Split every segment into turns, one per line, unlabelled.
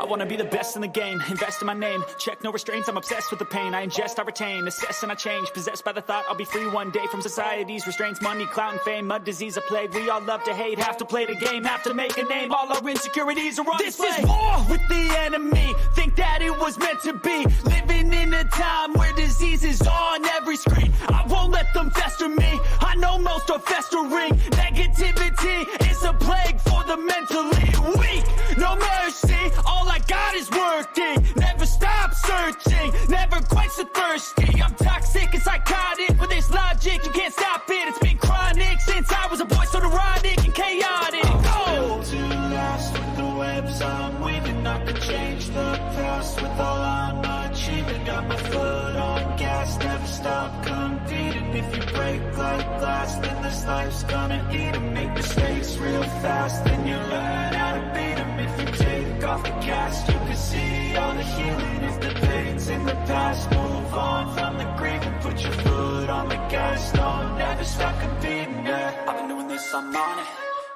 I wanna be the best in the game, invest in my name, check no restraints, I'm obsessed with the pain. I ingest, I retain, assess and I change, possessed by the thought I'll be free one day from society's restraints. Money, clout and fame, mud, disease, a plague. We all love to hate, have to play the game, have to make a name. All our insecurities are on display. This is war with the enemy, think that it was meant to be. Living in a time where disease is on every screen. I won't let them fester me, I know most are festering. Negativity is a plague for the mentally weak. No mercy, all I got is working. Never stop searching, never quite so thirsty. I'm toxic and psychotic, with this logic you can't stop it. It's been chronic since I was a boy, so neurotic and chaotic.
I'm built to last with the webs I'm weaving. I could change the past with all I'm achieving. Got my foot on gas, never stop competing. If you break like glass, then this life's gonna eat 'em. Make mistakes real fast, then you learn how to beat 'em. If you take off the cast, you can see all the healing. If the pain's in the past, move on from the grave and put your foot on the gas. No, never stop competing, yeah.
I've been doing this, I'm on it,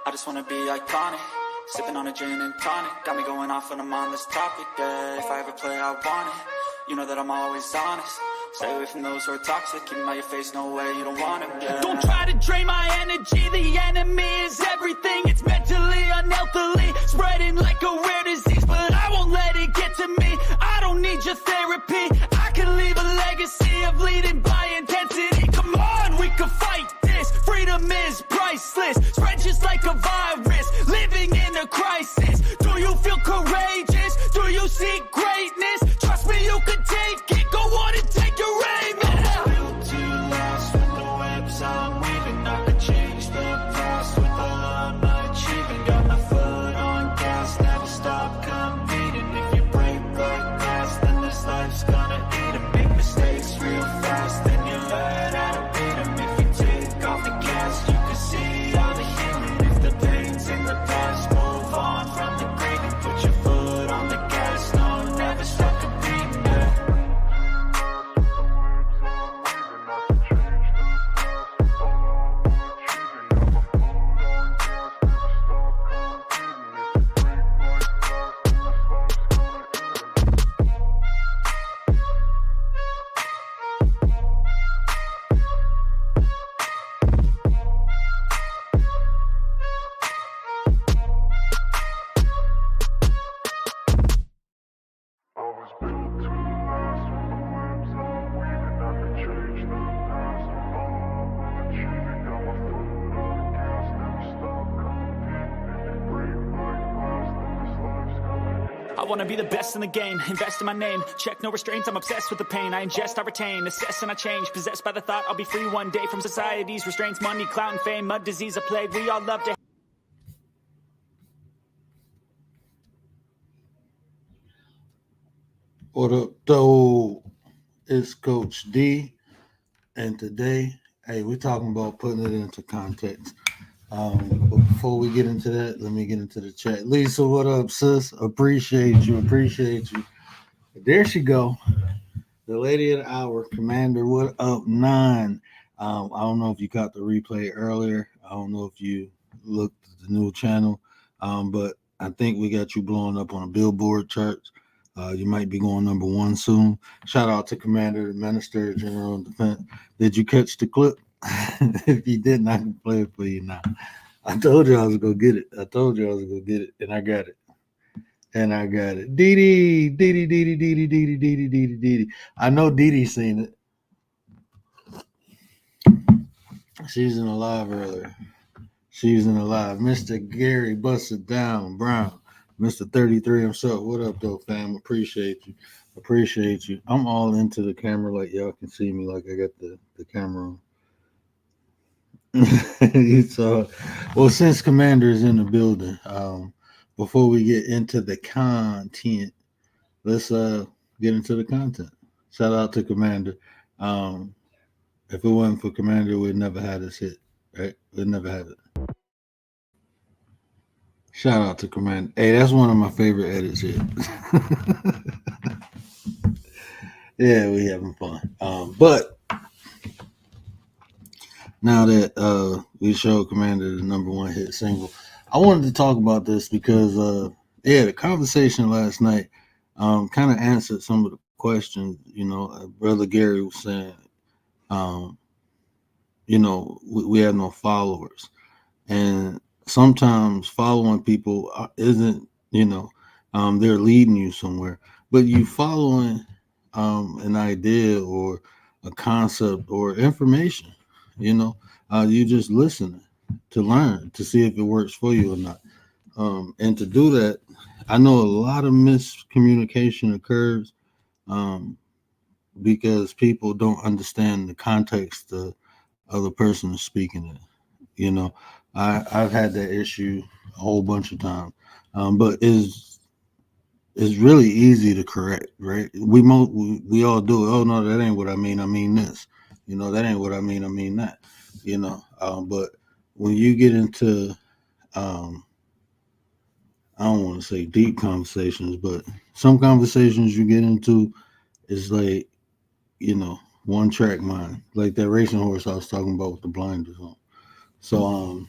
I just wanna be iconic. Sipping on a gin and tonic, got me going off when I'm on this topic, yeah. If I ever play, I want it, you know that I'm always honest. Stay away from those who are toxic, keep them out your face, no way, you don't want it, yeah. Don't try to drain my energy, the enemy is everything. It's mentally, unhealthily, spreading like a rare disease. But I won't let it get to me, I don't need your therapy. I can leave a legacy of leading by intensity. Come on, we can fight this, freedom is priceless. Spread just like a virus, living in a crisis. Do you feel courageous? Do you see greatness? Trust me, you can take it, go on and take your aim.
I'm built to last with the webs I'm weaving. I could change the past with all I'm achieving. Got my foot on gas, never stop competing. If you break like glass, then this life's gonna eat 'em. Make mistakes real fast, then you learn how to beat 'em. If you take off the gas, you can see all the healing. If the pain's in the past, move on from the grave and put your foot on the gas. No, never stop competing, yeah.
I wanna be the best in the game, invest in my name, check no restraints, I'm obsessed with the pain. I ingest, I retain, assess and I change, possessed by the thought I'll be free one day from society's restraints. Money, clout and fame, mud, disease, a plague. We all love to.
What up, though? It's Coach D, and today, hey, we're talking about putting it into context. But before we get into that, let me get into the chat. Lisa, what up, sis? Appreciate you. There she go. The lady of the hour, Commander. What up, 9? I don't know if you caught the replay earlier. I don't know if you looked at the new channel, but I think we got you blowing up on a Billboard charts. You might be going number 1 soon. Shout out to Commander, the Minister of General Defense. Did you catch the clip? If you didn't, I can play it for you now. I told you I was gonna get it. And I got it. Dee. I know Dee seen it. She's in the live earlier. Mr. Gary Busted Down Brown. Mr. 33 himself. What up, though, fam? Appreciate you. I'm all into the camera, like y'all can see me, like I got the camera on. So, well, since Commander is in the building, before we get into the content, let's get into the content. Shout out to Commander. If it wasn't for Commander, we'd never had this hit, right? We'd never have it. Shout out to Commander. Hey, that's one of my favorite edits here. Yeah, we having fun. But now that we showed Commander the #1 hit single, I wanted to talk about this because yeah, the conversation last night kind of answered some of the questions. Brother Gary was saying, um, we have no followers, and sometimes following people isn't, they're leading you somewhere, but you following an idea or a concept or information. You just listening to learn to see if it works for you or not. And to do that, I know a lot of miscommunication occurs um, because people don't understand the context the other person is speaking in. I've had that issue a whole bunch of times, but it's really easy to correct, right? We all do it. Oh no, that ain't what I mean. I mean this. That ain't what I mean. I mean that. But when you get into um, I don't want to say deep conversations, but some conversations you get into is like, one track mind, like that racing horse I was talking about with the blinders on. So,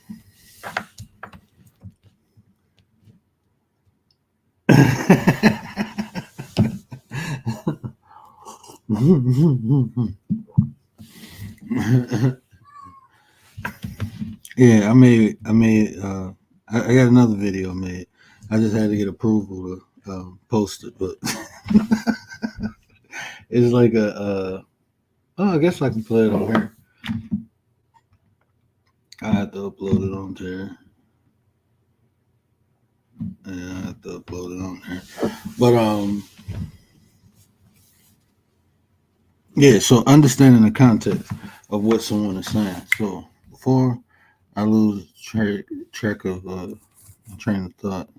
yeah, I got another video made. I just had to get approval to post it, but it's like oh, I guess I can play it on here. I have to upload it on there. Yeah, I have to upload it on there. But yeah. So understanding the context of what someone is saying. So before I lose track of train of thought,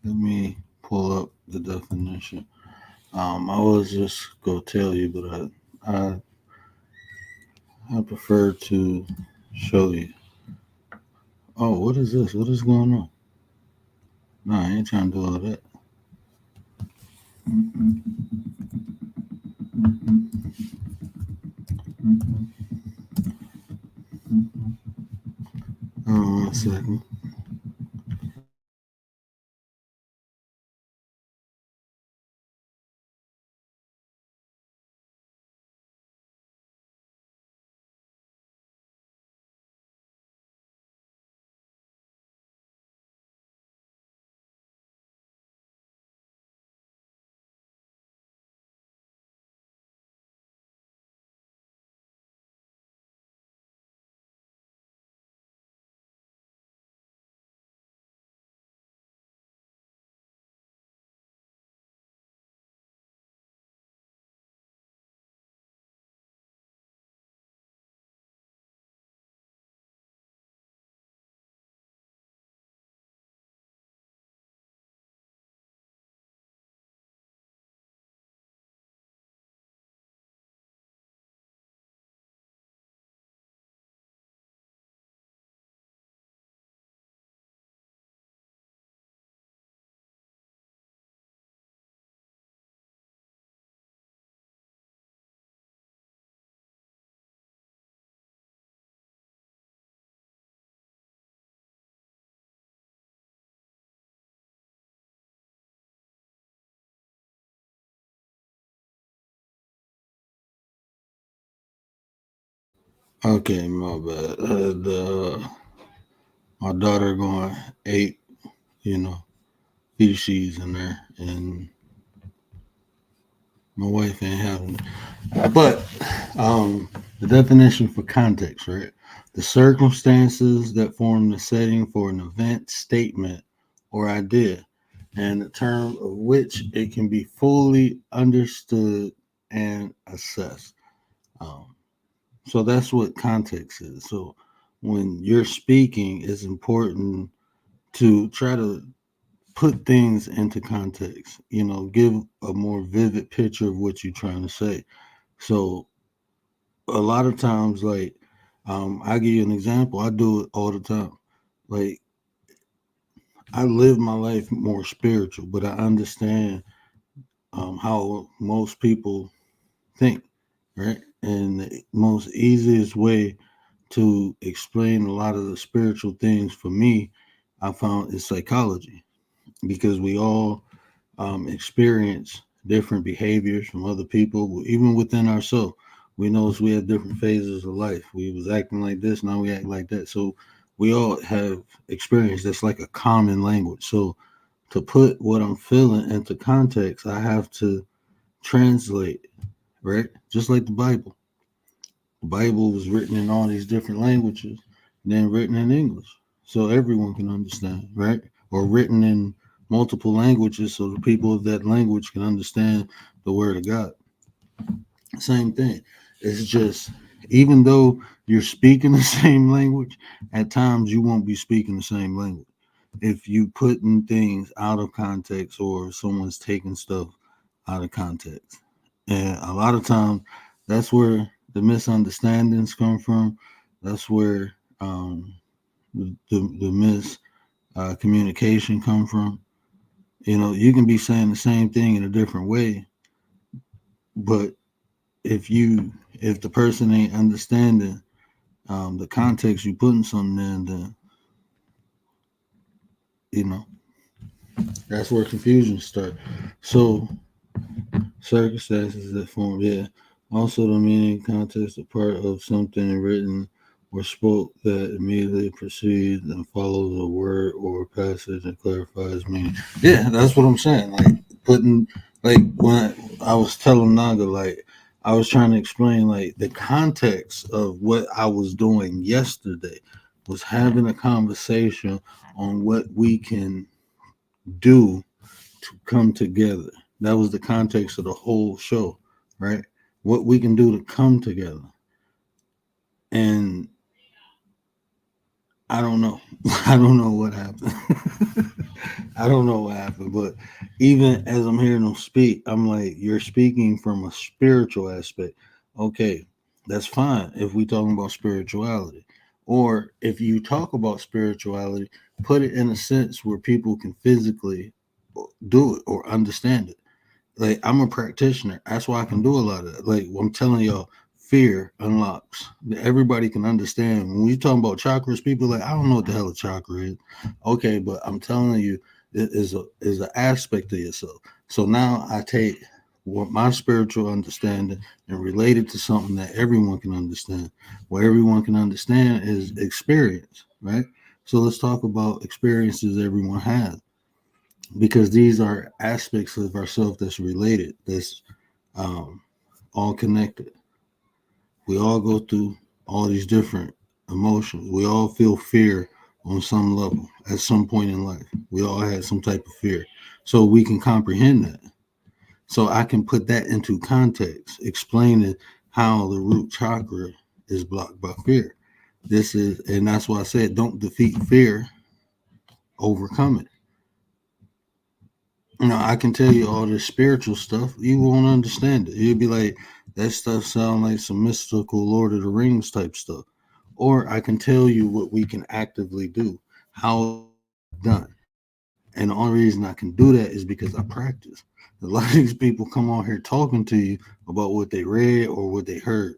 let me pull up the definition. I was just gonna tell you, but I prefer to show you. Oh, what is this? What is going on? No, I ain't trying to do all that. Oh, 1 second. Okay, my bad. My daughter going ate, you know, feces in there, and my wife ain't having it. But the definition for context, right? The circumstances that form the setting for an event, statement, or idea, and the term of which it can be fully understood and assessed. Um, so that's what context is. So when you're speaking, it's important to try to put things into context, give a more vivid picture of what you're trying to say. So a lot of times, like, I give you an example. I do it all the time. Like, I live my life more spiritual, but I understand how most people think, right? And the most easiest way to explain a lot of the spiritual things for me I found is psychology, because we all experience different behaviors from other people, even within ourselves. We know we have different phases of life. We was acting like this, now we act like that. So we all have experience. That's like a common language. So to put what I'm feeling into context, I have to translate, right? Just like the Bible. The Bible was written in all these different languages, then written in English, so everyone can understand, right? Or written in multiple languages, so the people of that language can understand the Word of God. Same thing. It's just, even though you're speaking the same language, at times you won't be speaking the same language if you putting things out of context or someone's taking stuff out of context. And a lot of times that's where the misunderstandings come from. That's where the communication come from. You know, you can be saying the same thing in a different way, but if the person ain't understanding the context you putting something in, then you know that's where confusion starts. So circumstances that form, yeah. Also, the meaning, context, a part of something written or spoke that immediately precedes and follows a word or passage and clarifies meaning. Yeah, that's what I'm saying. Like putting, like when I was telling Naga, like I was trying to explain, like the context of what I was doing yesterday was having a conversation on what we can do to come together. That was the context of the whole show, right? What we can do to come together. And I don't know. I don't know what happened. I don't know what happened. But even as I'm hearing them speak, I'm like, you're speaking from a spiritual aspect. Okay, that's fine if we talking about spirituality. Or if you talk about spirituality, put it in a sense where people can physically do it or understand it. Like I'm a practitioner. That's why I can do a lot of that. Like I'm telling y'all, fear unlocks. Everybody can understand. When we talking about chakras, people like, I don't know what the hell a chakra is. Okay, but I'm telling you, it is an aspect of yourself. So now I take what my spiritual understanding and relate it to something that everyone can understand. What everyone can understand is experience, right? So let's talk about experiences everyone has, because these are aspects of ourselves that's related, that's um, all connected. We all go through all these different emotions. We all feel fear on some level at some point in life. We all had some type of fear. So we can comprehend that. So I can put that into context, explaining how the root chakra is blocked by fear. This is, and that's why I said, don't defeat fear, overcome it. You know, I can tell you all this spiritual stuff, you won't understand it. You'll be like, that stuff sounds like some mystical Lord of the Rings type stuff. Or I can tell you what we can actively do, how it's done. And the only reason I can do that is because I practice. A lot of these people come on here talking to you about what they read or what they heard.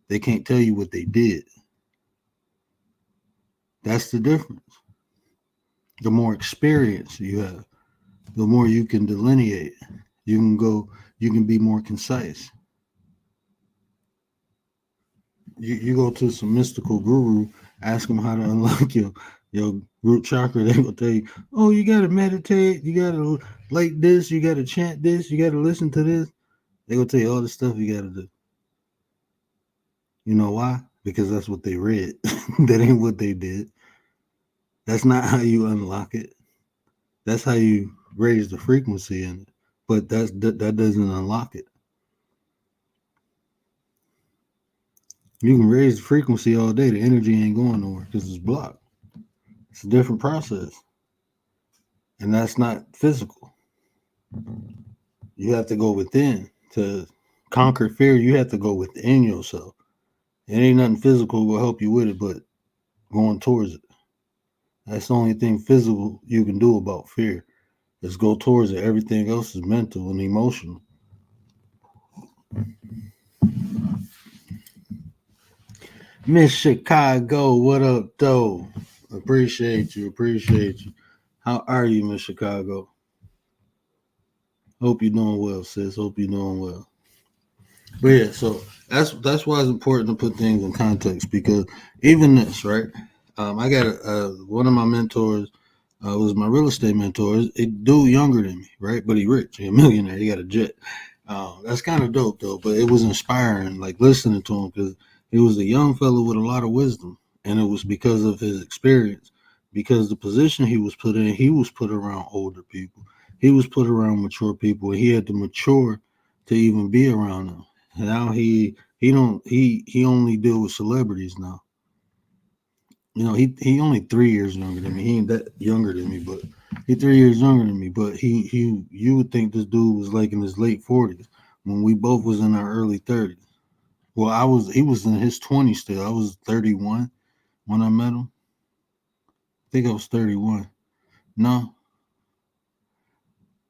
They can't tell you what they did. That's the difference. The more experience you have, the more you can delineate. You can be more concise. You go to some mystical guru, ask them how to unlock your root chakra, they will tell you, oh, you gotta meditate, you gotta like this, you gotta chant this, you gotta listen to this. They will tell you all the stuff you gotta do. You know why? Because that's what they read. That ain't what they did. That's not how you unlock it. That's how you raise the frequency in it. But that doesn't unlock it. You can raise the frequency all day. The energy ain't going nowhere because it's blocked. It's a different process. And that's not physical. You have to go within to conquer fear. You have to go within yourself. It ain't nothing physical will help you with it, but going towards it. That's the only thing physical you can do about fear is go towards it. Everything else is mental and emotional. Miss Chicago, what up, though? Appreciate you. Appreciate you. How are you, Miss Chicago? Hope you're doing well, sis. Hope you're doing well. But yeah, so that's why it's important to put things in context because even this, right? I got one of my mentors was my real estate mentor. A dude younger than me, right? But he rich, he a millionaire. He got a jet. That's kind of dope though. But it was inspiring, like listening to him because he was a young fellow with a lot of wisdom, and it was because of his experience. Because the position he was put in, he was put around older people. He was put around mature people, and he had to mature to even be around them. Now he only deal with celebrities now. You know, he only 3 years younger than me. He ain't that younger than me, but he 3 years younger than me. But he you would think this dude was like in his late 40s when we both was in our early 30s. Well, he was in his 20s still. I was 31 when I met him. I think I was 31. No,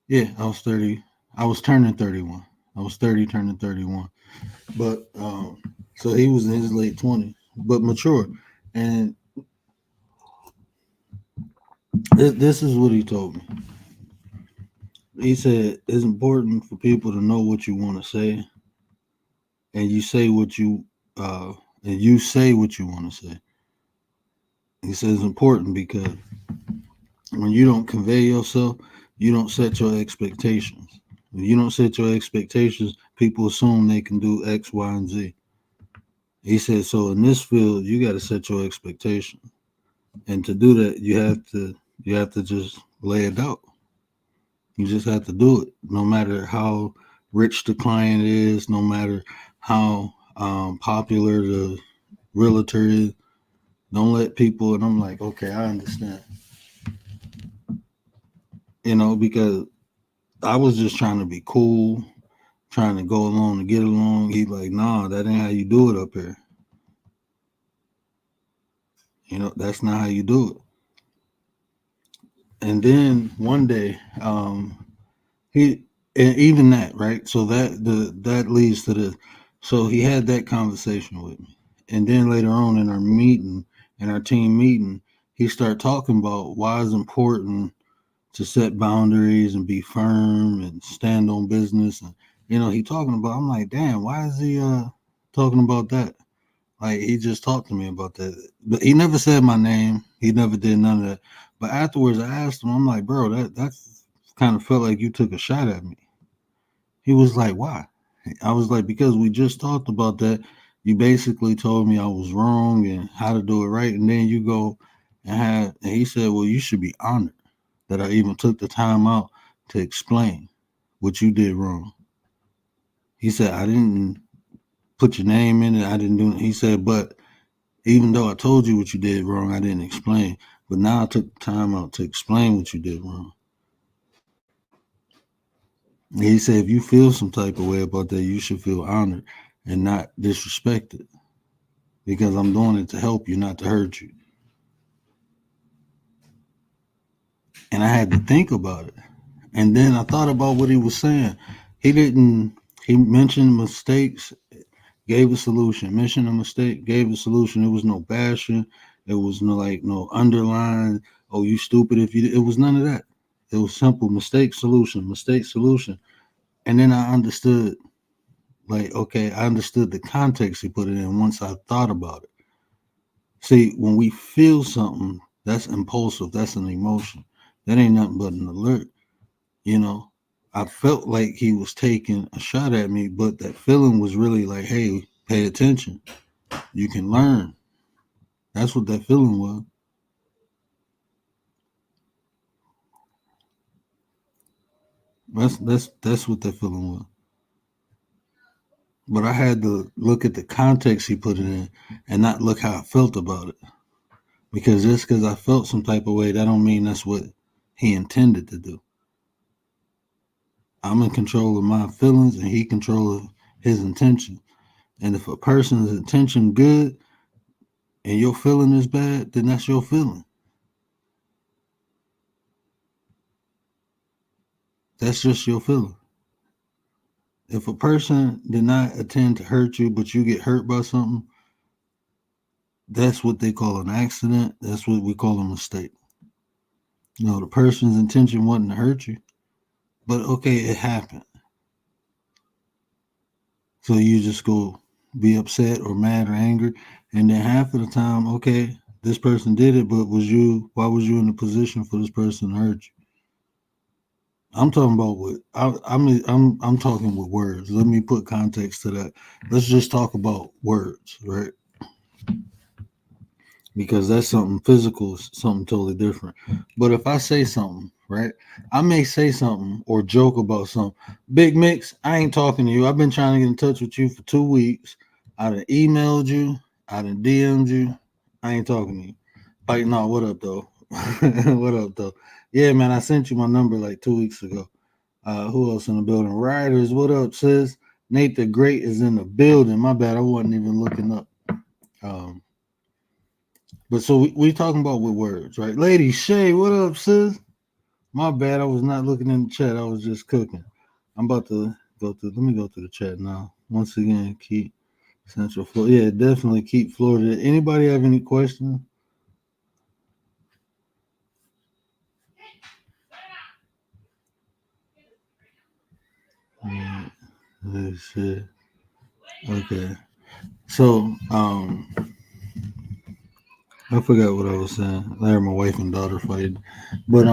yeah, I was 30. I was turning 31. I was 30 turning 31. But so he was in his late 20s, but mature. And this is what he told me. He said it's important for people to know what you want to say, and you say what you uh, and you say what you want to say. He says it's important because when you don't convey yourself, you don't set your expectations. When you don't set your expectations, people assume they can do X, Y, and Z. He said so in this field, you got to set your expectations, and to do that, you have to just lay it out. You just have to do it, no matter how rich the client is, no matter how popular the realtor is. Don't let people, and I'm like, okay, I understand. You know, because I was just trying to be cool, trying to go along to get along. He's like, nah, that ain't how you do it up here. You know, that's not how you do it. And then one day, he and even that, right? So that leads to the so he had that conversation with me. And then later on in our meeting, in our team meeting, he started talking about why it's important to set boundaries and be firm and stand on business. And he talking about I'm like, damn, why is he talking about that? Like he just talked to me about that. But he never said my name. He never did none of that. But afterwards I asked him, I'm like, bro, that's kind of felt like you took a shot at me. He was like, why? I was like, because we just talked about that. You basically told me I was wrong and how to do it right. And then you go and he said, well, you should be honored that I even took the time out to explain what you did wrong. He said, I didn't put your name in it. I didn't do it. He said, but even though I told you what you did wrong, I didn't explain. But now I took the time out to explain what you did wrong. And he said, if you feel some type of way about that, you should feel honored and not disrespected because I'm doing it to help you, not to hurt you. And I had to think about it. And then I thought about what he was saying. He didn't, he mentioned mistakes, gave a solution, mentioned a mistake, gave a solution. It was no bashing. It was no underline. Oh, you stupid if you, it was none of that. It was simple mistake, solution, mistake, solution. And then I understood, like, okay, I understood the context he put it in once I thought about it. See, when we feel something, that's impulsive, that's an emotion. That ain't nothing but an alert, you know. I felt like he was taking a shot at me, but that feeling was really like, hey, pay attention. You can learn. That's what that feeling was. That's what that feeling was. But I had to look at the context he put it in and not look how I felt about it. Because just because I felt some type of way, that don't mean that's what he intended to do. I'm in control of my feelings and he control of his intention. And if a person's intention good and your feeling is bad, then that's your feeling. That's just your feeling. If a person did not intend to hurt you, but you get hurt by something, That's what they call an accident. That's what we call a mistake. The person's intention wasn't to hurt you, but okay, it happened. So you just go be upset or mad or angry, and then half of the time, okay, this person did it, but why was you in a position for this person to hurt you? I'm talking about I'm talking with words. Let me put context to that. Let's just talk about words, right? Because that's something physical, something totally different. But if I say something, right, I may say something or joke about something. Big Mix, I ain't talking to you. I've been trying to get in touch with you for 2 weeks. I done emailed you. I done DM'd you. I ain't talking to you. Like, no, what up, though? What up, though? Yeah, man, I sent you my number like 2 weeks ago. Who else in the building? Riders, what up, sis? Nate the Great is in the building. My bad, I wasn't even looking up. But so we talking about with words, right? Lady Shay, what up, sis? My bad, I was not looking in the chat. I was just cooking. I'm about to go through. Let me go through the chat now. Once again, keep Central Florida. Yeah, definitely keep Florida. Anybody have any questions? Yeah, shit. Okay. So, I forgot what I was saying. I heard my wife and daughter fighting. But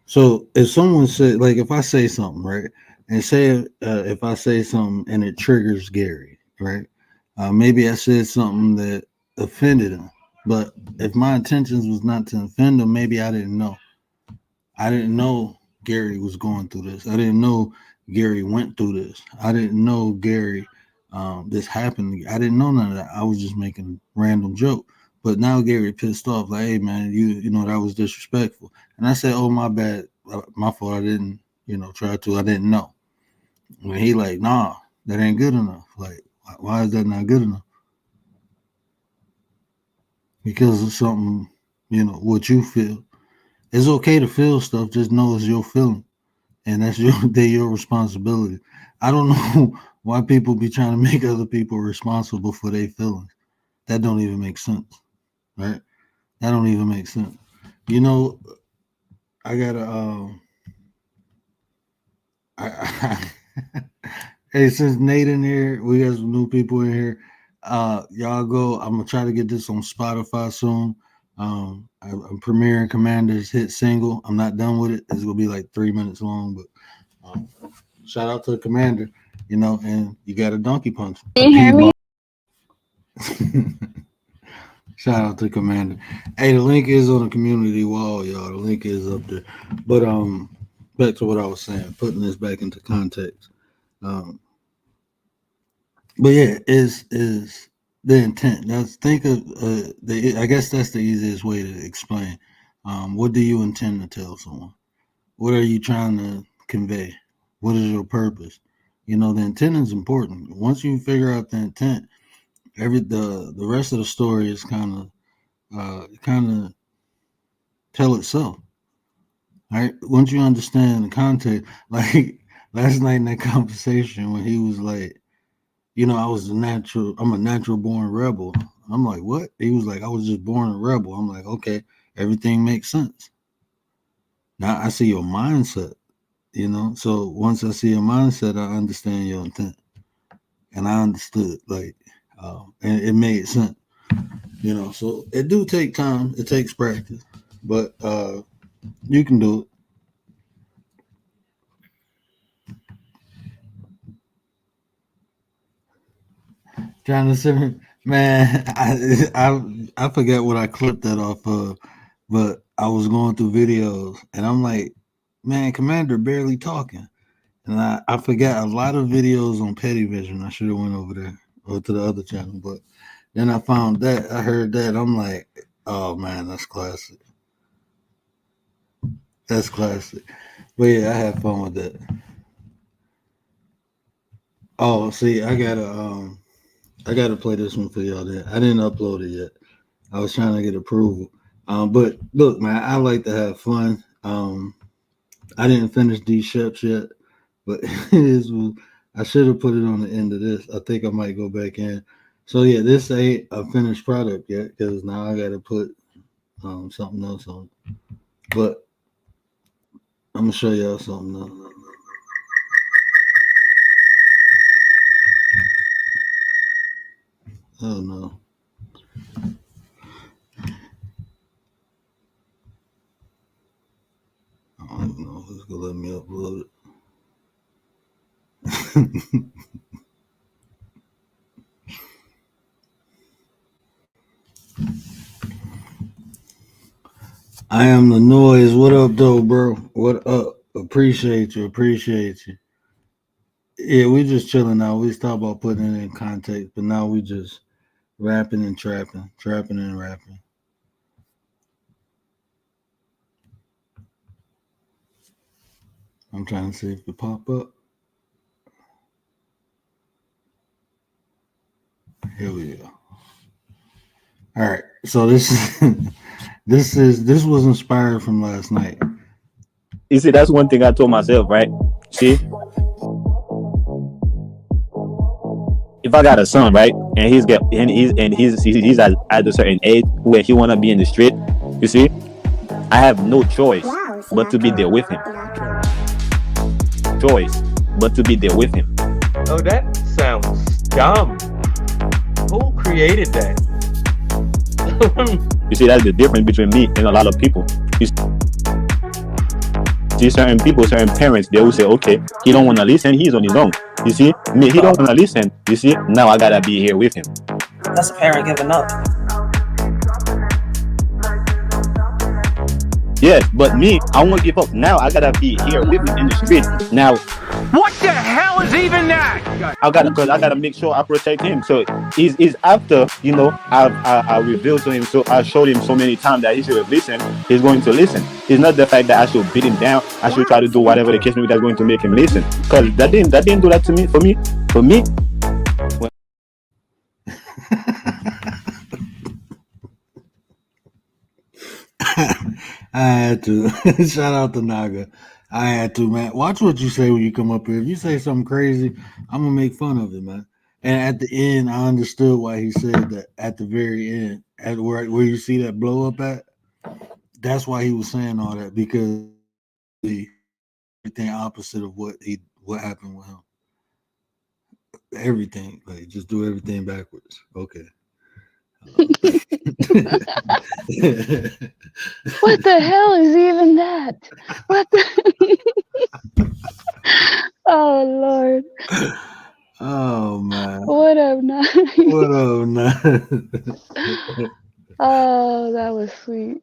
so if someone said, like, if I say something, right, and say if I say something and it triggers Gary, right, maybe I said something that offended him, but if my intentions was not to offend him, maybe I didn't know. I didn't know Gary was going through this. I didn't know Gary went through this. I didn't know Gary this happened. I didn't know none of that. I was just making a random joke. But now Gary pissed off, like, hey man, you know that was disrespectful. And I said, oh my bad, my fault. I didn't, try to. I didn't know. And he like, nah, that ain't good enough. Like, why is that not good enough? Because of something, what you feel. It's okay to feel stuff. Just know it's your feeling. And that's your responsibility. I don't know why people be trying to make other people responsible for their feelings. That don't even make sense, right? That don't even make sense. You know, I gotta. Hey, since Nate in here, we got some new people in here. Y'all go. I'm gonna try to get this on Spotify soon. I'm premiering Commander's hit single. I'm not done with it. It's gonna be like 3 minutes long, but shout out to the Commander. And you got a donkey punch.
Can you hear me?
Shout out to Commander. Hey, the link is on the community wall, y'all. The link is up there. But back to what I was saying, putting this back into context. But yeah, is the intent. Let's think of I guess that's the easiest way to explain. What do you intend to tell someone? What are you trying to convey? What is your purpose? The intent is important. Once you figure out the intent, the rest of the story is kind of tell itself. Right? Once you understand the context, like last night in that conversation when he was like, I'm a natural born rebel. I'm like, what? He was like, I was just born a rebel. I'm like, okay, everything makes sense. Now I see your mindset, So once I see your mindset, I understand your intent. And I understood, and it made sense. So it do take time. It takes practice. But you can do it. Trying to say, man, I forget what I clipped that off of, but I was going through videos and I'm like, man, Commander barely talking, and I forgot a lot of videos on Petty Vision. I should have went over there or to the other channel, but then I found that I heard that I'm like, oh man, that's classic. That's classic. But yeah, I had fun with that. Oh, see, I gotta play this one for y'all. There, I didn't upload it yet. I was trying to get approval. But look, man, I like to have fun. I didn't finish these ships yet, but I should have put it on the end of this. I think I might go back in. So yeah, this ain't a finished product yet because now I got to put something else on. But I'm gonna show y'all something else. Oh no. I don't even know if it's gonna let me upload it. I am the noise. What up, though, bro? What up? Appreciate you. Appreciate you. Yeah, we just chilling now. We stopped about putting it in context, but now we just rapping and trapping, trapping and rapping. I'm trying to see if it pop up. Here we go. All right. So this this was inspired from last night.
You see, that's one thing I told myself, right? See, if I got a son, right, and he's at a certain age where he wanna be in the street, you see, I have no choice but to be there with him. Choice, but to be there with him.
Oh, that sounds dumb. Who created that?
You see, that's the difference between me and a lot of people. You see, certain people, certain parents, they will say, okay, he don't want to listen, he's on his own. You see, me, he don't want to listen. You see, now I gotta be here with him.
That's a parent giving up.
Yes, but me, I won't give up. Now I gotta be here with him in the street. Now,
what the hell is even that?
I gotta make sure I protect him. So he's after, you know, I revealed to him, so I showed him so many times that he should have listened. He's going to listen. It's not the fact that I should beat him down. I should try to do whatever the case may be that's going to make him listen. Because that didn't do that to me. For me.
I had to. Shout out to Naga. I had to, man. Watch what you say when you come up here. If you say something crazy, I'm gonna make fun of it, man. And at the end, I understood why he said that. At the very end, at where you see that blow up at, that's why he was saying all that, because everything opposite of what happened with him. Everything, like, just do everything backwards. Okay.
What the hell is even that? What the Oh Lord.
Oh man.
What up, Nine?
What up, Nine?
Oh, that was sweet.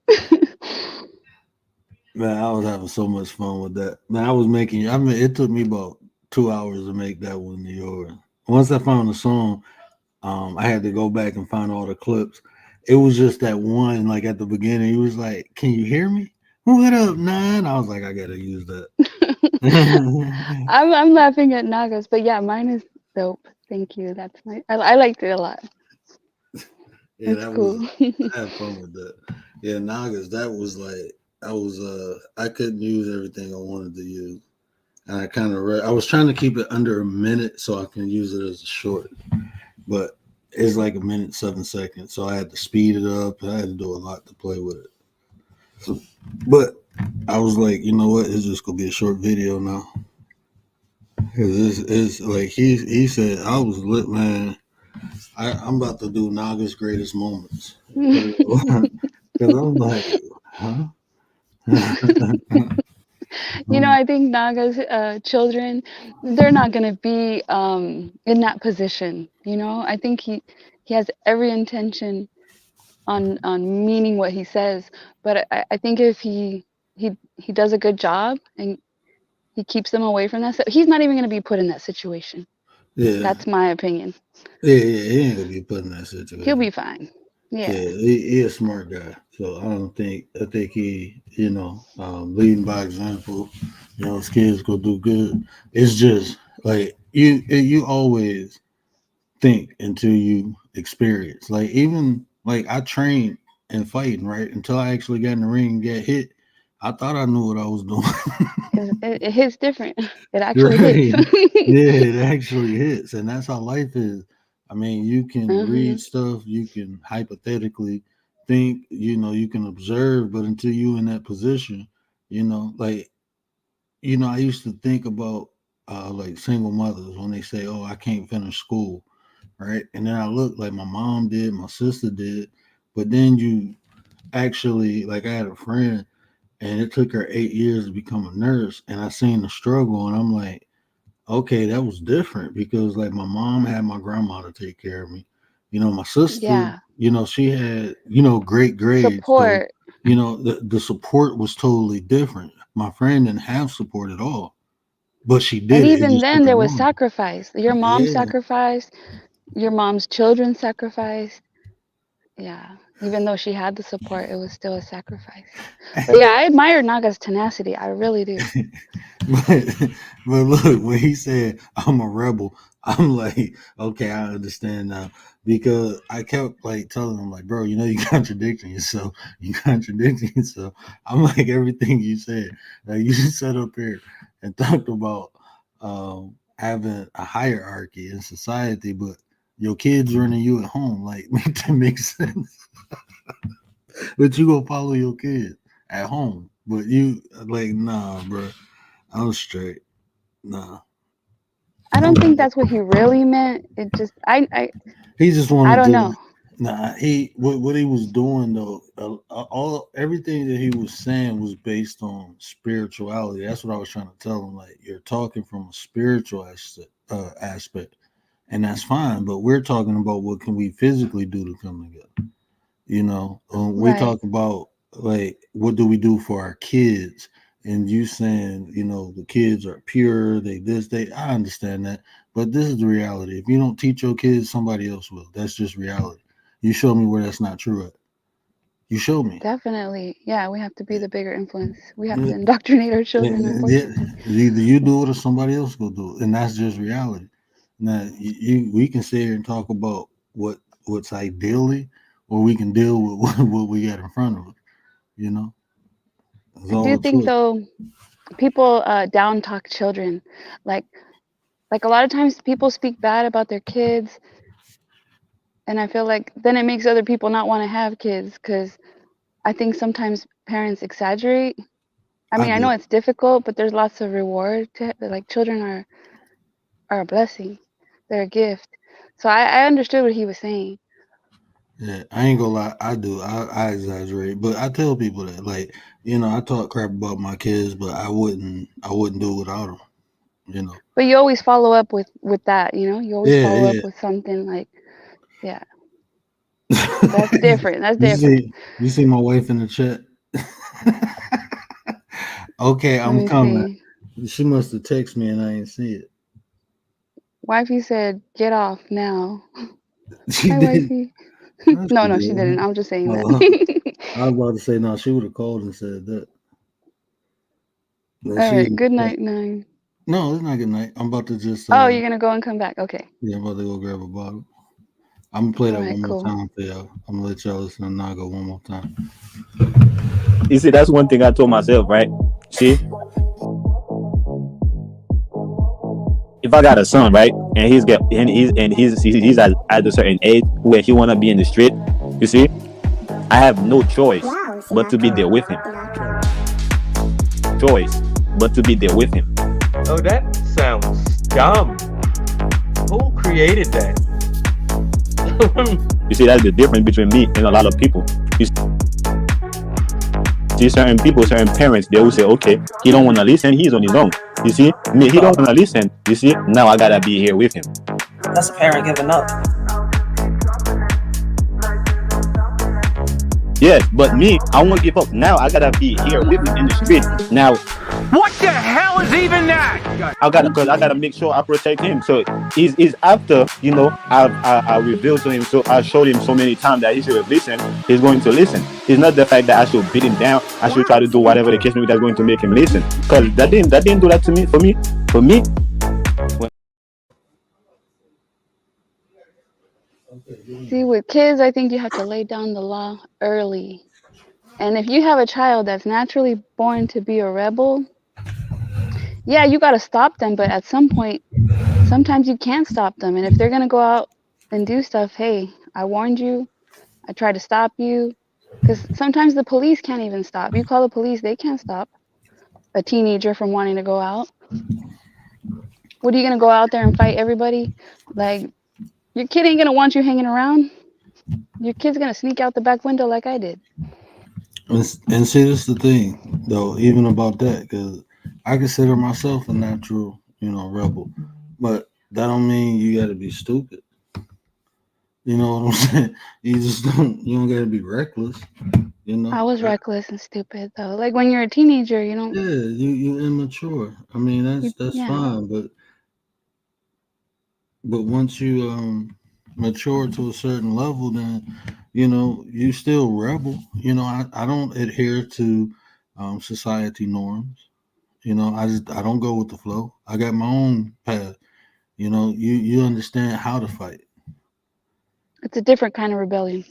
Man, I was having so much fun with that. Man, it took me about 2 hours to make that one to yours. Once I found the song, I had to go back and find all the clips. It was just that one, like at the beginning, he was like, "Can you hear me? What up, Nine?" I was like, I gotta use that.
I'm laughing at Nagas, but yeah, mine is dope. Thank you. That's nice. I liked it a lot.
Yeah,
it's cool.
I had fun with that. Yeah, Nagas, I couldn't use everything I wanted to use. And I was trying to keep it under a minute so I can use it as a short. But it's like 1 minute 7 seconds, so I had to speed it up. I had to do a lot to play with it. But I was like, you know what? It's just gonna be a short video now. Cause it's like he said, I was lit, man. I'm about to do Naga's greatest moments. Cause I'm like, huh?
You know, I think Naga's children, they're not going to be in that position. You know, I think he has every intention on meaning what he says. But I think if he does a good job and he keeps them away from that, so he's not even going to be put in that situation.
Yeah,
that's my opinion.
Yeah, he ain't gonna be put in that situation.
He'll be fine. Yeah,
he a smart guy. So I think he, leading by example. His kids go do good. It's just like you always think until you experience. Like, even like I trained in fighting, right? Until I actually got in the ring and get hit, I thought I knew what I was doing.
it hits different. It actually hits.
Yeah, it actually hits, and that's how life is. I mean, you can read stuff, you can hypothetically think, you can observe, but until you in that position, like, I used to think about like single mothers when they say, "Oh, I can't finish school," right? And then I look like my mom did, my sister did, but then you actually, like, I had a friend, and it took her 8 years to become a nurse, and I seen the struggle, and I'm like, okay, that was different because, like, my mom had my grandma to take care of me. My sister,
Yeah.
she had, great grades. So,
Support.
the support was totally different. My friend didn't have support at all, but she
And
did it. It
even
just took
then,
her
there was
longer.
sacrifice. Your mom
Yeah.
sacrificed. Your mom's children sacrificed. Yeah. Even though she had the support, it was still a sacrifice. But yeah, I admire Naga's tenacity. I really do.
but, but look, when he said I'm a rebel, I'm like, okay, I understand now because I kept like telling him, like, bro, you contradicting yourself. You contradicting yourself. I'm like everything you said. Like, you just sat up here and talked about having a hierarchy in society, but your kids running you at home. Like, make that make sense? But you gonna follow your kids at home, but you like, nah, bro. I'm straight. Nah.
I
I'm
don't think
good.
that's what he really meant. It just,
He just
I
wanted
don't
to.
know.
Nah, what he was doing though, all everything that he was saying was based on spirituality. That's what I was trying to tell him. Like, you're talking from a spiritual aspect, and that's fine. But we're talking about what can we physically do to come together. We
Right.
talk about, like, what do we do for our kids, and you saying, the kids are pure, they this, they, I understand that, but this is the reality. If you don't teach your kids, somebody else will. That's just reality. You show me where that's not true at. You show me.
Definitely. Yeah, we have to be the bigger influence. We have to
Yeah,
indoctrinate our
yeah,
children,
yeah.
unfortunately.
Either you do it or somebody else go do it, and that's just reality. Now, we can sit here and talk about what's ideally, or we can deal with what we got in front of us. You know, it's
I do
all a
think
choice.
though people down talk children. Like a lot of times people speak bad about their kids, and I feel like then it makes other people not want to have kids because I think sometimes parents exaggerate. I
I
mean, I know
do.
it's difficult, but there's lots of reward to like children are a blessing. They're a gift. So I understood what he was saying.
Yeah, I ain't gonna lie. I do. I exaggerate, but I tell people that, like, I talk crap about my kids, but I wouldn't do it without them. You know.
But you always follow up with that, you know? You always
Yeah,
follow up
yeah.
with something like, yeah, that's different. That's
you
different.
see, you see my wife in the chat. Okay,
Let
I'm
me
coming.
see.
She must have texted me and I ain't see it.
Wifey said, "Get off now."
She
Hi,
did.
wifey.
No,
No,
she
no, she didn't.
didn't.
I'm just saying that.
Uh, I was about to say no. She would have called and said that. But
All
she
right.
in
Good
the chat.
night, nine.
No, it's not good night. I'm about to just
Oh, you're gonna go and come back. Okay.
yeah, I'm about to go grab a bottle. I'm gonna play
All
that
right.
one more
Cool.
time for y'all. I'm gonna let y'all listen to Nago one more time.
You see, that's one thing I told myself, right? See, if I got a son, right, and he's at a certain age where he wanna be in the street, you see, I have no choice but to be there with him. Choice but to be there with him.
Oh, that sounds dumb. Who created that?
You see, that's the difference between me and a lot of people. You see, certain people, certain parents, they will say, okay, he don't want to listen, he's on his own. You see, me, he don't want to listen. You see, now I gotta be here with him.
That's a parent giving up.
Yes, but me, I won't give up. Now I gotta be here with him in the street. Now
What the hell is even that?
because I gotta make sure I protect him. So is after I revealed to him, so I showed him so many times that he should listen. He's going to listen. It's not the fact that I should beat him down. I should try to do whatever the case may be that's going to make him listen. Because that didn't do that to me. For me.
See, with kids, I think you have to lay down the law early. And if you have a child that's naturally born to be a rebel, yeah, you got to stop them. But at some point, sometimes you can't stop them. And if they're going to go out and do stuff. Hey, I warned you. I tried to stop you. Because sometimes the police can't even stop. You call the police, they can't stop a teenager from wanting to go out. What are you gonna go out there and fight everybody? Like your kid ain't gonna want you hanging around. Your kid's gonna sneak out the back window like I did.
And see, this the thing though, even about that, because I consider myself a natural, rebel, but that don't mean you got to be stupid. You know what I'm saying? You don't got to be reckless.
I was reckless and stupid though. Like when you're a teenager, you don't.
Yeah, you immature. I mean, that's
Yeah.
fine, but once you mature to a certain level, then you still rebel. I don't adhere to society norms. I don't go with the flow. I got my own path. You understand how to fight.
It's a different kind of rebellion.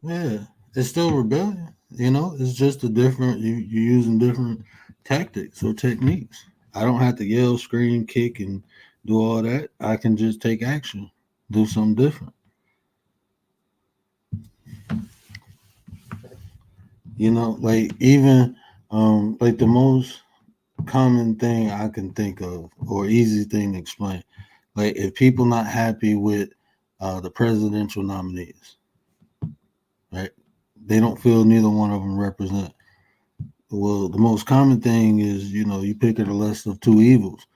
Yeah, it's still rebellion. It's just a different. You're using different tactics or techniques. I don't have to yell, scream, kick, and do all that. I can just take action, do something different. Like even like the most common thing I can think of or easy thing to explain. Like if people not happy with the presidential nominees, right? They don't feel neither one of them represent. Well, the most common thing is you pick the less of two evils.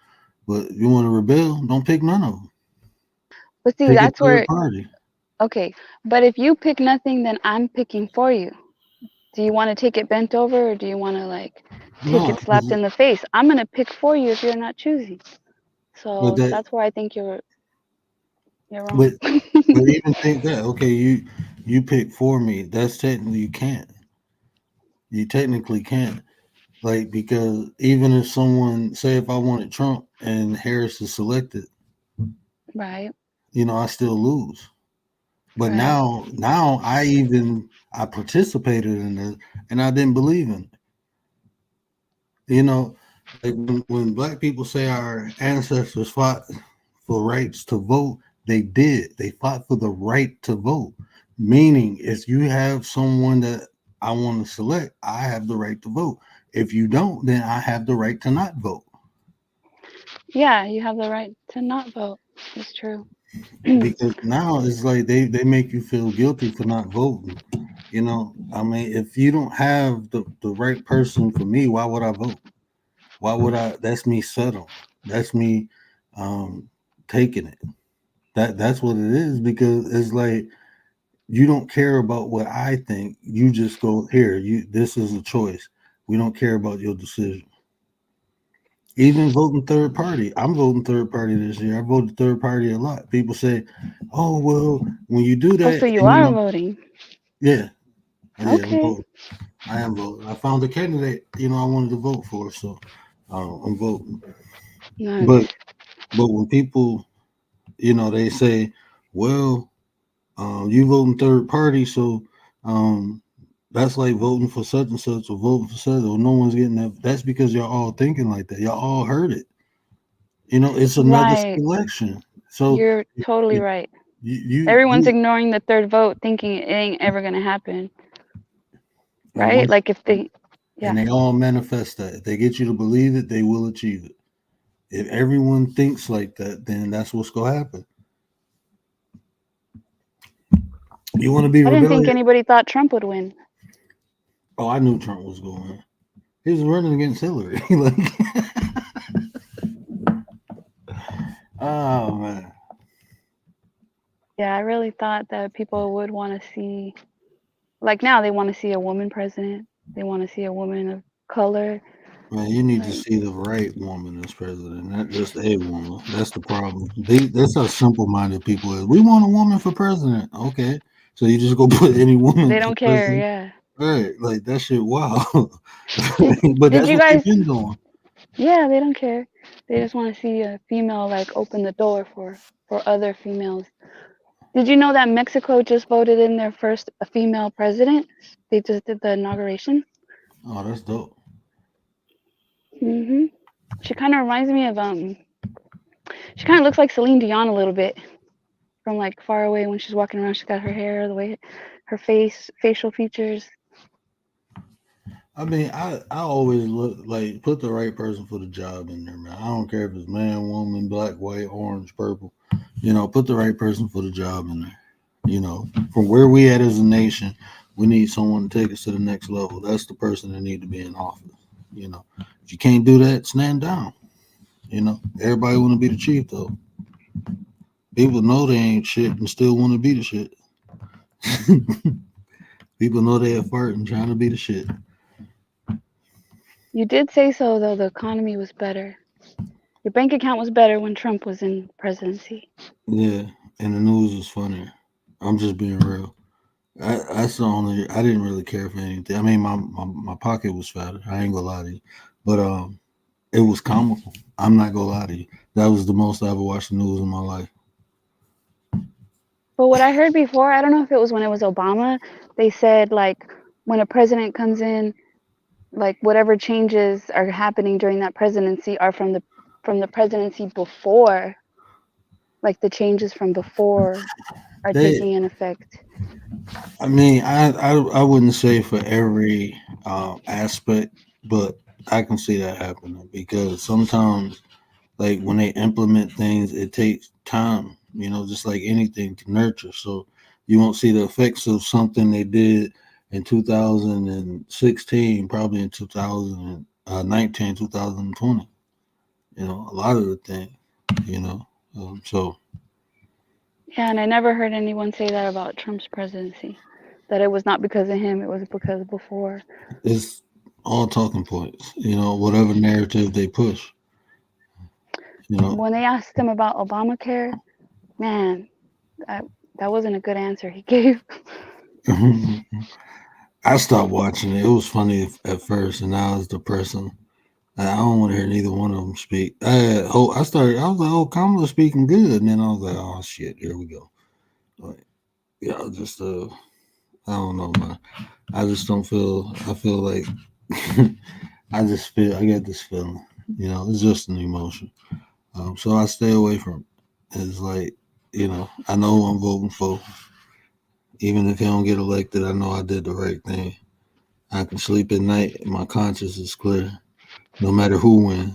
But if you want to rebel, don't pick none of them.
But see,
Pick a
that's
third
where
party.
okay. But if you pick nothing, then I'm picking for you. Do you want to take it bent over, or do you want to like take
No,
it slapped in the face? I'm gonna pick for you if you're not choosing.
but
So
that
that's where I think you're wrong.
but but even think that okay, you pick for me. That's technically you can't. You technically can't. Like because even if someone say if I wanted Trump and Harris is selected,
Right.
I still lose. But
Right.
now I participated in this and I didn't believe in it. Like when black people say our ancestors fought for rights to vote, they did. They fought for the right to vote. Meaning, if you have someone that I want to select, I have the right to vote. If you don't, then I have the right to not vote.
Yeah, you have the right to not vote. It's true.
Because now it's like they make you feel guilty for not voting. I mean, if you don't have the right person for me, why would I vote? Why would I? That's me settling. That's me um, taking it. That's what it is because it's like you don't care about what I think. You just go here. This is a choice. We don't care about your decision. Even voting third party. I'm voting third party this year. I voted third party a lot. People say, "Oh well, when you do
Oh,
that,
so you
and
are voting.
yeah, yeah, I'm
Okay.
voting. I am voting. I found a candidate. I wanted to vote for, so I'm voting.
Nice.
But when people, they say, "Well, you voting third party, so um, that's like voting for such and such or voting for such, or no one's getting that." That's because y'all all thinking like that. Y'all all heard it. It's another
Right.
selection. So
You're totally
you
right. Everyone's
you
ignoring the third vote, thinking it ain't ever gonna happen.
and
Right?
once
Like if they, yeah.
and they all manifest that. If they get you to believe it, they will achieve it. If everyone thinks like that, then that's what's gonna happen. You want to be
I didn't think
rebellious?
anybody thought Trump would win.
Oh, I knew Trump was going. He was running against Hillary. Like, oh man.
Yeah, I really thought that people would want to see, like now they want to see a woman president. They want to see a woman of color.
Man, you need to
Like,
see the right woman as president, not just a woman. That's the problem. That's how simple-minded people is. We want a woman for president. Okay, so you just go put any woman
they
for
don't care.
president.
Yeah.
Right? Like that shit. Wow.
Did
But
Did
that's
you
what they've
guys?
been doing.
Yeah, they don't care. They just want to see a female like open the door for other females. Did you know that Mexico just voted in their first female president? They just did the inauguration.
Oh, that's dope.
Mhm. She kind of reminds me of She kind of looks like Celine Dion a little bit. from like far away when she's walking around. She's got her hair, the way her facial features.
I mean, I always look like put the right person for the job in there, man. I don't care if it's man, woman, black, white, orange, purple. Put the right person for the job in there. From where we at as a nation, we need someone to take us to the next level. That's the person that need to be in office. If you can't do that, stand down. Everybody want to be the chief though. People know they ain't shit and still want to be the shit. People know they are farting trying to be the shit.
You did say so though. The economy was better. Your bank account was better when Trump was in presidency.
Yeah, and the news was funnier. I'm just being real. That's the only. I didn't really care for anything. I mean, my pocket was fatter. I ain't gonna lie to you, but it was comical. I'm not gonna lie to you. That was the most I ever watched the news in my life.
But what I heard before, I don't know if it was when it was Obama, they said like when a president comes in, like whatever changes are happening during that presidency are from the presidency before, like the changes from before are
They,
taking in effect.
I mean, I wouldn't say for every aspect, but I can see that happening because sometimes, like when they implement things, it takes time. Just like anything to nurture. So you won't see the effects of something they did in 2016, probably in 2019, 2020. A lot of the things. You know, so
Yeah, and I never heard anyone say that about Trump's presidency, that it was not because of him, it was because before.
it's all talking points. Whatever narrative they push.
When they asked him about Obamacare, man, that wasn't a good answer he gave.
I stopped watching it. It was funny at first, and now it's depressing. I don't want to hear neither one of them speak. I was like, oh, Kamala's speaking good, and then I was like, oh shit, here we go. Like, yeah, I don't know, man. I just don't feel. I feel like I get this feeling. It's just an emotion. So I stay away from it. It's like, I know who I'm voting for. Even if he don't get elected, I know I did the right thing. I can sleep at night. My conscience is clear, no matter who wins.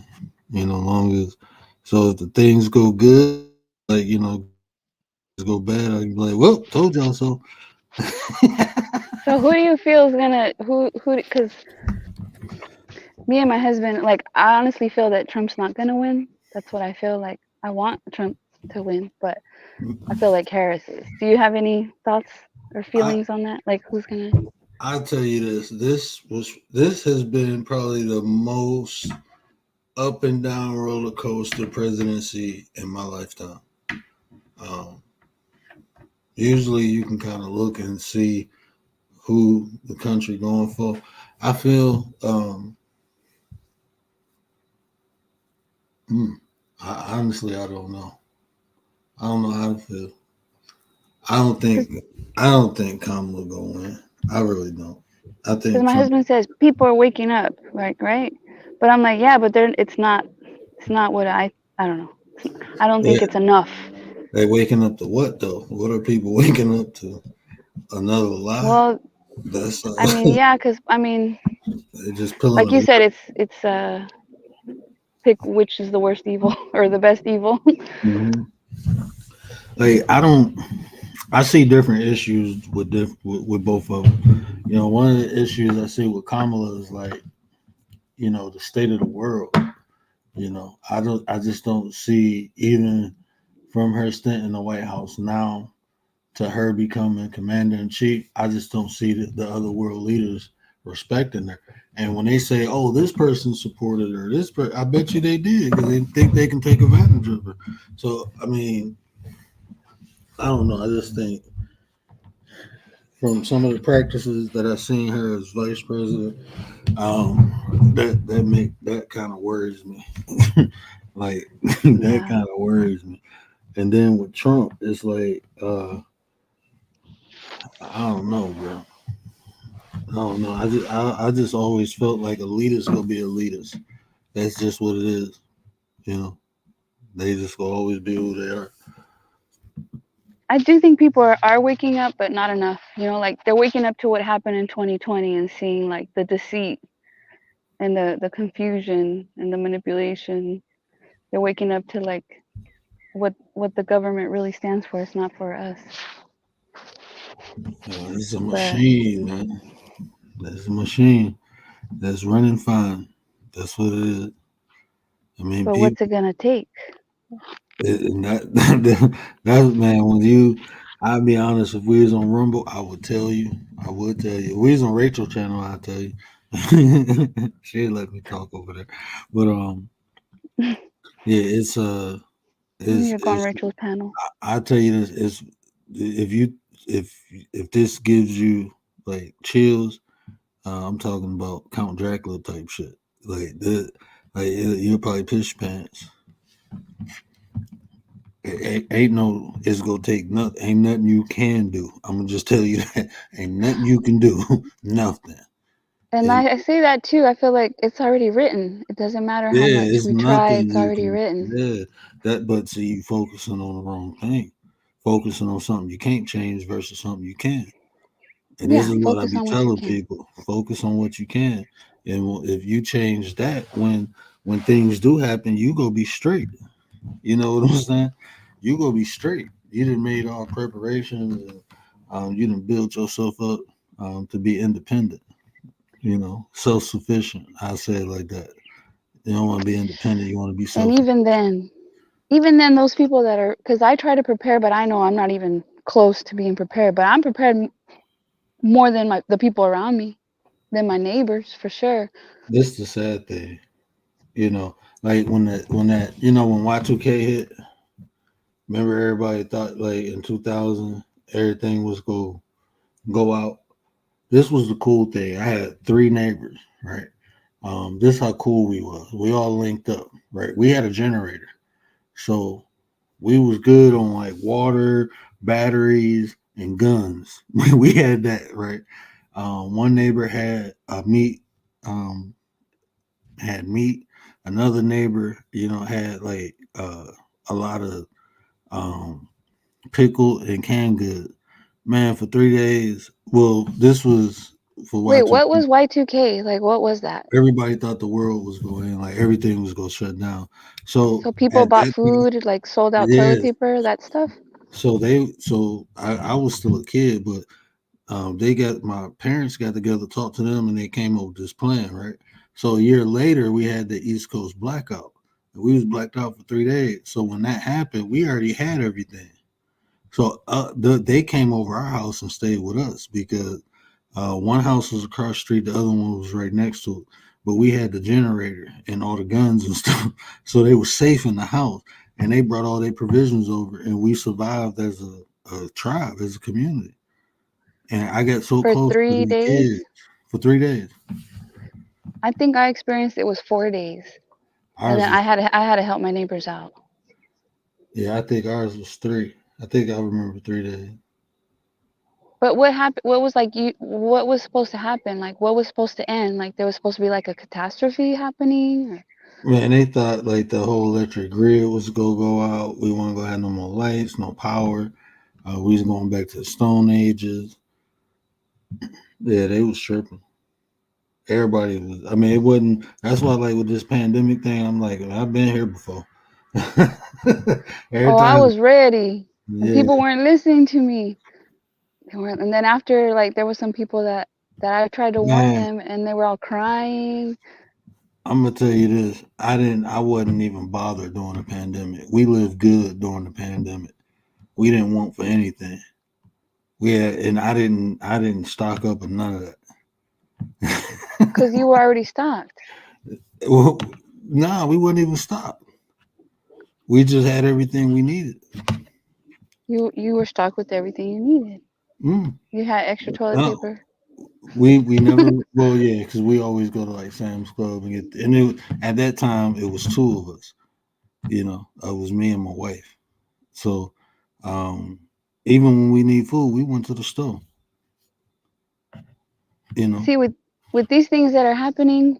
Long as so if the things go good, like go bad, I can be like, well, told y'all so.
So who do you feel is gonna who because me and my husband, like I honestly feel that Trump's not gonna win. That's what I feel like. I want Trump to win, but I feel like Harris is. Do you have any thoughts or
I
feelings on that? Like who's gonna?
I'll tell you this. This has been probably the most up and down roller coaster presidency in my lifetime. Um, Usually you can kind of look and see who the country going for. I feel honestly I don't know. I don't know how to feel. I don't think Kamala gonna win. I really don't. I
Because
think
my
Trump.
husband says people are waking up, right? But I'm like, yeah, but they're it's not what I don't know. I don't think
Yeah,
it's enough.
they waking up to what though? What are people waking up to? Another lie?
Well,
That's
I mean, yeah, because I mean,
they're just pulling
like you
a.
said, it's pick which is the worst evil or the best evil.
Mhm. Like I don't. I see different issues with both of them. One of the issues I see with Kamala is like, the state of the world. I just don't see even from her stint in the White House now to her becoming commander in chief. I just don't see the other world leaders respecting her. And when they say, "Oh, this person supported her," I bet you they did because they think they can take advantage of her. So I mean, I don't know. I just think from some of the practices that I've seen her as vice president, that kind of worries me. Like that
Yeah.
kind of worries me. And then with Trump, it's like I don't know, bro. I don't know. I just always felt like a leader's gonna be a leader. That's just what it is. You know, they just gonna always be who they are.
I do think people are waking up, but not enough. You know, like they're waking up to what happened in 2020 and seeing like the deceit and the confusion and the manipulation. They're waking up to like what the government really stands for. It's not for us.
It's a
But
machine, man. That's a machine that's running fine. That's what it is. I mean,
but what's
people,
it gonna take?
and that man. When you, I'll be honest. If we was on Rumble, I would tell you. I would tell you. If we was on Rachel channel, I'll tell you. She'd let me talk over there. But yeah,
We need to go on
it's.
Rachel's panel.
I tell you this is if you if this gives you like chills, I'm talking about Count Dracula type shit. Like that, like you'll probably piss your pants. Ain't no, it's gonna take nothing. Ain't nothing you can do. I'm gonna just tell you that ain't nothing you can do. Nothing.
And
It,
I say that too. I feel like it's already written. It doesn't matter how
yeah,
much
it's
we try,
nothing
it's
you
already
can.
written.
Yeah, that. But see, you focusing on the wrong thing. Focusing on something you can't change versus something you can. And this
Yeah,
is what I
focus
be
on what you
telling
can.
people: focus on what you can, and if you change that, when things do happen, you go be straight. You know what I'm saying? You go be straight. You done made all preparations, and you done built yourself up to be independent. You know, self sufficient. I say it like that. You don't want to be independent. You want to be
And
self.
even then, those people that are, because I try to prepare, but I know I'm not even close to being prepared. But I'm prepared more than the people around me, than my neighbors for sure.
This the sad thing. You know, like when that when Y2K hit. Remember, everybody thought like in 2000 everything was go out. This was the cool thing. I had three neighbors, right? This how cool we was. We all linked up, right? We had a generator, so we was good on like water, batteries, and guns. We had that, right? One neighbor had um, had meat. Another neighbor, had like a lot of um, pickled and canned goods. Man, for 3 days. Well, this was for
Wait,
Y2K.
what was Y2K? Like, what was that?
Everybody thought the world was going, like everything was going to shut down. So
So people
at
bought
that point,
food, like sold out
yeah.
toilet paper, that stuff.
So I was still a kid, but they got my parents got together, talked to them, and they came up with this plan, right? So a year later, we had the East Coast blackout. We was blacked out for 3 days. So when that happened, we already had everything. So they came over our house and stayed with us because one house was across the street, the other one was right next to it. But we had the generator and all the guns and stuff, so they were safe in the house. And they brought all their provisions over, and we survived as a tribe, as a community. And I got so
For
close to
three
these
days.
kids for 3 days.
I think I experienced it was 4 days, and
Ours
then
was,
I had to help my neighbors out.
yeah, I think ours was 3. I think I remember 3 days.
But what happened? What was like you? What was supposed to happen? Like, what was supposed to end? Like, there was supposed to be like a catastrophe happening. Or...
Man, they thought like the whole electric grid was gonna go out. We weren't gonna have no more lights, no power. We was going back to the Stone Ages. Yeah, they was tripping. Everybody was. I mean, it wasn't. That's why, like with this pandemic thing, I'm like, I've been here before. Every
Oh, I
time,
was ready, and
yeah,
people weren't listening to me. They weren't. And then after, like, there was some people that I tried to warn
man.
them, and they were all crying.
I'm gonna tell you this. I wasn't even bothered during the pandemic. We lived good during the pandemic. We didn't want for anything. We had, and I didn't stock up on none of that.
Cause you were already stocked.
Well, nah, we wouldn't even stop. We just had everything we needed.
You were stocked with everything you needed.
Mm.
You had extra toilet
No,
paper.
we never. Well, yeah, because we always go to like Sam's Club and get. And at that time, it was two of us. It was me and my wife. So, um, even when we need food, we went to the store. You know,
See, with these things that are happening,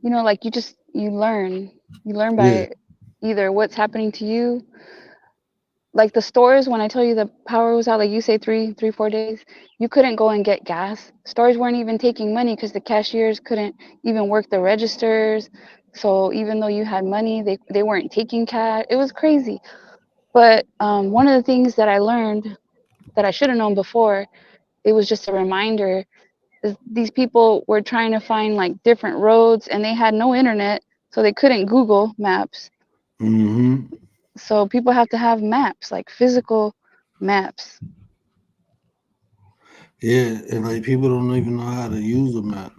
like you learn
yeah,
by either what's happening to you like the stores, when I tell you the power was out, like you say 4 days, you couldn't go and get gas. Stores weren't even taking money because the cashiers couldn't even work the registers. So even though you had money, they weren't taking cash. It was crazy. But one of the things that I learned that I should have known before, it was just a reminder, is these people were trying to find like different roads and they had no internet, so they couldn't Google Maps.
Mm-hmm.
So people have to have maps, like physical maps.
Yeah, and like people don't even know how to use a map.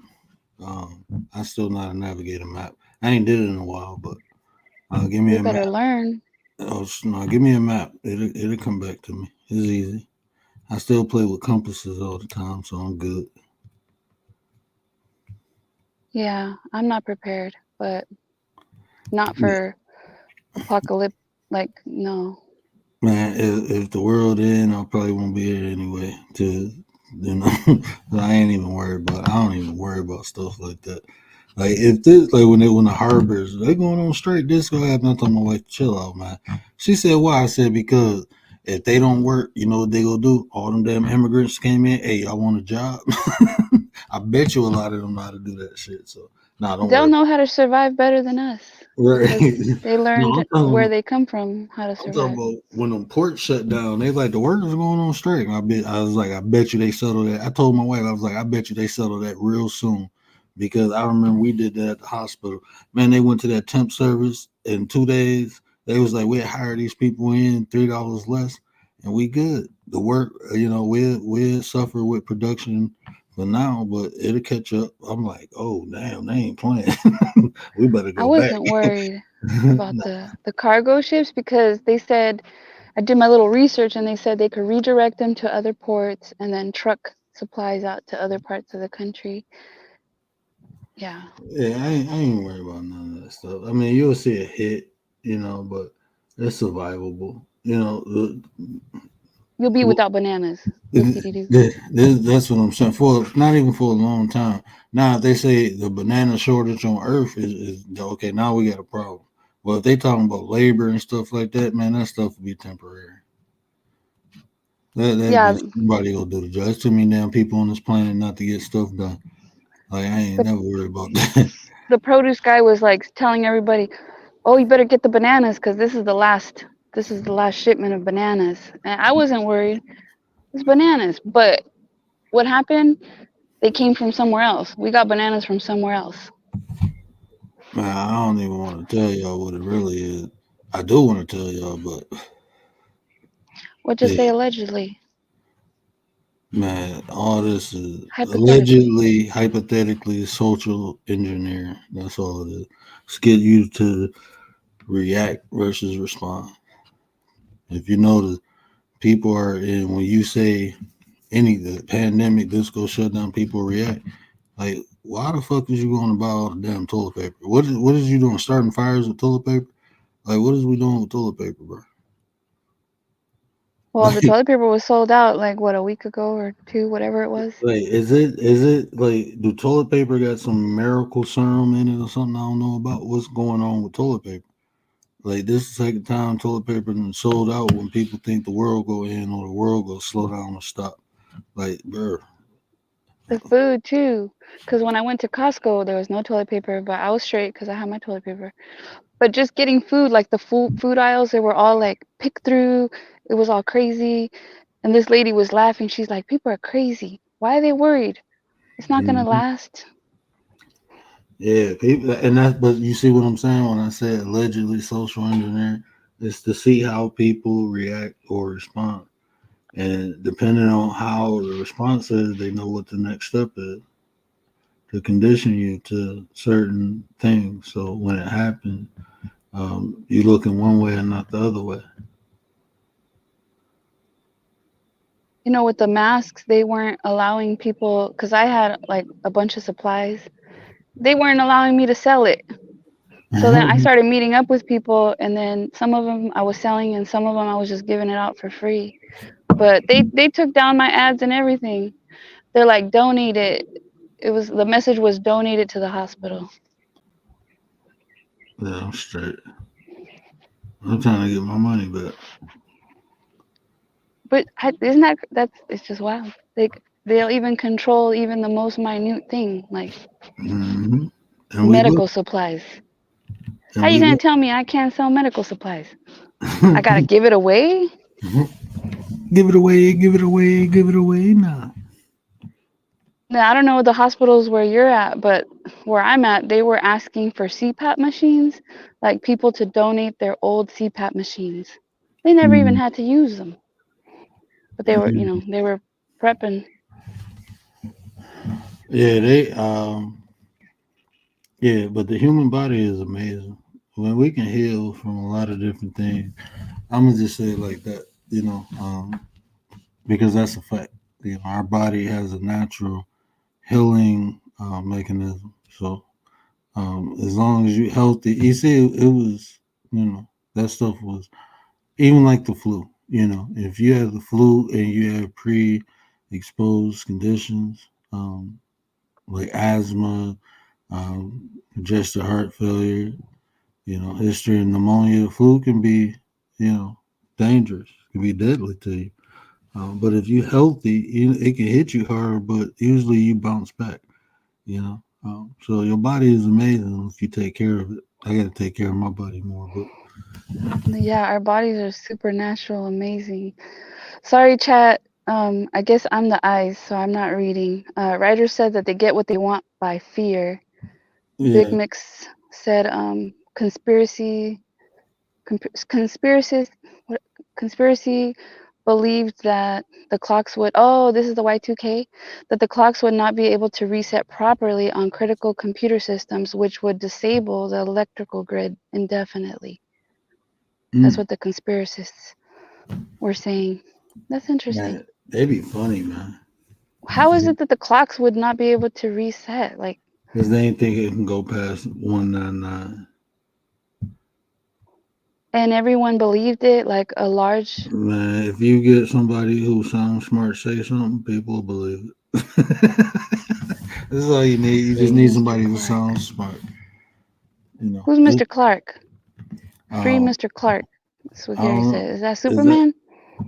I still know how to navigate a map. I ain't did it in a while, but give me
You
a
better
map.
learn.
Oh no, give me a map. It'll come back to me. It's easy. I still play with compasses all the time, so I'm good.
Yeah, I'm not prepared, but not
Yeah.
for apocalypse. Like, no.
Man, if the world end, I probably won't be here anyway. You know, I ain't even worried about. I don't even worry about stuff like that. Like if this, like when the harbors they going on straight, this gonna happen. I told my wife, chill out, man. She said, why? I said because if they don't work, you know what they gonna do? All them damn immigrants came in. Hey, I want a job. I bet you a lot of them know how to do that shit. So nah, don't
They'll
worry.
know how to survive better than us
Right.
because they
No,
learned where they come from how to
I'm talking
survive.
about when them ports shut down. They like the workers are going on strike. I was like, I bet you they settle that. I told my wife, I was like, I bet you they settle that real soon, because I remember we did that at the hospital. Man, they went to that temp service in 2 days. They was like, we hire these people in $3 less, and we good. The work, we suffer with production for now, but it'll catch up. I'm like, oh damn, they ain't playing. We better
I
go back.
wasn't worried about the cargo ships because they said, I did my little research and they said they could redirect them to other ports and then truck supplies out to other parts of the country. Yeah.
Yeah, I ain't worried about none of that stuff. I mean, you'll see a hit, but it's survivable.
You'll be without bananas. Whoop-de-doo.
That's what I'm saying. For not even for a long time. Now, if they say the banana shortage on Earth is okay, now we got a problem. Well, if they talking about labor and stuff like that, man, that stuff will be temporary. That'd
Yeah,
be somebody gonna do the job. There's too many damn people on this planet not to get stuff done. Like I ain't
the
never worried about that.
the produce guy was like telling everybody, "Oh, you better get the bananas because this is the last shipment of bananas." And I wasn't worried. It's bananas, but what happened? They came from somewhere else. We got bananas from somewhere else.
Man, I don't even want to tell y'all what it really is. I do want to tell y'all, but
What just say
yeah,
allegedly,
man, all this is
hypothetically.
allegedly, hypothetically, social engineering. That's all it is. It's get you to react versus respond. If you notice, people are in when you say the pandemic, this go shut down, people react. Like, why the fuck is you going to buy all the damn toilet paper? What is you doing? Starting fires with toilet paper? Like, what is we doing with toilet paper, bro?
Well, the toilet paper was sold out like what, a week ago or two, whatever it was.
Like, is it like do toilet paper got some miracle serum in it or something I don't know about? What's going on with toilet paper? Like this is the second time toilet paper been sold out when people think the world go in or the world go slow down or stop. Like, bro,
The food too, because when I went to Costco, there was no toilet paper, but I was straight because I had my toilet paper. But just getting food, like the food aisles, they were all like picked through. It was all crazy. And this lady was laughing. She's like, people are crazy. Why are they worried? It's not gonna
mhm.
last.
Yeah, people, and that. But you see what I'm saying when I said allegedly social engineering? It's to see how people react or respond, and depending on how the response is, they know what the next step is to condition you to certain things. So when it happens, you look in one way and not the other way.
You know, with the masks, they weren't allowing people, because I had like a bunch of supplies. They weren't allowing me to sell it. So then I started meeting up with people, and then some of them I was selling, and some of them I was just giving it out for free. But they took down my ads and everything. They're like, donate it. The message was donated to the hospital.
Yeah, I'm straight. I'm trying to get my money back.
But isn't that's it's just wild. Like they'll even control even the most minute thing, like
Mm-hmm. And we
medical
look,
supplies. How
and
you
we
gonna
look.
tell me I can't sell medical supplies? I gotta give it away?
Give it away, give it away, give it away now.
Now, I don't know the hospitals where you're at, but where I'm at, they were asking for CPAP machines, like people to donate their old CPAP machines. They never even
Mm,
had to use them, but they were,
yeah,
they were prepping.
yeah, yeah, but the human body is amazing. When we can heal from a lot of different things, I'm gonna just say it like that, because that's a fact. Our body has a natural healing mechanism. So as long as you're healthy, you see, it was, that stuff was even like the flu. If you have the flu and you have pre-exposed conditions, like asthma, congestive heart failure, history of pneumonia, the flu can be, dangerous, can be deadly to you. But if you're healthy, it can hit you hard, but usually you bounce back. So your body is amazing if you take care of it. I got to take care of my body more, but
Yeah, our bodies are supernatural, amazing. Sorry, chat. I guess I'm the eyes, so I'm not reading. Writer said that they get what they want by fear. Big
yeah.
Mix said, conspiracy, conspiracies, what, conspiracy believed that the clocks would, oh, this is the Y2K, that the clocks would not be able to reset properly on critical computer systems, which would disable the electrical grid indefinitely. That's
Mm.
what the conspiracists were saying. That's interesting.
Man, they be funny, man.
How is it that the clocks would not be able to reset? Like,
Because they ain't think it can go past 199.
and everyone believed it, like a large.
Man, if you get somebody who sounds smart say something, people will believe it. This is all you need. You just
Free
need
Mr.
somebody who
Clark.
sounds smart. You know,
Who's
it,
Mr. Clark? Free
um,
Mr. Clark. That's what
I
Gary
don't know.
said. Is that
Is that?
Superman?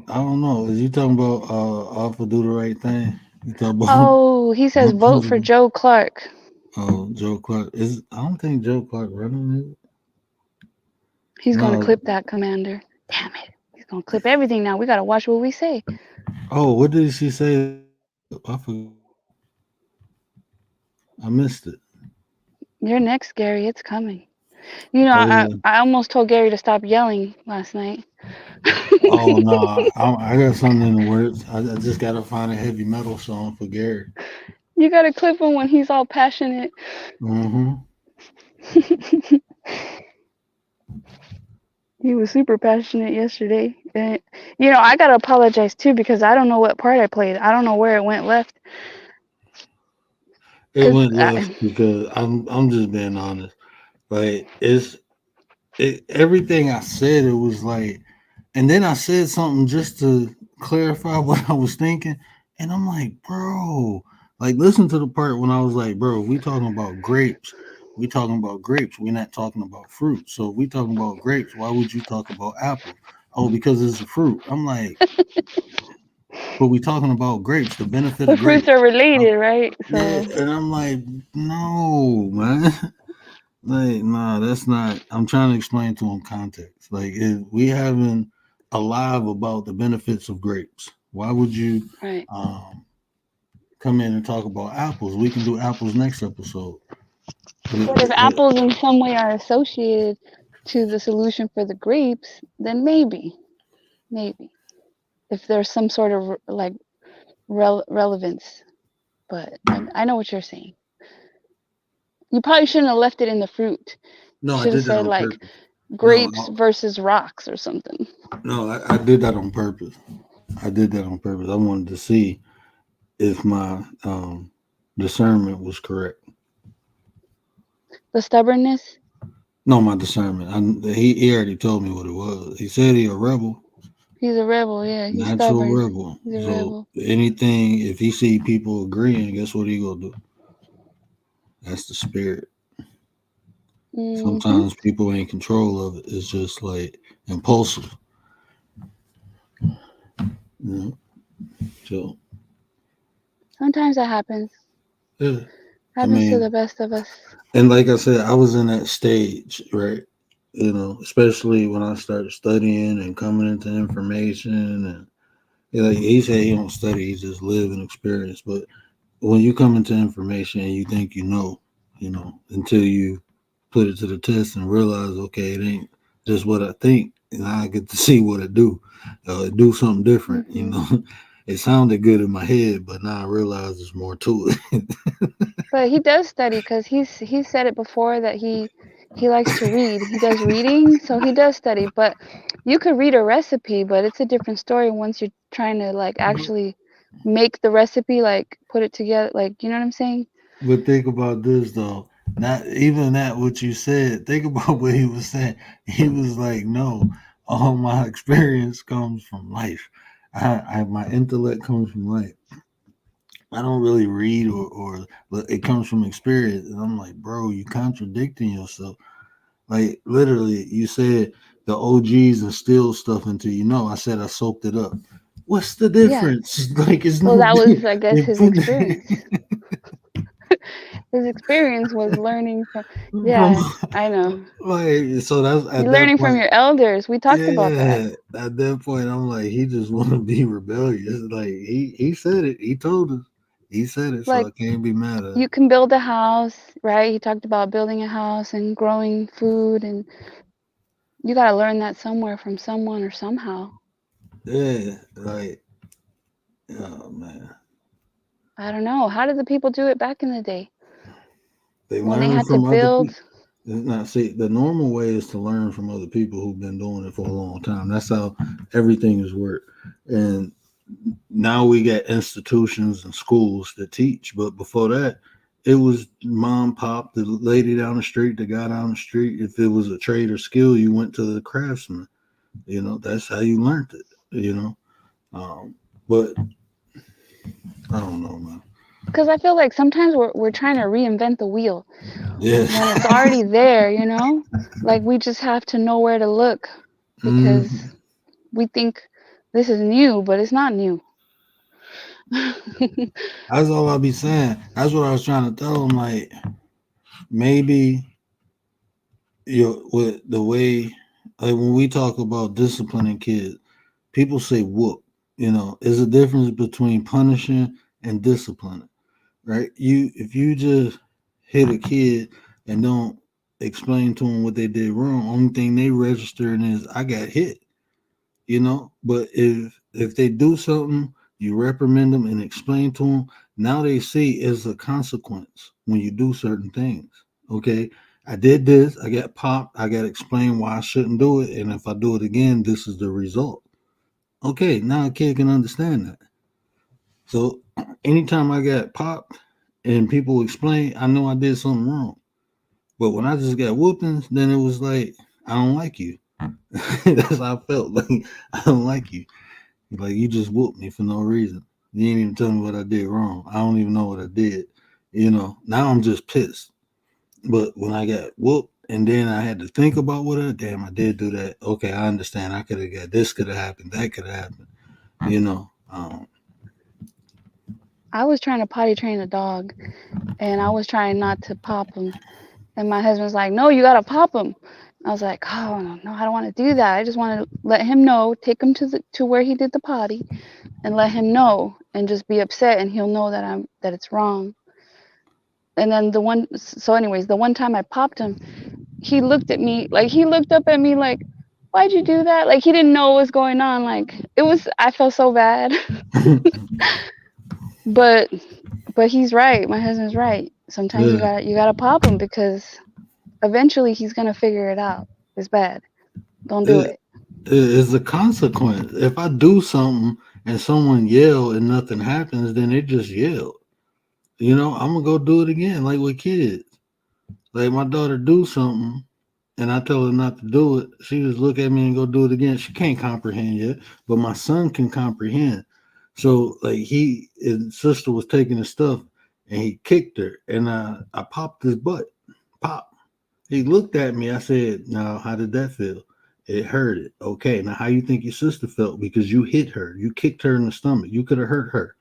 I don't know. Is you talking about Alpha do the right thing? You talking about
Oh, he says vote for
President?
Joe Clark.
Oh, Joe Clark. I don't think Joe Clark running it.
He's gonna
No.
clip that, Commander. Damn it. He's gonna clip everything now. We gotta watch what we say.
Oh, what did she say? I forgot. I missed it.
You're next, Gary. It's coming. You know,
Oh
I,
yeah.
I almost told Gary to stop yelling last night.
Oh no, I got something in the works. I just gotta find a heavy metal song for Gary.
You gotta clip him when he's all passionate.
Mm-hmm.
He was super passionate yesterday. And, I gotta apologize too because I don't know what part I played. I don't know where it went left.
It
Cause
went left because I'm just being honest. Like everything I said, it was like, and then I said something just to clarify what I was thinking, and I'm like, bro, like listen to the part when I was like, bro, we talking about grapes. We talking about grapes. We're not talking about fruit. So if we talking about grapes, why would you talk about apples? Oh, because it's a fruit. I'm like, but we talking about grapes, the benefit
the
of
fruits
grapes.
are
Um,
related, right?
yeah,
So
and I'm like, no, man. Like, nah, that's not. I'm trying to explain to him context. Like, if we having a live about the benefits of grapes, why would you
right.
um, come in and talk about apples? We can do apples next episode.
But if apples in some way are associated to the solution for the grapes, then maybe if there's some sort of like relevance. But I know what you're saying. You probably shouldn't have left it in the fruit.
No,
You
I
should have
did that
said
on
like
purpose. No,
grapes versus rocks or something.
no, I did that on purpose. I did that on purpose. I wanted to see if my discernment was correct.
The stubbornness.
No, my discernment. He already told me what it was. He said he a rebel,
He's a rebel. Yeah, he's
natural
stubborn.
rebel.
He's a
So
rebel.
anything, if he see people agreeing, guess what he gonna do? That's the spirit.
Mm-hmm.
Sometimes people ain't control of it. It's just like impulsive. know. So
Sometimes that happens.
yeah, I
Happens to
mean,
the best of us.
and like I said, I was in that stage, right? You know, especially when I started studying and coming into information, and like he said, he don't study, he just live and experience. But when you come into information and you think you know, until you put it to the test and realize, okay, it ain't just what I think, and I get to see what it do something different. You
Hmm.
know, it sounded good in my head, but now I realize there's more to it.
But he does study because he's said it before that he likes to read. He does reading, so he does study. But you could read a recipe, but it's a different story once you're trying to like actually make the recipe, like put it together. Like, you know what I'm saying?
But think about this though. Not even that what you said. Think about what he was saying. He was like, "No, all my experience comes from life. My intellect comes from life. I don't really read or but it comes from experience." And I'm like, "Bro, you contradicting yourself. Like literally, you said the OGs instill stuff into you. Know, I said I soaked it up. What's the
Yeah.
difference? Like it's
Well,
no.
that was, I guess,
They
his
put
experience. His experience was learning from.
from
Yeah, I know.
like so that's
You're
at that
learning from
point.
your elders. We talked about that.
Yeah, at that point, I'm like, he just want to be rebellious. Like he said it. He told us. He said it, so
Like,
I can't be mad at him.
you can build a house, right? He talked about building a house and growing food, and you got to learn that somewhere from someone or somehow.
Yeah, like oh man,
I don't know. How did the people do it back in the day
they
when they
learn
had to
from other
build?
people. Not see the normal way is to learn from other people who've been doing it for a long time. That's how everything is worked. And now we got institutions and schools that teach, but before that, it was mom, pop, the lady down the street, the guy down the street. If it was a trade or skill, you went to the craftsman. You know, that's how you learned it. You know, but I don't know, man.
Because I feel like sometimes we're trying to reinvent the wheel
Yeah.
when it's already there, you know? Like, we just have to know where to look because
Mhm.
we think this is new, but it's not new.
That's all I be saying. That's what I was trying to tell him. Like maybe with the way, like when we talk about disciplining kids, people say whoop. You know, there's a difference between punishing and disciplining, right? You if you just hit a kid and don't explain to them what they did wrong, only thing they registering is I got hit. You know, but if they do something, you reprimand them and explain to them. Now they see it's a consequence when you do certain things. Okay, I did this, I got popped, I got to explain why I shouldn't do it, and if I do it again, this is the result. Okay, now a kid can understand that. So anytime I got popped and people explain, I know I did something wrong. But when I just got whoopings, then it was like I don't like you. That's how I felt. Like I don't like you. Like you just whooped me for no reason. You didn't even tell me what I did wrong. I don't even know what I did. You know, now I'm just pissed. But when I got whooped and then I had to think about what damn, I did do that. Okay, I understand. I could have got this could have happened, that could have happened. You know.
I was trying to potty train a dog and I was trying not to pop him. And my husband's like, no, you got to pop him. I was like, oh, no, I don't want to do that. I just want to let him know, take him to where he did the potty and let him know and just be upset and he'll know that it's wrong. And then the one time I popped him, he looked at me, like he looked up at me like, why'd you do that? Like he didn't know what was going on. Like I felt so bad. but but he's right. My husband's right. Sometimes
Yeah.
you gotta pop him because eventually he's gonna figure it out. It's bad. Don't do
It,
it.
it's a consequence. If I do something and someone yell and nothing happens, then they just yell. You know, I'm gonna go do it again, like with kids. Like my daughter do something and I tell her not to do it, she just look at me and go do it again. She can't comprehend yet, but my son can comprehend. So like his sister was taking his stuff and he kicked her and I popped his butt. Pop. He looked at me. I said, "Now, how did that feel?" It hurted. Okay, now how you think your sister felt because you hit her? You kicked her in the stomach. You could have hurt her.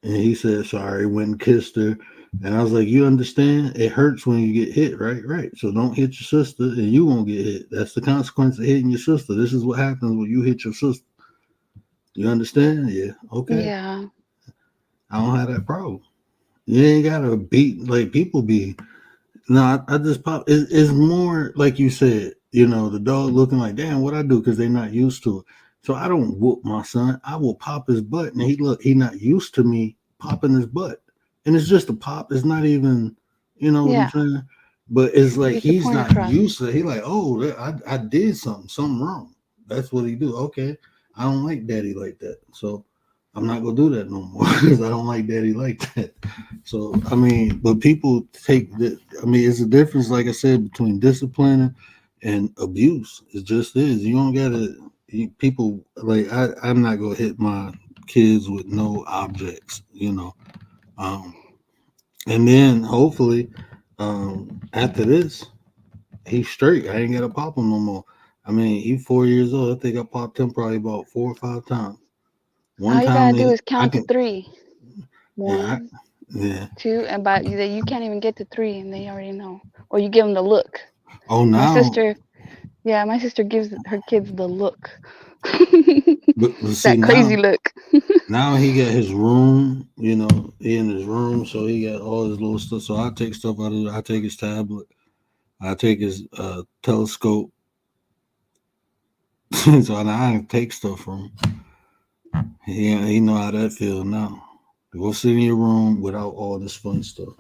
And he said sorry, went and kissed her. And I was like, you understand? It hurts when you get hit, right? Right. So don't hit your sister and you won't get hit. That's the consequence of hitting your sister. This is what happens when you hit your sister. You understand? Yeah. Okay.
Yeah.
I don't have that problem. You ain't gotta beat like people be. No, I just pop. It's more like you said. You know, the dog looking like, damn, what I do because they're not used to it. So I don't whoop my son. I will pop his butt, and he not used to me popping his butt, and it's just a pop. It's not even, you know what I'm
Yeah.
saying. But it's
You
like
get the
he's
point
not
across.
used to it. He like, oh, I did something wrong. That's what he do. Okay, I don't like daddy like that. So I'm not gonna do that no more because I don't like daddy like that. So I mean, but people take the. I mean, it's a difference, like I said, between disciplining and abuse. It just is. You don't gotta. People like I'm not gonna hit my kids with no objects. You know, um, and then hopefully after this, he's straight. I ain't gotta pop him no more. I mean, he's 4 years old. I think I popped him probably about 4 or 5 times. One
All you
time
gotta do
they,
is
I
count to
can,
3.
yeah,
1,
yeah.
2, and by you can't even get to 3, and they already know. Or you give them the look.
Oh,
My
now,
sister, yeah, my sister gives her kids the look.
but see
That crazy
now,
look.
now he got his room. You know, he in his room, so he got all his little stuff. So I take stuff out of it. I take his tablet. I take his telescope. So now I can take stuff from him. He know how that feel now. Go sit in your room without all this fun stuff.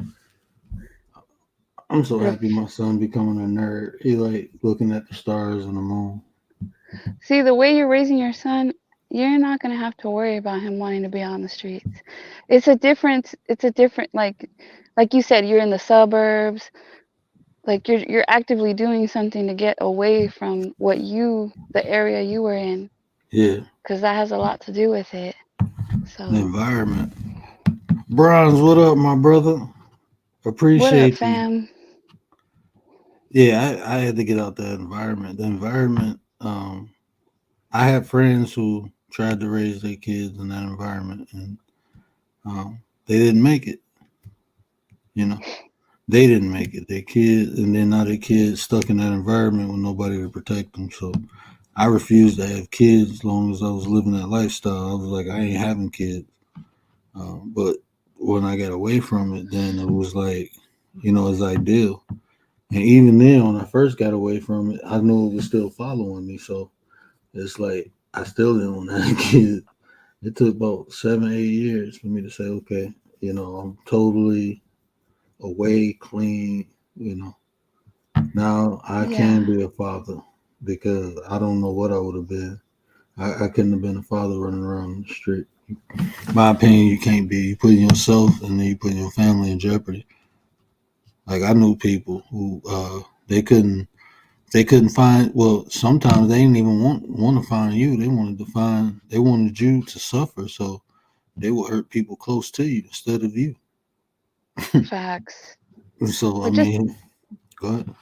I'm so
Ref-
happy my son becoming a nerd. He like looking at the stars and the moon.
See, the way you're raising your son, you're not gonna have to worry about him wanting to be on the streets. It's a different like you said, you're in the suburbs. Like you're actively doing something to get away from the area you were in,
Yeah,
because that has a lot to do with it.
the
So,
environment. Bronze, what up, my brother?
what up,
Appreciate you.
fam?
Yeah, I had to get out that environment. The environment. I have friends who tried to raise their kids in that environment, and they didn't make it. You know, they didn't make it. Their kids, and then now their kids stuck in that environment with nobody to protect them. So I refused to have kids as long as I was living that lifestyle. I was like, I ain't having kids. But when I got away from it, then it was like, you know, it's ideal. And even then, when I first got away from it, I knew it was still following me. So it's like I still didn't want to have kids. It took about 7, 8 years for me to say, okay, you know, I'm totally away, clean. You know, now I
Yeah.
can be a father because I don't know what I would have been. I couldn't have been a father running around the street. My opinion, you can't be. You putting yourself and then you putting your family in jeopardy. Like I knew people who they couldn't find. Well, sometimes they didn't even want to find you. They wanted you to suffer, so they would hurt people close to you instead of you.
Facts.
So I
But just
mean, go ahead.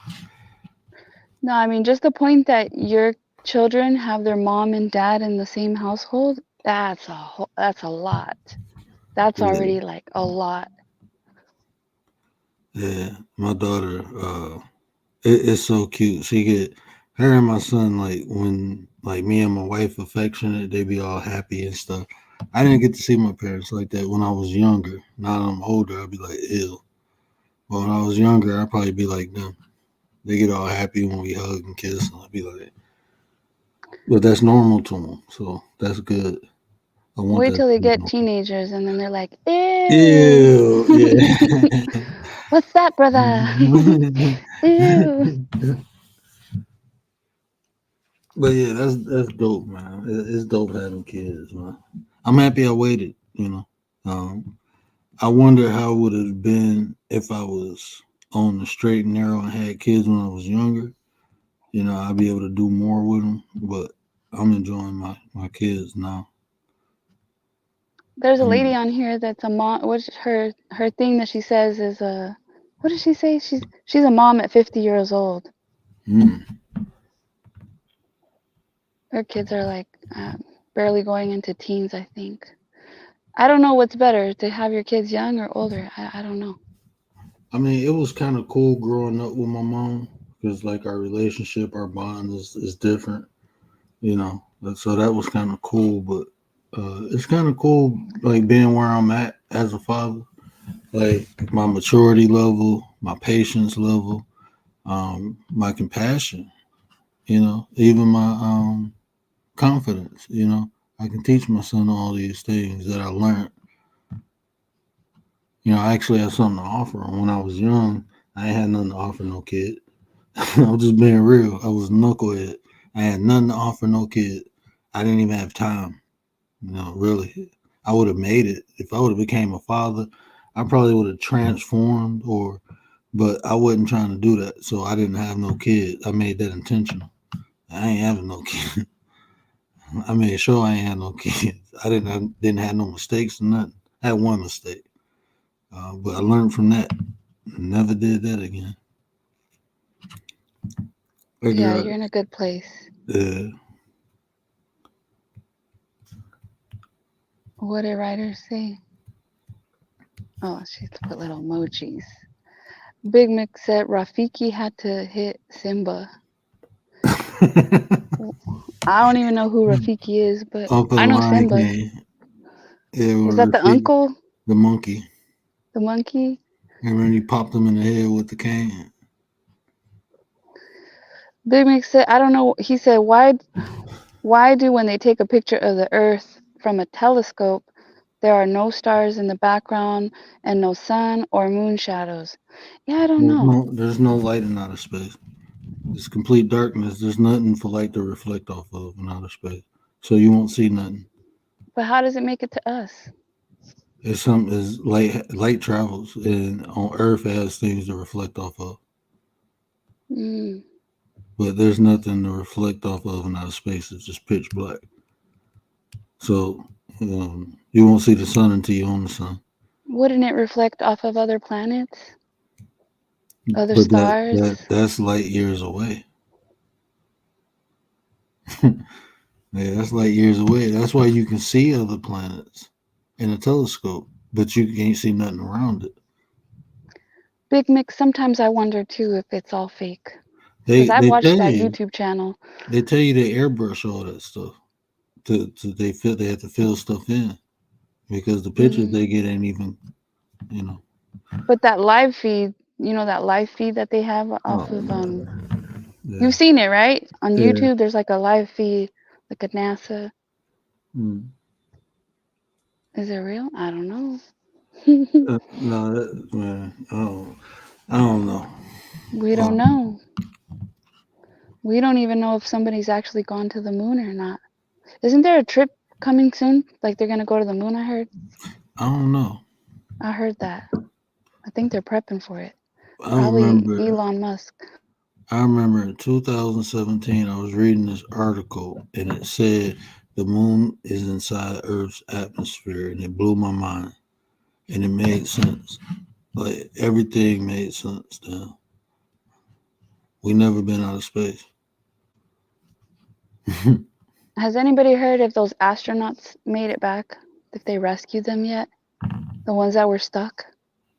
no, I mean just the point that your children have their mom and dad in the same household, that's a lot. That's
Yeah,
already like a lot.
yeah. My daughter, it's so cute. She get her and my son like when like me and my wife affectionate, they be all happy and stuff. I didn't get to see my parents like that when I was younger. Now that I'm older, I'll be like ill. But when I was younger, I'd probably be like them. They get all happy when we hug and kiss, and I'd be like, but that's normal to them, so that's good. I want
Wait
that
till
to
they
be
get
normal.
teenagers and then they're like, ew.
Ew, yeah.
What's that, brother? Ew.
But yeah, that's dope, man. It's dope having kids, man. I'm happy I waited. You know, I wonder how it would have been if I was on the straight and narrow and had kids when I was younger. You know, I'd be able to do more with them. But I'm enjoying my kids now.
There's a lady
I'm,
on here that's a mom. What's her thing that she says is what does she say? She's a mom at 50 years old.
mm,
Her kids are like barely going into teens, I think. I don't know what's better, to have your kids young or older. I don't know.
I mean, it was kind of cool growing up with my mom because, like, our relationship, our bond is different, you know. So that was kind of cool, but it's kind of cool, like, being where I'm at as a father. Like, my maturity level, my patience level, my compassion, you know, even my confidence, you know. I can teach my son all these things that I learned. You know, I actually had something to offer him. When I was young, I ain't had nothing to offer no kid. I was just being real. I was a knucklehead. I had nothing to offer no kid. I didn't even have time. You know, really. I would have made it. If I would have became a father, I probably would have transformed but I wasn't trying to do that. So I didn't have no kids. I made that intentional. I ain't having no kids. I made sure I ain't had no kids. I didn't have no mistakes or nothing. I had one mistake. But I learned from that. Never did that again.
Yeah, you're in a good place.
Yeah.
What did writers say? Oh, she put little emojis. Big Mick said Rafiki had to hit Simba. I don't even know who Rafiki is, but
Uncle
I know
Lion
Simba.
King. Yeah,
Is that the uncle?
The monkey.
The monkey?
Remember he popped him in the head with the cane.
Big Mick said, I don't know. He said, why do when they take a picture of the Earth from a telescope, there are no stars in the background and no sun or moon shadows? Yeah, I don't know.
There's no light in outer space. It's complete darkness. There's nothing for light to reflect off of in outer space. So you won't see nothing.
But how does it make it to us?
It's light travels, and on Earth it has things to reflect off of. But there's nothing to reflect off of in outer space. It's just pitch black. So you won't see the sun until you're on the sun.
Wouldn't it reflect off of other planets? Other
But
stars?
that's light years away. Yeah, that's light years away. That's why you can see other planets in a telescope, but you can't see nothing around it.
Big Mix, sometimes I wonder too if it's all fake.
They
Because I've watched
tell
that
you,
YouTube channel.
they tell you they airbrush all that stuff. They have to fill stuff in because the pictures they get ain't even, you know.
But that live feed, that live feed that they have off of
Yeah.
You've seen it, right? On
Yeah.
YouTube, there's like a live feed, like a NASA. Is it real? I don't know.
No, man, I don't know.
We don't know. We don't even know if somebody's actually gone to the moon or not. Isn't there a trip coming soon? Like they're gonna go to the moon, I heard.
I don't know.
I heard that. I think they're prepping for it.
I
Probably
remember
Elon Musk.
I remember in 2017, I was reading this article and it said the moon is inside Earth's atmosphere, and it blew my mind. And it made sense. Like everything made sense now. We never been out of space.
Has anybody heard if those astronauts made it back? If they rescued them yet? The ones that were stuck?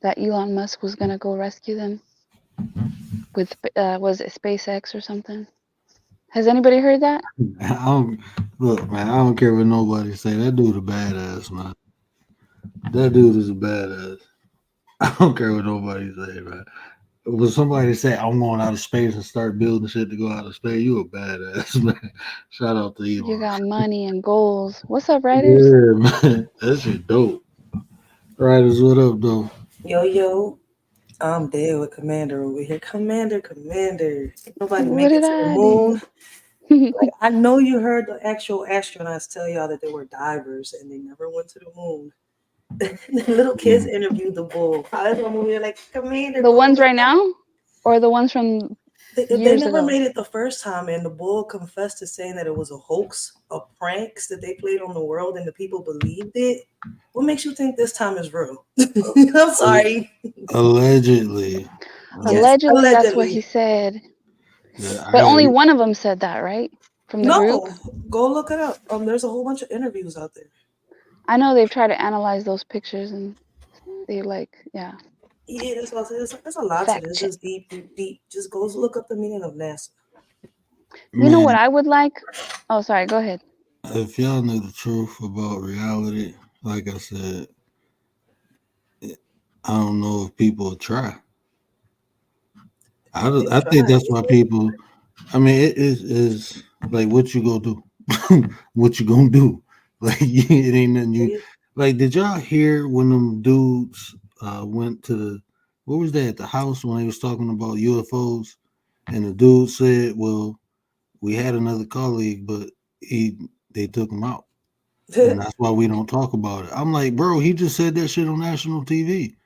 That Elon Musk was gonna go rescue them? With was it SpaceX or something? Has anybody heard that?
Look, man, I don't care what nobody say. That dude a badass, man. That dude is a badass. I don't care what nobody say, man. When somebody say I'm going out of space and start building shit to go out of space, you a badass, man. Shout out to Elon.
You got money and goals. What's up, writers?
Yeah, man. That shit dope. Writers, what up, though?
Yo. I'm dead with Commander over here. Commander. Nobody
What
make it
did
to the
I
moon.
do?
Like, I know you heard the actual astronauts tell y'all that they were divers and they never went to the moon. The little kids interviewed the bull. That's one movie like Commander.
The ones right now, or the ones from
They never
ago?
made it the first time, and the bull confessed to saying that it was a hoax, a pranks that they played on the world, and the people believed it. What makes you think this time is real? I'm sorry.
Allegedly.
Allegedly, that's what he said.
Yeah,
but only one of them said that, right? from the group?
No, go look it up. There's a whole bunch of interviews out there.
I know they've tried to analyze those pictures and they yeah,
Yeah, that's what I said. There's a lot to
fact
this.
check.
Just deep, deep, deep. Just go look up the meaning of NASA.
You know what
Man,
I would like? Oh, sorry, go ahead.
if y'all knew the truth about reality, like I said, I don't know if people would try.
They
I think
try.
that's why people. I mean, it is like what you gonna do? What you gonna do? Like it ain't nothing you
Yeah.
like. Did y'all hear when them dudes went to the what was that at the house when they was talking about UFOs, and the dude said, "Well, we had another colleague, but they took him out, and that's why we don't talk about it." I'm like, bro, he just said that shit on national TV.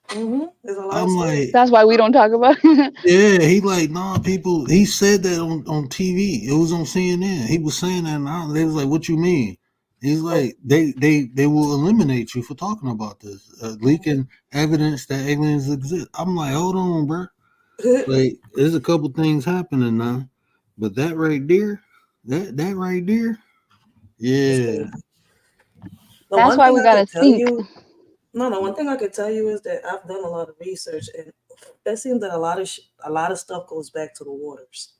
There's a lot of
I'm
stuff.
like,
That's why we don't talk about it.
yeah, he like, nah, people. He said that on TV. It was on CNN. He was saying that, and they was like, "What you mean?" He's
Oh,
like, they will eliminate you for talking about this, leaking evidence that aliens exist. I'm like, hold on, bro. Like, there's a couple things happening now, but that right there, that right there,
it's
yeah,
crazy. The
That's
one
why
thing
we
I
gotta
could tell
think.
you, no, no, one thing I could tell you is that I've done a lot of research, and that seems that a lot of stuff goes back to the waters.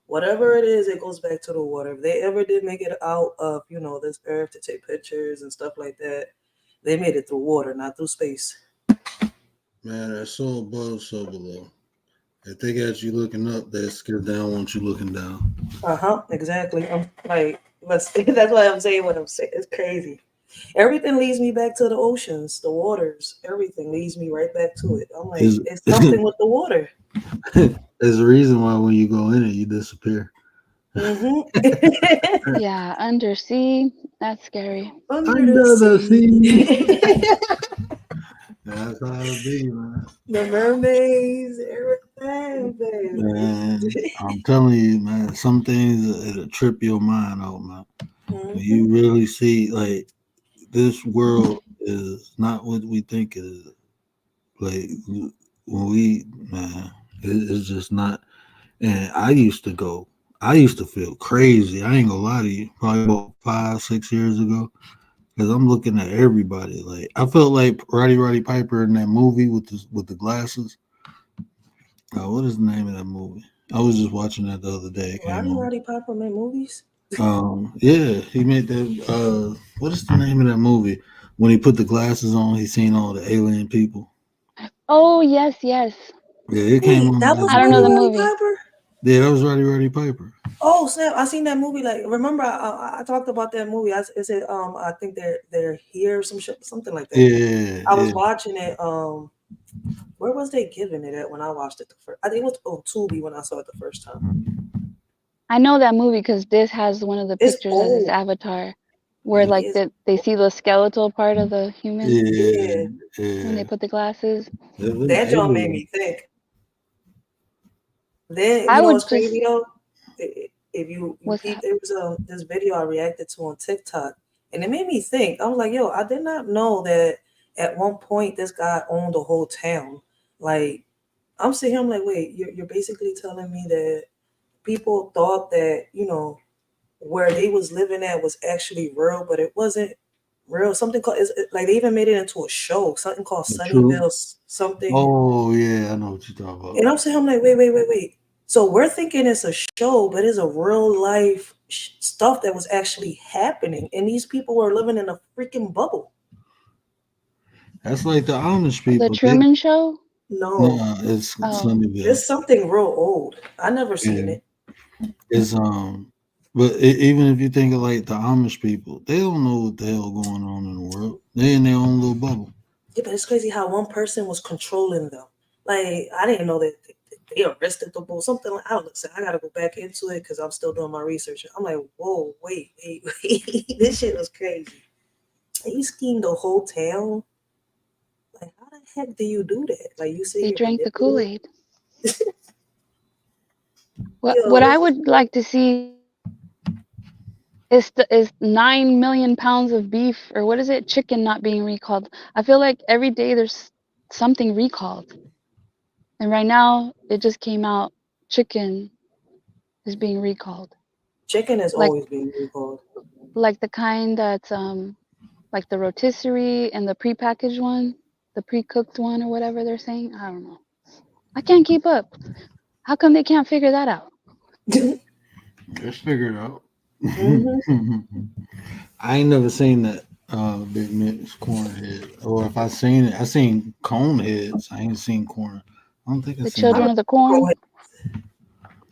Whatever it is, it goes back to the water. If they ever did make it out of, this earth to take pictures and stuff like that, they made it through water, not through space.
man, that's so above, so below. If they got you looking up, that's because they don't want you looking down.
Exactly. I'm like, that's why I'm saying what I'm saying. It's crazy. Everything leads me back to the oceans, the waters. Everything leads me right back to it. I'm like,
Is
it's something with the water.
There's a reason why when you go in it, you disappear.
hmm
Yeah, undersea. That's scary.
Under the
Under the
sea.
sea. That's how it be, man.
The mermaids, everything,
Man,
baby.
I'm telling you, man, some things it'll trip your mind out, man. When
hmm
you really see, like, this world is not what we think it is. Like, when man, it's just not. And I used to feel crazy. I ain't gonna lie to you. Probably about 5, 6 years ago. Because I'm looking at everybody. Like I felt like Roddy Piper in that movie with the glasses. What is the name of that movie? I was just watching that the other day. It came on.
Roddy Piper made movies.
Yeah, he made that. What is the name of that movie? When he put the glasses on, he seen all the alien people.
Oh, yes, yes.
Yeah, it came
Wait,
on
that
last
was
I don't know
night.
the
Roddy
movie.
Piper?
Yeah, that was Roddy Piper.
Oh snap! I seen that movie. Like, remember I talked about that movie. I said I think they're here, something like that.
Yeah,
I
yeah.
was watching it. Where was they giving it at when I watched it the first? I think it was on Tubi when I saw it the first time.
I know that movie because this has one of the
It's
pictures as his
old.
avatar, where
Yeah,
like
It's
they see the skeletal part of the human
yeah,
yeah.
when they
yeah.
put the glasses.
Them
That joint made
aliens.
me think. Then
I
what's
would just
crazy though? If you
was
peep, there was this video I reacted to on TikTok, and it made me think. I was like, yo, I did not know that at one point this guy owned a whole town. Like, I'm sitting here, I'm like, wait, you're basically telling me that people thought that where they was living at was actually real, but it wasn't real. Something called like they even made it into a show, something called
The truth.
Sunnyvale something.
Oh yeah, I know what you're talking about.
And I'm saying, I'm like, wait. So we're thinking it's a show, but it's a real life stuff that was actually happening, and these people were living in a freaking bubble.
That's like the Amish
the
people. They
Truman Show.
No,
no, it's
Oh,
Sunnyvale.
it's something real old. I never seen
Yeah,
it.
it's but even if you think of like the Amish people, they don't know what the hell going on in the world. They in their own little bubble.
Yeah, but it's crazy how one person was controlling them. Like, I didn't know that they arrested the bull. Something like, I don't know. So I got to go back into it because I'm still doing my research. I'm like, whoa, wait. This shit was crazy. Like, you schemed the whole town. Like, how the heck do you do that? Like, you say
they
you're
drank the
manipulating.
Kool-Aid. What
Yo,
I
this is
would like to see is 9 million pounds of beef or what is it, chicken not being recalled. I feel like every day there's something recalled, and right now it just came out chicken is being recalled.
Chicken is
like
always being recalled.
the kind that's like the rotisserie and the prepackaged one, the pre-cooked one or whatever they're saying. I don't know. I can't keep up. How come they can't figure that out?
Let's figure it out.
Hmm.
I ain't never seen that big mix corn head. Or if I seen it, I seen cone heads. I ain't seen corn. I don't think I
The
seen
I
Children
that.
of the
go
Corn.
ahead.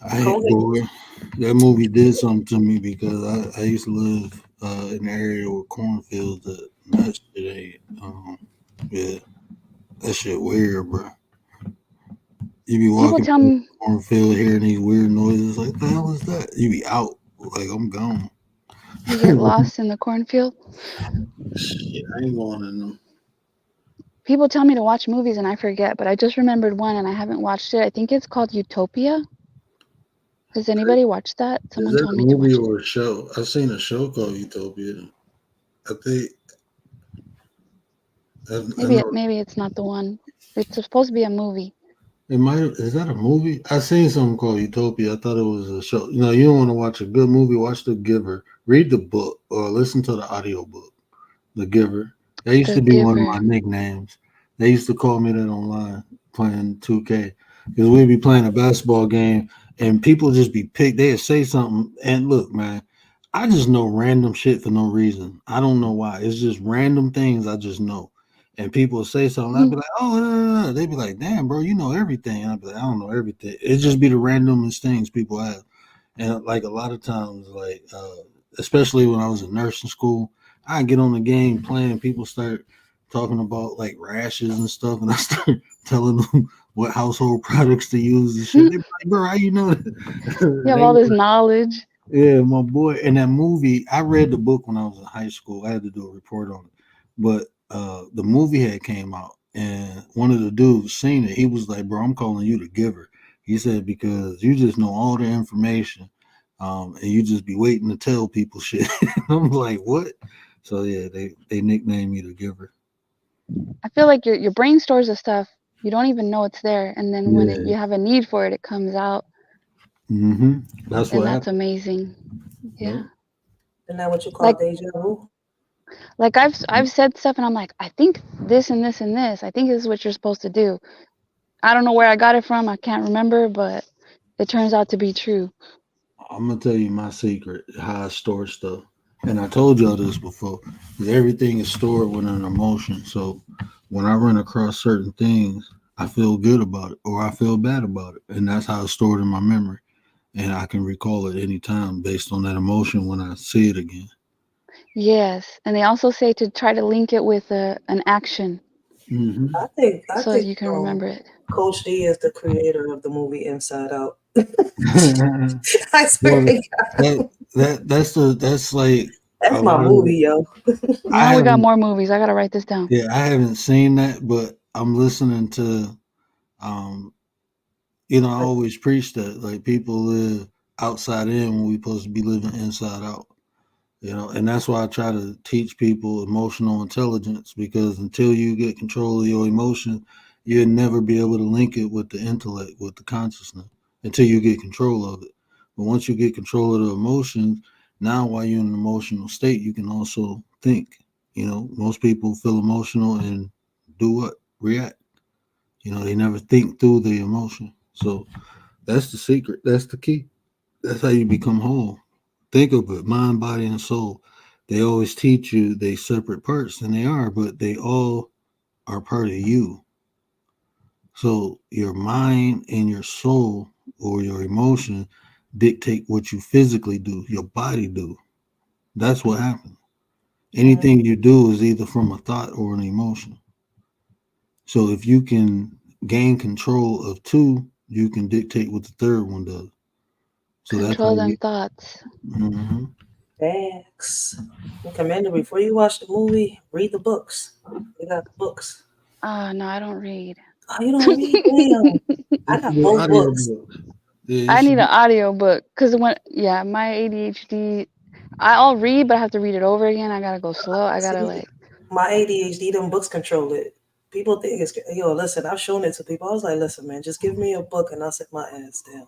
I hate
Go
boy. That movie did something to me because I used to live in an area with cornfields that shit ain't yeah, that shit weird, bro. You be
People
walking
tell
through the
me
cornfield hearing these weird noises like the hell is that? You be out. Like I'm gone.
you get lost in the cornfield.
Shit, I ain't going in them.
People tell me to watch movies and I forget, but I just remembered one and I haven't watched it. I think it's called Utopia. Has anybody watched that?
Is
Someone
that
told
a
me to
movie
watch it.
or a show? I've seen a show called Utopia. I think I know
Maybe it's not the one. It's supposed to be a movie.
it might. Is that a movie? I seen something called Utopia. I thought it was a show. You know, you don't want to watch a good movie. Watch The Giver. Read the book or listen to the audio book. The Giver. That used
The
to be one of
Giver.
my nicknames. They used to call me that online playing 2K because we'd be playing a basketball game and people just be picked. They'd say something and look, man, I just know random shit for no reason. I don't know why. It's just random things I just know. And people would say something, I'd be like, oh, no, no, no. They'd be like, damn, bro, you know everything. And I'd be like, I don't know everything. It just be the randomest things people have. And like a lot of times, like especially when I was in nursing school, I get on the game playing. People start talking about like rashes and stuff, and I start telling them what household products to use and shit.
You
They be like, "Bro, how you know that?"
have
They
all
be
this
like,
knowledge.
yeah, my boy. In that movie, I read the book when I was in high school. I had to do a report on it, but the movie had came out, and one of the dudes seen it. He was like, "Bro, I'm calling you the giver." He said because you just know all the information, and you just be waiting to tell people shit. I'm like, what? So yeah, they nicknamed me the giver.
I feel like your brain stores the stuff you don't even know it's there, and then when
Yeah.
you have a need for it, it comes out,
That's
and
what
that's
happened.
amazing.
Yep.
Yeah,
Isn't that what you call
like
deja vu?
I've said stuff, and I'm like, I think this and this and this. I think this is what you're supposed to do. I don't know where I got it from. I can't remember, but it turns out to be true.
I'm gonna tell you my secret how I store stuff, and I told y'all this before. Everything is stored with an emotion. So when I run across certain things, I feel good about it or I feel bad about it, and that's how it's stored in my memory, and I can recall it anytime based on that emotion when I see it again.
Yes, and they also say to try to link it with an action
Hmm.
I
so
think
you can remember it.
Coach D is the creator of the movie Inside Out. I swear
Well,
to God,
that's like a
that's my
lot of
movie, yo.
I
Now we got
haven't
more movies. I gotta write this down.
yeah I haven't seen that, but I'm listening to um I always preach that like people live outside in when we supposed to be living inside out. And that's why I try to teach people emotional intelligence because until you get control of your emotion, you'll never be able to link it with the intellect, with the consciousness, until you get control of it. But once you get control of the emotions, now while you're in an emotional state, you can also think. Most people feel emotional and do what? React. They never think through the emotion. So that's the secret. That's the key. That's how you become whole. Think of it, mind, body, and soul. They always teach you they separate parts, and they are, but they all are part of you. So your mind and your soul or your emotion dictate what you physically do, your body do. That's what happens.
Mhm.
Anything you do is either from a thought or an emotion. So if you can gain control of two, you can dictate what the third one does. So that's how
Control them
you.
thoughts.
Mhm.
Thanks. And Commander, before you watch the movie, read the books. They got the books.
Oh no, I don't read.
Oh, you don't read? Damn. I
You should
got
do
both
audio
books.
books. Yeah, you
I need
should.
an audio book because my ADHD, I'll read, but I have to read it over again. I gotta go slow. I gotta
See,
like,
my ADHD, them books control it. People think it's, listen, I've shown it to people. I was like, listen, man, just give me a book and I'll sit my ass down.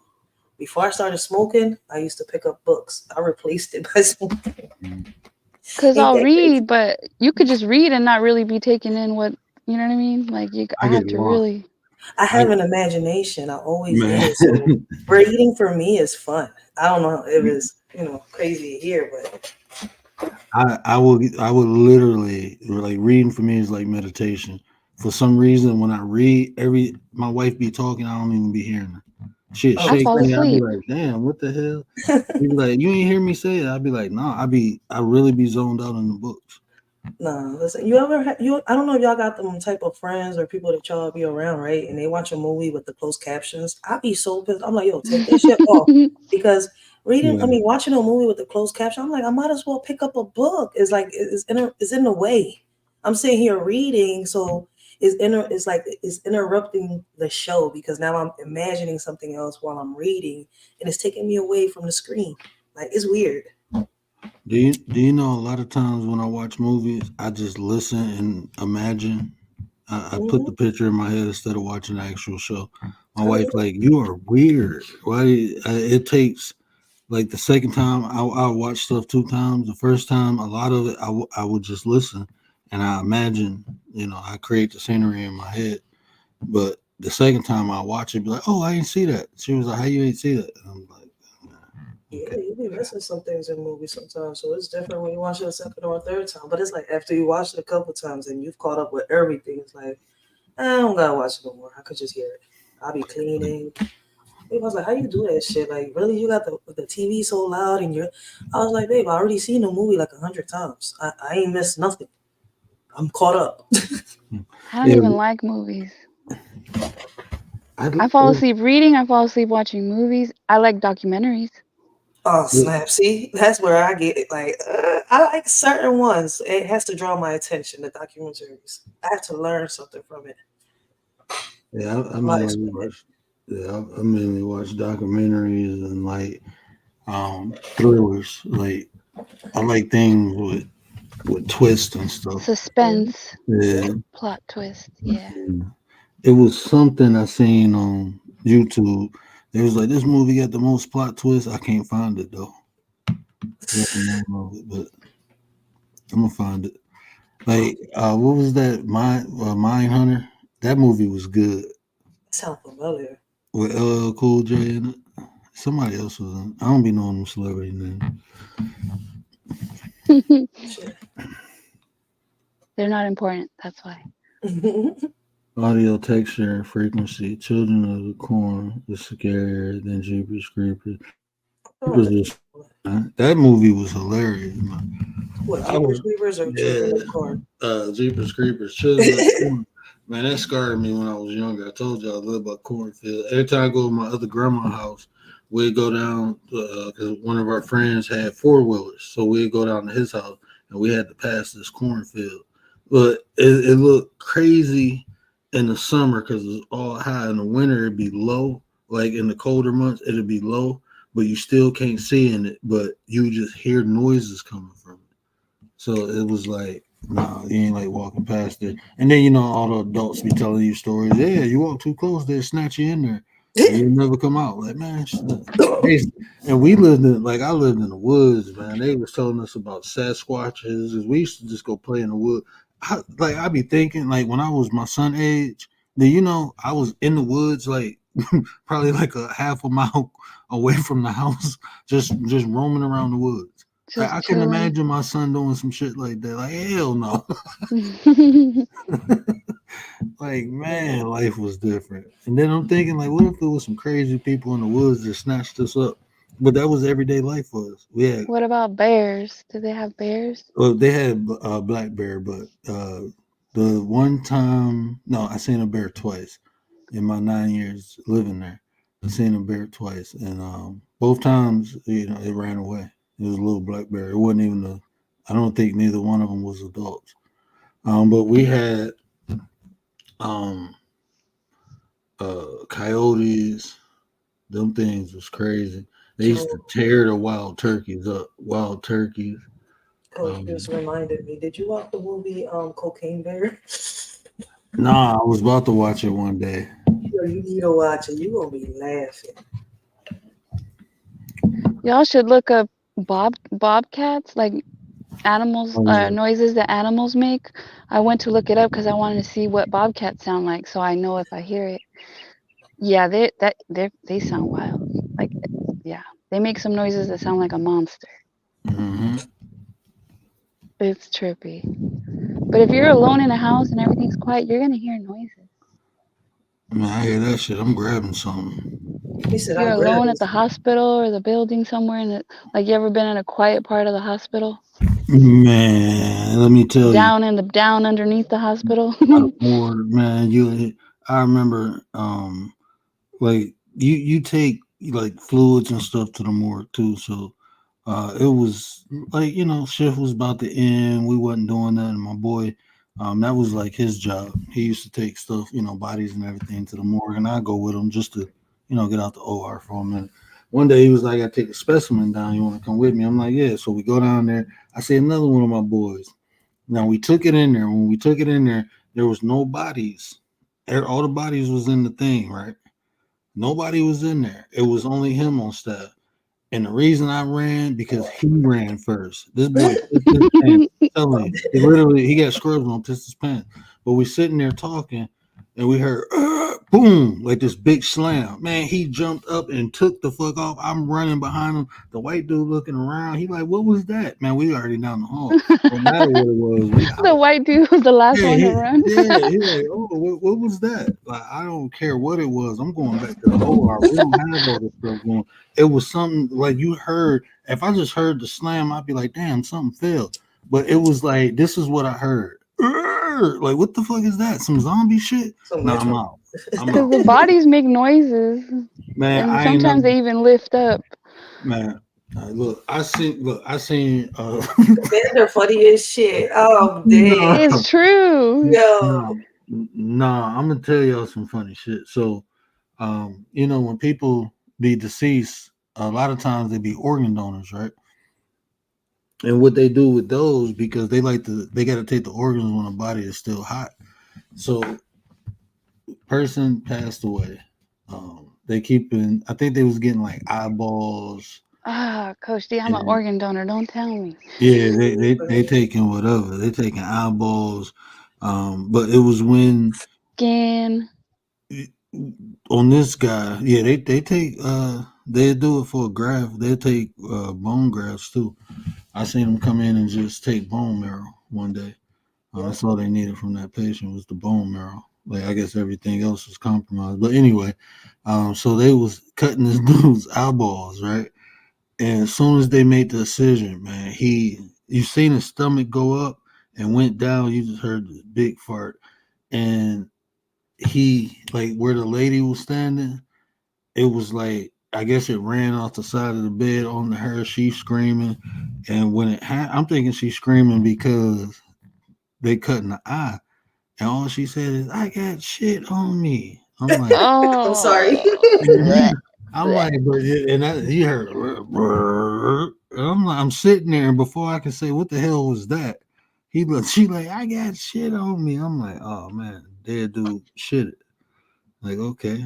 Before I started smoking, I used to pick up books. I replaced it by smoking.
Because
Ain't
I'll
that crazy?
read, but you could just read and not really be taking in what, you know what I mean? Like, I
I
have
get
to
lost.
really.
I
I
have an imagination. I always
man,
did. So reading for me is fun. I don't know if it's crazy here, but
I would literally like reading for me is like meditation. For some reason, when I read, my wife be talking, I don't even be hearing her. She'd
oh,
I
shake
fall
me. I'd be
asleep.
like, "Damn, what the hell?" She'd be like, "You ain't hear me say it." I'd be like, "No, I really be zoned out in the books."
no, listen. You ever I don't know if y'all got them type of friends or people that y'all be around, right? And they watch a movie with the closed captions. I be so pissed. I'm like, yo, take that shit off because
Yeah,
watching a movie with the closed caption, I'm like, I might as well pick up a book. It's like it's in the way. I'm sitting here reading, so it's interrupting the show because now I'm imagining something else while I'm reading, and it's taking me away from the screen. Like it's weird.
do you know a lot of times when I watch movies, I just listen and imagine. I put the
Hmm.
picture in my head instead of watching the actual show. My wife like, "You are weird." Why? It takes like the second time I watch stuff two times. The first time, a lot of it I would just listen and I imagine. I create the scenery in my head. But the second time I watch it, be like, "Oh, I didn't see that." She was like, "How you ain't see that?" And I'm like,
Yeah,
"Okay."
you be missing some things in movies sometimes, so it's different when you watch it a second or a third time. But it's like after you watch it a couple times and you've caught up with everything, it's like I don't gotta watch it no more. I could just hear it. I'll be cleaning. Babe, I was like, "How you do that shit? Like, really? You got the TV so loud and you're?" I was like, "Babe, I already seen the movie like 100 times. I ain't missed nothing. I'm caught up."
I don't
Yeah,
even like movies.
I,
I fall asleep reading. I fall asleep watching movies. I like documentaries.
Oh snap! See, that's where I get it. Like, I like certain ones. It has to draw my attention. The documentaries. I have to learn something from it.
yeah, I
I'm not
mainly
explain it.
watch. Yeah, I mainly watch documentaries and like thrillers. Like I like things with twists and stuff.
Mhm.
Suspense,
Yeah.
plot twist. Yeah.
It was something I seen on YouTube. It was like this movie got the most plot twist. I can't find it though. What's the name of it? But I'm gonna find it. Like, what was that? Mind Hunter. That movie was good
Sound familiar.
with LL Cool J in it. Somebody else was in. I don't be knowing them celebrity names.
Shit.
They're not important. That's why.
Audio texture and frequency. Children of the Corn is scarier than Jeepers Creepers. Creepers is that movie was hilarious. Man.
What,
I
Jeepers
was
Creepers or
yeah.
Children of the Corn?
Jeepers Creepers. Children of the Corn. Man, that scarred me when I was younger. I told you I lived by cornfield. Every time I go to my other grandma's house, we'd go down because one of our friends had four-wheelers, so we'd go down to his house and we had to pass this cornfield. But it looked crazy in the summer because it's all high. In the winter, it'd be low. Like in the colder months, it'd be low, but you still can't see in it. But you just hear noises coming from it. So it was like, nah, you ain't like walking past it. And then all the adults be telling you stories. Yeah, you walk too close, they'll snatch you in there, and you never come out. Like man, and we lived in I lived in the woods, man. They was telling us about Sasquatches. 'Cause we used to just go play in the wood. I be thinking like when I was my son age, then I was in the woods like probably like a half a mile away from the house, just roaming around the woods. I
Just
couldn't
chilling.
imagine my son doing some shit like that. Like hell no. Like man, life was different. And then I'm thinking like, what if there was some crazy people in the woods that snatched us up? But that was everyday life for us. We had
What about bears? Do they have bears?
well, they had black bear, but the one time no, I seen a bear twice in my 9 years living there. I seen a bear twice, and both times it ran away. It was a little black bear. It wasn't even a. I don't think neither one of them was adults. But we had um coyotes. Them things was crazy. They used to
Joe,
tear the wild turkeys up. Wild turkeys.
Coach just reminded me. Did you watch the movie Cocaine Bear?
Nah, I was about to watch it one day.
Yo, you need to watch it. You gonna be laughing.
Y'all should look up bobcats, like animals,
Oh, yeah.
noises that animals make. I went to look it up because I wanted to see what bobcats sound like, so I know if I hear it. Yeah, they sound wild. Like, yeah, they make some noises that sound like a monster.
Mm-hmm.
It's trippy. But if you're alone in a house and everything's quiet, you're gonna hear noises.
Man, I hear that shit. I'm grabbing something.
He
If
said,
you're
I'm
alone
grabbing
at the hospital or the building somewhere, like you ever been in a quiet part of the hospital,
Man, let me tell you.
down underneath the hospital.
Out of order, man. I remember, like you take like fluids and stuff to the morgue too. So, it was like shift was about to end. We wasn't doing that, and my boy, that was like his job. He used to take stuff, bodies and everything to the morgue, and I go with him just to, get out the OR for a minute. One day he was like, "I take a specimen down. You want to come with me?" I'm like, "Yeah." So we go down there. I see another one of my boys. Now we took it in there. When we took it in there, there was no bodies. All the bodies was in the thing, right? Nobody was in there. It was only him on staff. And the reason I ran because he ran first. This boy pissed his pants. I'm telling you, he got scrubs on, pissed his pants. But we sitting there talking, and we heard boom, like this big slam. Man, he jumped up and took the fuck off. I'm running behind him. The white dude looking around. He like, what was that? Man, we already down the hall. No matter what it was, we
The
out.
white dude was the last
Yeah,
one to run.
he like, oh, what was that? Like, I don't care what it was. I'm going back to the OR. We don't have all this stuff going. It was something like you heard. If I just heard the slam, I'd be like, damn, something fell. But it was like, this is what I heard. Like, what the fuck is that? Some zombie shit?
some
No, I'm
retro.
out. I'm
Because
out.
the bodies make noises,
Man,
and
I ain't never.
sometimes they even lift up.
Man, I seen.
They're funny as shit. Oh, dead.
No,
It's true.
Yo.
no, no. I'm gonna tell y'all some funny shit. So, when people be deceased, a lot of times they be organ donors, right? And what they do with those, because they got to take the organs when the body is still hot. So, person passed away. They keeping. I think they was getting like eyeballs.
Ah, Coach D, I'm an
And
organ donor. Don't tell me.
yeah, they taking whatever. They taking eyeballs. But it was when
Skin.
on this guy, yeah, they take they do it for a graft. They take bone grafts too. I seen them come in and just take bone marrow one day. That's all they needed from that patient was the bone marrow. Like I guess everything else was compromised. But anyway, so they was cutting this dude's eyeballs, right? And as soon as they made the decision, man, you seen his stomach go up and went down. You just heard this big fart, and he like where the lady was standing. It was like I guess it ran off the side of the bed onto her. She's screaming, and when I'm thinking she's screaming because they cut in the eye, and all she said is, "I got shit on me." I'm like,
I'm sorry.
Oh.
I'm like, but and he heard, and I'm like, I'm sitting there, and before I can say what the hell was that, she like, I got shit on me. I'm like, oh man, dead dude, shit it. Like, okay,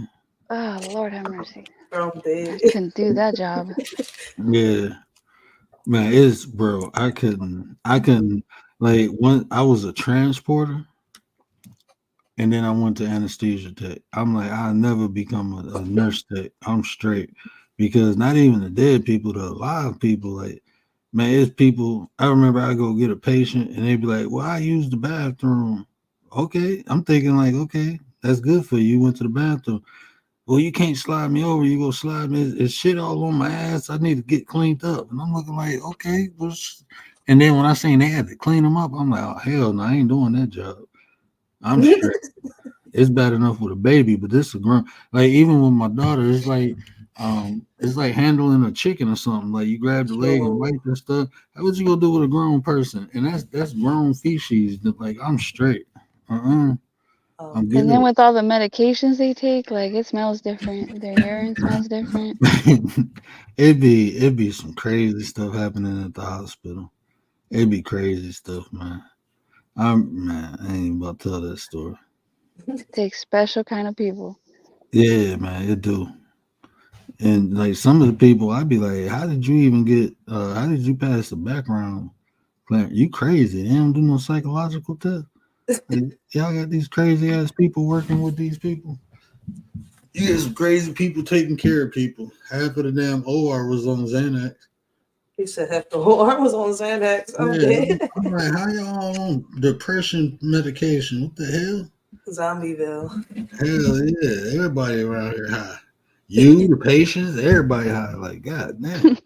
Oh, Lord have mercy.
I'm dead.
I couldn't do that job.
yeah, man, it's bro. I couldn't. Like, when I was a transporter, and then I went to anesthesia tech. I'm like, I'll never become a nurse tech. I'm straight because not even the dead people, the alive people, like, man, it's people. I remember I go get a patient and they'd be like, well, I used the bathroom. Okay. I'm thinking, like, okay, that's good for you. You went to the bathroom. Well, you can't slide me over. You go slide me. It's shit all on my ass. I need to get cleaned up. And I'm looking like, okay. And then when I seen they had to clean them up, I'm like, oh, hell no, I ain't doing that job. I'm straight. It's bad enough with a baby, but this is grown. Like even with my daughter, it's like handling a chicken or something. Like you grab the leg and wipe that stuff. How would you go do with a grown person? And that's grown feces. Like I'm straight. I'm
And
good.
then with all the medications they take, like it smells different. Their urine smells different.
It'd be some crazy stuff happening at the hospital. It'd be crazy stuff, man. I ain't about to tell that story.
It takes special kind of people.
Yeah, man, it do. And like some of the people, I'd be like, how did you even get? How did you pass the background? Like, you crazy? They don't do no psychological test. Like, y'all got these crazy ass people working with these people. You got some crazy people taking care of people. Half of the damn OR was on Xanax.
He said half the whole arm was on Xanax. I'm
Yeah,
dead.
I'm like, how y'all on depression medication? What the hell?
Zombieville.
Hell yeah, everybody around here high. You, the patients, everybody high. Like, god damn.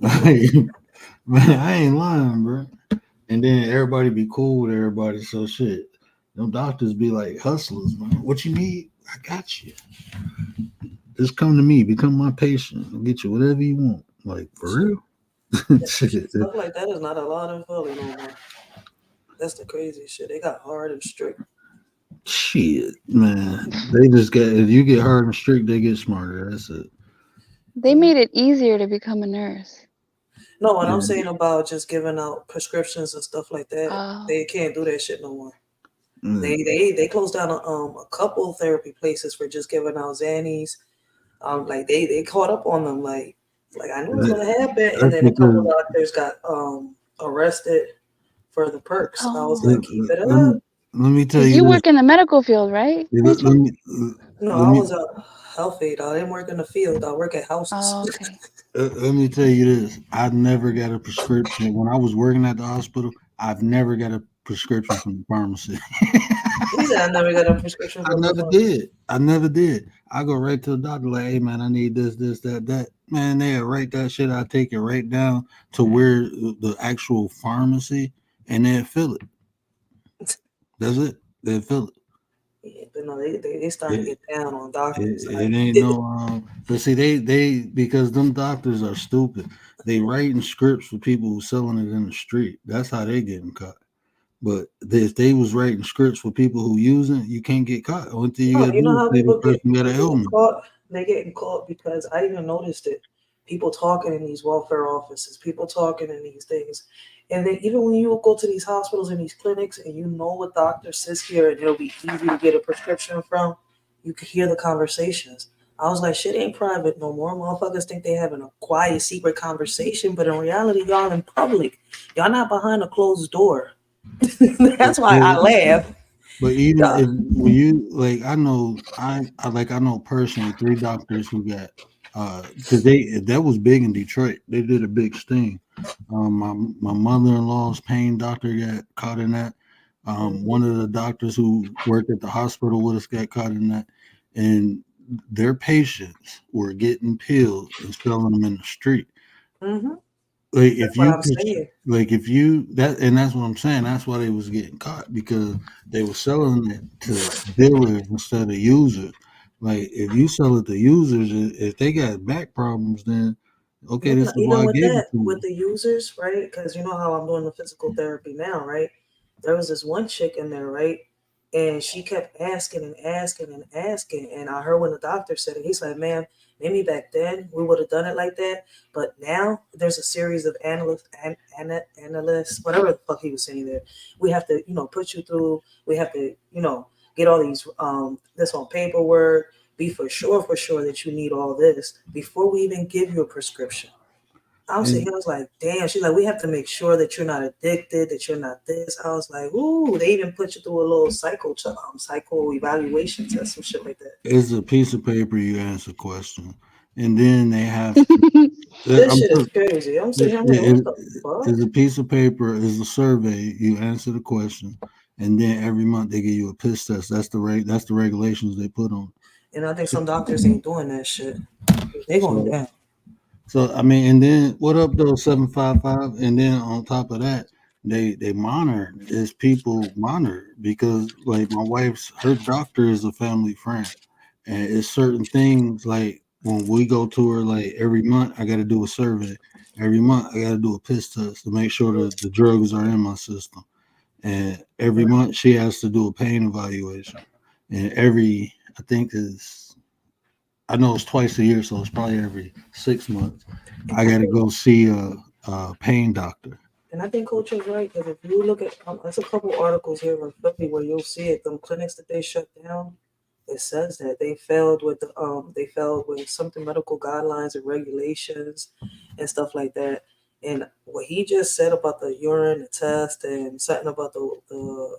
Like, man, I ain't lying, bro. And then everybody be cool with everybody. So shit, them doctors be like hustlers, man. What you need? I got you. Just come to me, become my patient. I'll get you whatever you want. Like, for real? Shit.
Stuff like that is not allowed in Philly no more. That's the crazy shit. They got hard and strict.
Shit, man. They just get, if you get hard and strict, they get smarter. That's it.
They made it easier to become a nurse.
No, what I'm
Yeah.
saying about just giving out prescriptions and stuff like that,
Oh.
they can't do that shit no more.
Mm.
They closed down a couple therapy places for just giving out Xannies. Like they caught up on them. Like I knew it was gonna happen, and
That's
then a couple
because
doctors got arrested for the perks. I was
Oh.
like, keep it
let
up.
me tell
'Cause
you
you
this.
work in the medical field, right,
Let
Rachel?
me
No,
let
I
me
was a health aide. I didn't work in the field. I work at houses.
Oh, okay.
let me tell you this. I never got a prescription when I was working at the hospital. I've never got a prescription from the pharmacy.
He said I never got a prescription
I
from the
never
pharmacy.
did. I never did. I go right to the doctor like, hey man, I need this, this, that, that. Man, they write that shit. I take it right down to where the actual pharmacy, and they fill it. That's it. They fill it.
Yeah, but no, they starting to
It,
get down on doctors.
it ain't no but see they because them doctors are stupid. They writing scripts for people who selling it in the street. That's how they getting caught. But if they was writing scripts for people who using it, you can't get caught. Only thing you
No,
gotta
you know
do is
how
say this
people
person got an
getting
ailment.
caught? They're getting caught because I even noticed it. People talking in these welfare offices, people talking in these things. And then even when you go to these hospitals and these clinics and you know what doctor sits here and it'll be easy to get a prescription from, you can hear the conversations. I was like, shit ain't private no more. Motherfuckers think they having a quiet, secret conversation, but in reality, y'all in public. Y'all not behind a closed door. That's why I laugh.
But even
Yeah.
if when you like, I know personally 3 doctors who got because they that was big in Detroit. They did a big sting. My mother-in-law's pain doctor got caught in that. One of the doctors who worked at the hospital with us got caught in that, and their patients were getting pills and selling them in the street.
Mm-hmm.
Like
That's what I'm saying.
if you that and that's what I'm saying. That's why they was getting caught because they were selling it to dealers instead of users. Like if you sell it to users, if they got back problems, then okay,
Even
this is
even
why I
with
gave it
that,
to
with
you.
the users, right? Because you know how I'm doing the physical therapy now, right? There was this one chick in there, right? And she kept asking and asking and asking. And I heard when the doctor said it, he's like, man, maybe back then we would have done it like that. But now there's a series of analysts, whatever the fuck he was saying there. We have to, put you through, we have to, get all these, this on paperwork, be for sure that you need all this before we even give you a prescription. I was
And
sitting here, I was like, damn. She's like, we have to make sure that you're not addicted, that you're not this. I was like, ooh, they even put you through a little psycho evaluation test, some shit like that.
it's a piece of paper you answer question, and then they have to.
This
I'm
shit is
sure
crazy. I'm sitting
it,
here, I'm like, what
it,
the fuck?
it's a piece of paper. Is a survey. You answer the question, and then every month they give you a piss test. That's the regulations they put on.
And I think some doctors ain't doing that shit. They going
So
down.
So I mean, and then what up though 755, and then on top of that, they monitor is people monitor because like my wife's her doctor is a family friend, and it's certain things like when we go to her like every month I got to do a survey, every month I got to do a piss test to make sure that the drugs are in my system, and every month she has to do a pain evaluation, and every I think is I know it's twice a year, so it's probably every 6 months. I got to go see a pain doctor.
And I think Coach is right because if you look at, there's a couple articles here in Philly where you'll see it, them clinics that they shut down. it says that they failed with something medical guidelines and regulations and stuff like that. And what he just said about the urine, the test, and something about the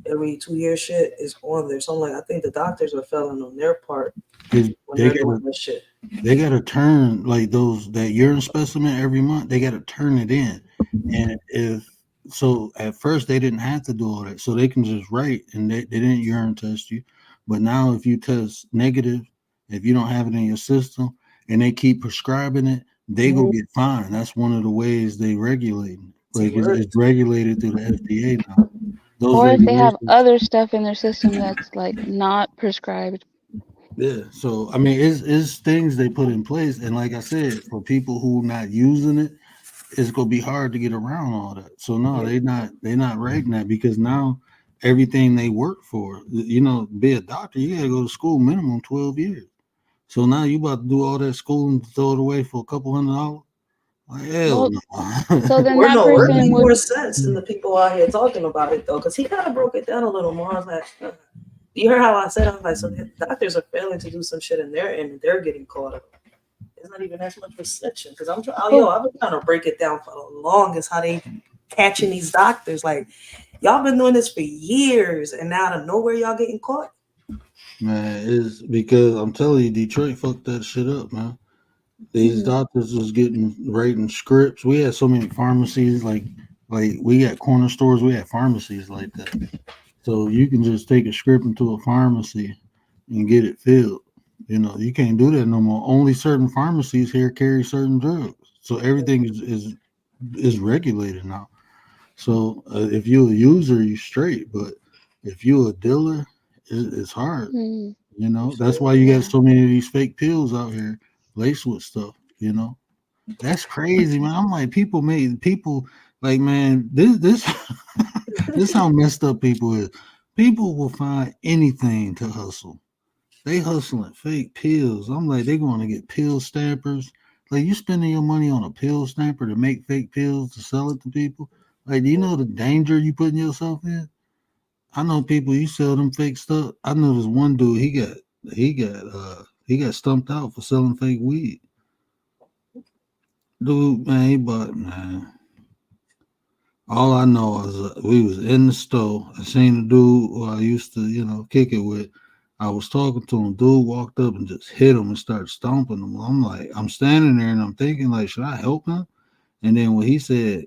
every 2 year shit is on there. So I'm like, I think the doctors are failing on their part when
They
they're
gotta
doing this shit.
they gotta turn like that urine specimen every month. They gotta turn it in, and if so, at first they didn't have to do all that, so they can just write and they didn't urine test you. But now if you test negative, if you don't have it in your system, and they keep prescribing it, they go get fined. That's one of the ways they regulate it.
See,
Like it's
words.
regulated through the FDA now. Those
Or if they have
regulations.
other stuff in their system that's like not prescribed.
Yeah, so I mean, it's things they put in place, and like I said, for people who not using it, it's gonna be hard to get around all that. So no, they not writing that because now everything they work for, be a doctor, you gotta go to school minimum 12 years. So now you about to do all that schooling to throw it away for a couple $100? Like, hell
Well,
no.
so then
Or
that
no, it
person
made
would.
more sense than the people out here talking about it though, because he kind of broke it down a little more. I was like, you heard how I said? I was like, so the doctors are failing to do some shit in their end, and they're getting caught up. It's not even as much reception because I've been trying to break it down for the longest how they catching these doctors. Like, y'all been doing this for years, and now out of nowhere y'all getting caught.
Man, it's because I'm telling you, Detroit fucked that shit up, man. These doctors was writing scripts. We had so many pharmacies, like we got corner stores, we had pharmacies like that. So you can just take a script into a pharmacy and get it filled. You can't do that no more. Only certain pharmacies here carry certain drugs. So everything is regulated now. So if you're a user, you straight. But if you're a dealer, it's hard.
Mm,
That's why you got so many of these fake pills out here laced with stuff. That's crazy, man. I'm like, people like, man, this this how messed up people is. People will find anything to hustle. They hustling fake pills. I'm like, they going to get pill stampers. Like, you spending your money on a pill stamper to make fake pills to sell it to people. Like, do you know the danger you putting yourself in? I know people, you sell them fake stuff. I know this one dude, he got stumped out for selling fake weed. Dude, man, he bought, man. All I know is we was in the store. I seen the dude who I used to, kick it with. I was talking to him. Dude walked up and just hit him and started stomping him. I'm like, I'm standing there and I'm thinking, like, should I help him? And then when he said,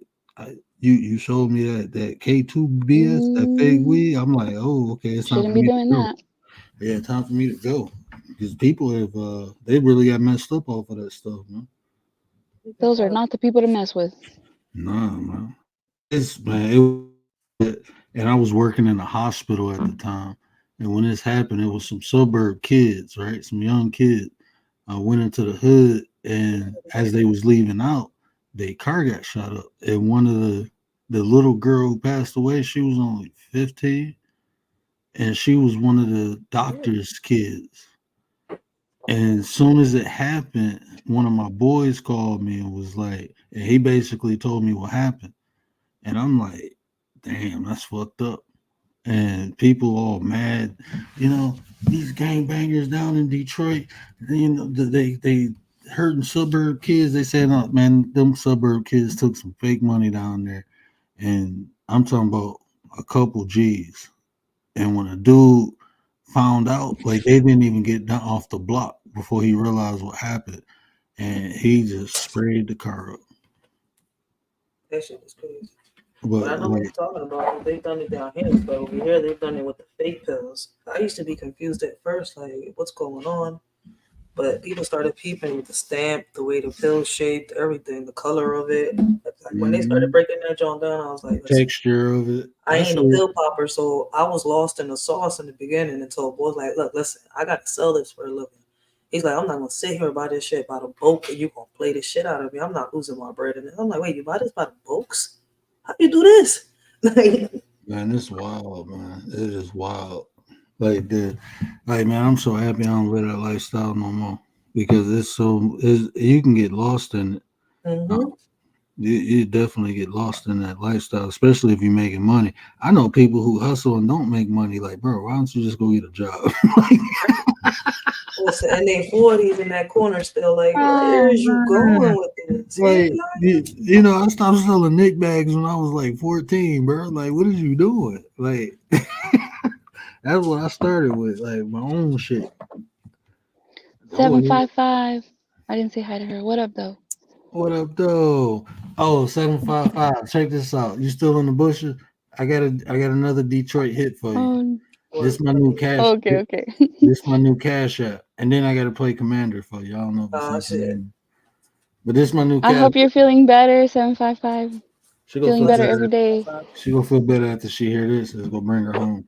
you showed me that K2 BS, that fake weed, I'm like, oh, okay, it's time for
shouldn't be
me to
doing
go.
that.
Yeah, time for me to go. Because people have, they really got messed up off of that stuff, man.
Those are not the people to mess with.
Nah, man. And I was working in a hospital at the time. And when this happened, it was some suburb kids, right? Some young kids. I went into the hood, and as they was leaving out, their car got shot up. And one of the little girl who passed away, she was only 15, and she was one of the doctor's kids. And as soon as it happened, one of my boys called me and was like, and he basically told me what happened. And I'm like, damn, that's fucked up. And people all mad, these gangbangers down in Detroit, they hurting suburb kids. They said, oh, man, them suburb kids took some fake money down there. And I'm talking about a couple G's. And when a dude found out, like, they didn't even get done off the block before he realized what happened. And he just sprayed the car up.
That shit is crazy. But I
But
know what
like,
you're talking about. They've done it down here, but over here they've done it with the fake pills. I used to be confused at first, like what's going on. But people started peeping with the stamp, the way the pill's shaped, everything, the color of it. Like when they started breaking that joint down, I was like, listen,
texture of it.
I ain't no pill popper, so I was lost in the sauce in the beginning until boys like, look, listen, I got to sell this for a living. He's like, I'm not gonna sit here by this shit by the bulk, and you gonna play this shit out of me. I'm not losing my bread in it. I'm like, wait, you buy this by the bulks? How you do this?
Man, it's wild, man. It is wild. Like man, I'm so happy I don't live that lifestyle no more because you can get lost in it.
Mm-hmm.
You definitely get lost in that lifestyle, especially if you're making money. I know people who hustle and don't make money. Like, bro, why don't you just go get a job?
Listen, and they 40s in that corner still like, where
Oh
is you
man.
going with this?
Like,
Yeah,
I stopped selling Nick bags when I was like 14, bro. Like, what are you doing? Like, that's what I started with, like my own shit. Oh,
755. I didn't say hi to her. What up, though?
what up, though? Oh, 755. Check this out. You still in the bushes? I got another Detroit hit for you.
Oh,
This my new cash.
okay, okay.
This my new cash app. And then I gotta play Commander for you. I don't know if it's
oh
in
shit.
Commander. But this my new
I
cash.
hope you're feeling better, 755.
She gonna
Feeling
feel
better
better.
every day.
She gonna feel better after she hear this. It's gonna bring her home.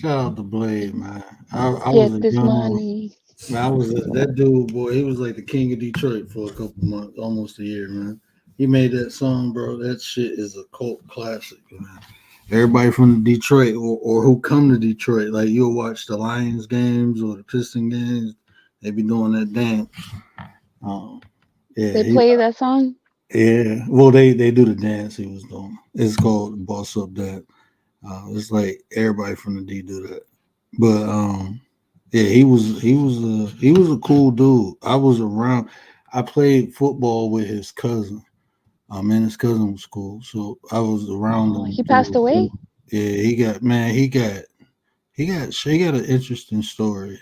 Shout out to Blade, man. I was
Get
a
this
young
money.
man. That dude, boy. He was like the king of Detroit for a couple months, almost a year, man. He made that song, bro. That shit is a cult classic, man. Everybody from Detroit or who come to Detroit, like you'll watch the Lions games or the Piston games, they be doing that dance. Um, yeah,
They play that song?
yeah. Well, they do the dance he was doing. It's called Boss Up Dad. It's like everybody from the D do that. But yeah, he was a cool dude. I was around. I played football with his cousin. And his cousin was cool, so I was around
Oh,
him
he passed away?
Yeah, he got an interesting story.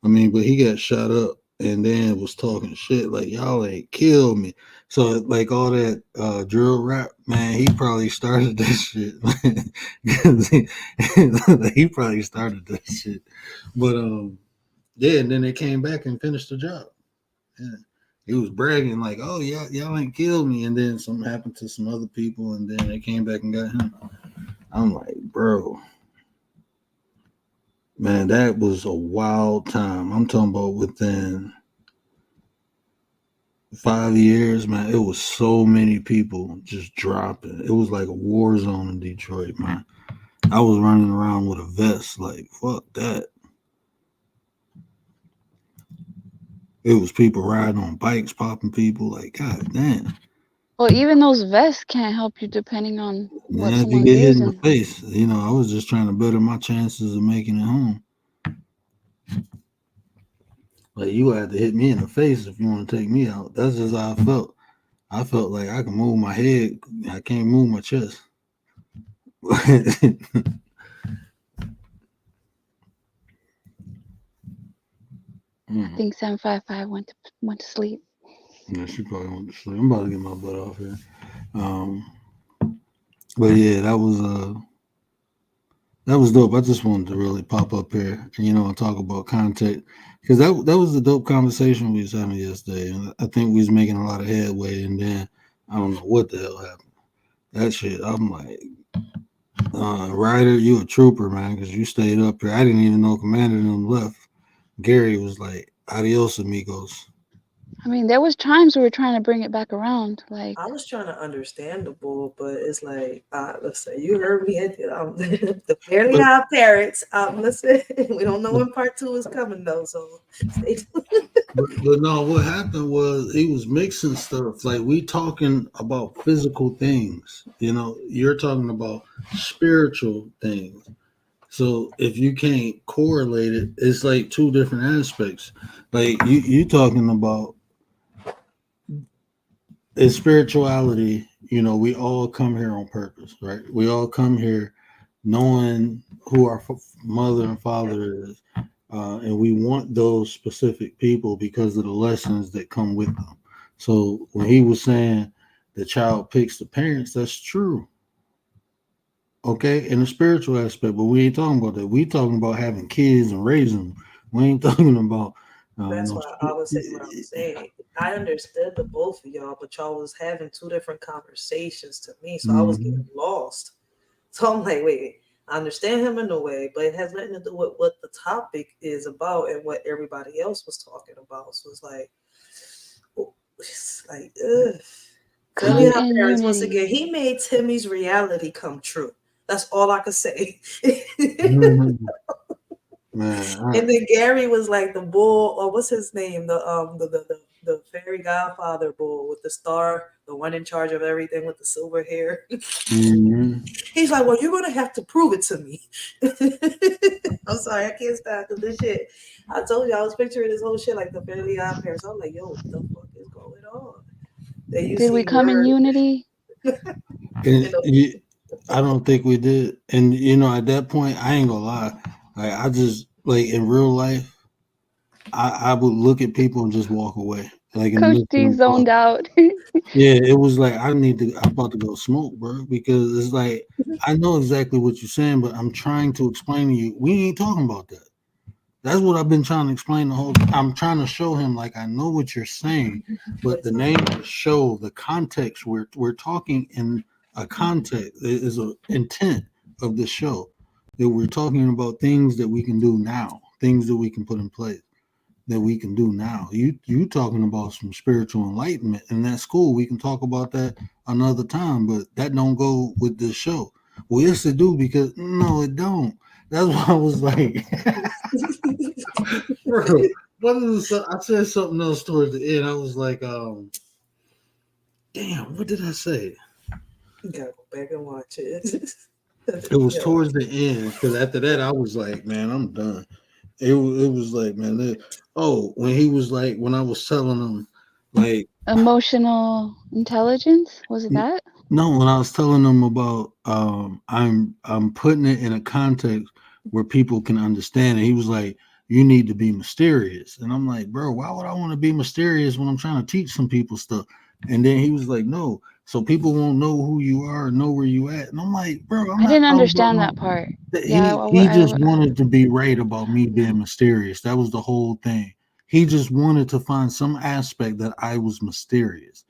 I mean, but he got shot up and then was talking shit like y'all ain't killed me. So like all that drill rap, man, he probably started that shit. He probably started that shit. But yeah, and then they came back and finished the job. Yeah. He was bragging like, "Oh yeah, y'all ain't killed me," and then something happened to some other people, and then they came back and got him. I'm like, bro, man, that was a wild time. I'm talking about within 5 years, man. It was so many people just dropping. It was like a war zone in Detroit, man. I was running around with a vest, like fuck that. It was people riding on bikes, popping people, like god damn.
Well, even those vests can't help you depending on what
Man, if you
someone's
get hit in the
using.
face, I was just trying to better my chances of making it home. Like you had to hit me in the face if you want to take me out. That's just how I felt. I felt like I can move my head. I can't move my chest.
I think 755 went to sleep.
Yeah, she probably went to sleep. I'm about to get my butt off here. Um, but yeah, that was dope. I just wanted to really pop up here and talk about content because that was a dope conversation we was having yesterday, and I think we was making a lot of headway. And then I don't know what the hell happened. That shit, I'm like, Ryder, you a trooper, man, because you stayed up here. I didn't even know Commander and them left. Gary was like, "Adios, amigos."
I mean, there was times we were trying to bring it back around. Like,
I was trying to understand the bull, but it's like, listen, you heard me at the Fairly High Parrots. Listen, we don't know when part 2 is coming though, so stay tuned.
But no, what happened was he was mixing stuff. Like we talking about physical things. You're talking about spiritual things. So if you can't correlate it, it's like two different aspects. Like you talking about is spirituality. We all come here on purpose, right? We all come here knowing who our mother and father is, and we want those specific people because of the lessons that come with them. So when he was saying the child picks the parents, that's true. Okay, in the spiritual aspect, but we ain't talking about that. We talking about having kids and raising them. We ain't talking about
That's
no.
why I was saying what I was saying. I understood the both of y'all, but y'all was having two different conversations to me, so I was
Mhm.
getting lost. So I'm like, wait, I understand him in a way, but it has nothing to do with what the topic is about and what everybody else was talking about. So it's like, ugh. Family
Come
Our
in
Parents, once
unity.
again, he made Timmy's reality come true. That's all I could say.
Mhm. Man,
And then Gary was like the bull, or what's his name? The fairy godfather bull with the star, the one in charge of everything with the silver hair.
mhm.
He's like, well, you're gonna have to prove it to me. I'm sorry, I can't stop with this shit. I told you I was picturing this whole shit like the Family Odd Parents. I'm like, yo, what the fuck is going on? Then you
Did we
see
come in
word,
unity?
you know.
I don't think we did. And you know, at that point, I ain't gonna lie. Like I just like in real life, I would look at people and just walk away. Like in the
Coach
midst of
D
them
zoned
talking.
out.
Yeah, it was like I'm about to go smoke, bro, because it's like I know exactly what you're saying, but I'm trying to explain to you, we ain't talking about that. That's what I've been trying to explain the whole time. I'm trying to show him like I know what you're saying, but the name of the show, the context, we're talking in a context is a intent of the show that we're talking about things that we can do now, things that we can put in place that we can do now. You talking about some spiritual enlightenment, and that's cool. We can talk about that another time, but that don't go with this show. Well, yes, it do because no, it don't. That's why I was like, bro. I said something else towards the end. I was like, damn, what did I say?
You gotta go back and watch it.
It was
Yo,
towards the end because after that, I was like, man, I'm done. It was like, man, when he was like, when I was telling him, like,
Emotional intelligence? Was it that?
no, when I was telling them about I'm putting it in a context where people can understand it. He was like, you need to be mysterious. And I'm like, bro, why would I want to be mysterious when I'm trying to teach some people stuff? And then he was like, no, so people won't know who you are, know where you at. And I'm like, bro, I'm
I
not
didn't
talking about
understand
no.
that part. Yeah,
He just wanted to be right about me being mysterious. That was the whole thing. He just wanted to find some aspect that I was mysterious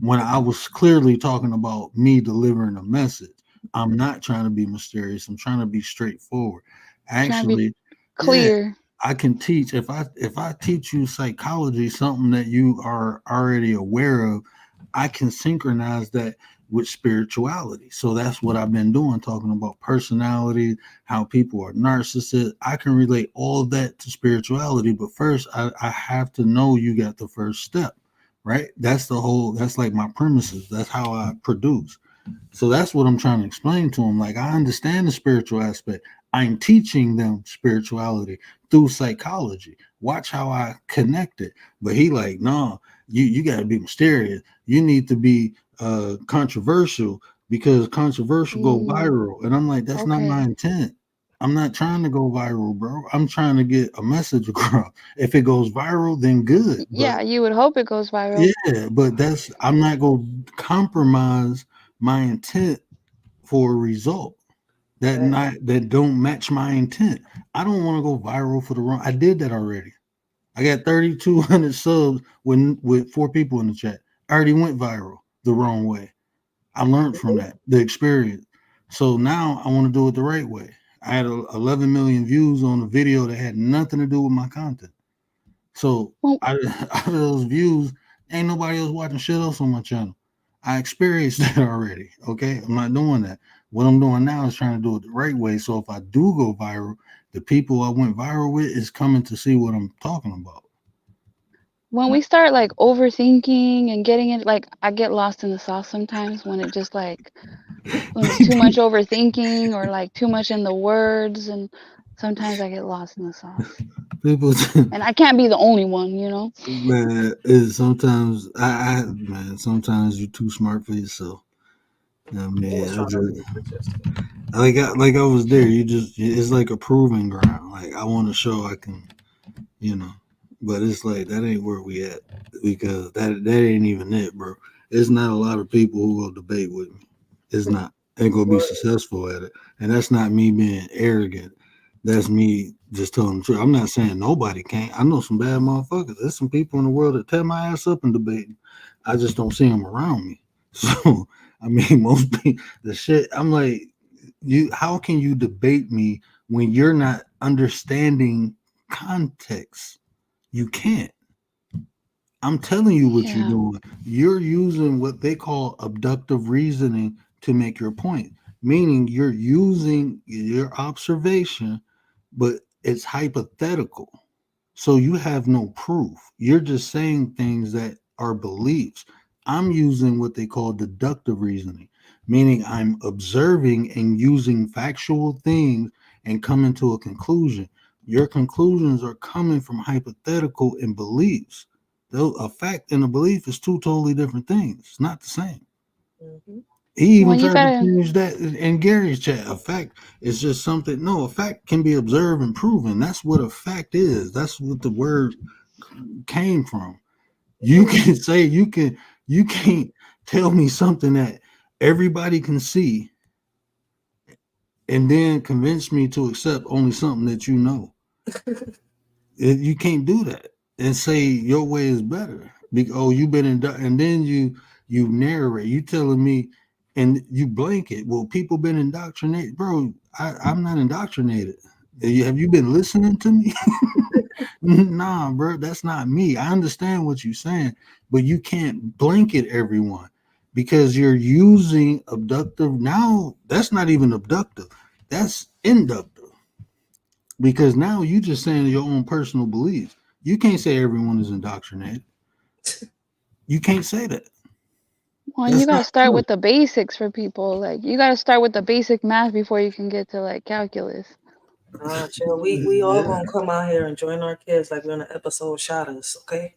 when I was clearly talking about me delivering a message. I'm not trying to be mysterious. I'm trying to be straightforward.
trying to be
Actually, yeah,
clear.
I can teach if I teach you psychology, something that you are already aware of, I can synchronize that with spirituality. So that's what I've been doing, talking about personality, how people are narcissists. I can relate all of that to spirituality, but first I have to know you got the first step, right? That's like my premises. That's how I produce. So that's what I'm trying to explain to them. Like, I understand the spiritual aspect. I'm teaching them spirituality through psychology. Watch how I connect it. But he like, no, you got to be mysterious. You need to be controversial because controversial go
Mm,
viral. And I'm like, that's not my
okay.
intent. I'm not trying to go viral, bro. I'm trying to get a message across. If it goes viral, then good. But
Yeah, you would hope it goes viral.
yeah, but I'm not going to compromise my intent for a result
right.
that don't match my intent. I don't want to go viral for the wrong. I did that already. I got 3,200 subs with 4 people in the chat. I already went viral the wrong way. I learned from that, the experience. So now I want to do it the right way. I had 11 million views on a video that had nothing to do with my content. So
Well,
out of those views, ain't nobody else watching shit else on my channel. I experienced that already. Okay. I'm not doing that. What I'm doing now is trying to do it the right way. So if I do go viral, the people I went viral with is coming to see what I'm talking about.
when we start like overthinking and getting it, like I get lost in the sauce sometimes when it just like when it's too much overthinking or like too much in the words, and sometimes I get lost in the sauce.
People,
And I can't be the only one, you know?
man, is sometimes man, sometimes you're too smart for yourself. I
I
mean,
was trying to read it yesterday.
like I was there. It's like a proving ground. Like I want to show I can, you know. But it's like that ain't where we at because that ain't even it, bro. It's not a lot of people who will debate with me. It's not. Ain't gonna be
What?
successful at it, and that's not me being arrogant. That's me just telling the truth. I'm not saying nobody can't. I know some bad motherfuckers. There's some people in the world that tear my ass up in debating. I just don't see them around me. So I mean, most people, the shit. I'm like, how can you debate me when you're not understanding context? You can't. I'm telling you what you're
Yeah.
doing. You're using what they call abductive reasoning to make your point, meaning you're using your observation, but it's hypothetical. So you have no proof. You're just saying things that are beliefs. I'm using what they call deductive reasoning, meaning I'm observing and using factual things and coming to a conclusion. Your conclusions are coming from hypothetical and beliefs. Though a fact and a belief is two totally different things. It's not the same.
Mhm.
He
Well,
even
you
tried to
gotta.
change that in Gary's chat. A fact is just something. No, a fact can be observed and proven. That's what a fact is. That's what the word came from. You can say you can't tell me something that everybody can see and then convince me to accept only something that you know. You can't do that and say your way is better. Oh, you've been in, and then you narrate. You telling me, and you blanket. Well, people been indoctrinated, bro. I'm not indoctrinated. Have you been listening to me? Nah, bro, that's not me. I understand what you're saying, but you can't blanket everyone because you're using abductive. Now that's not even abductive. That's inductive because now you just saying your own personal beliefs. You can't say everyone is indoctrinated. You can't say that.
Well, you
That's
gotta
not
start
true.
with the basics for people. Like, you gotta start with the basic math before you can get to like calculus.
Chill. We all gonna come out here and join our kids like we're in an episode of Shot Us, okay?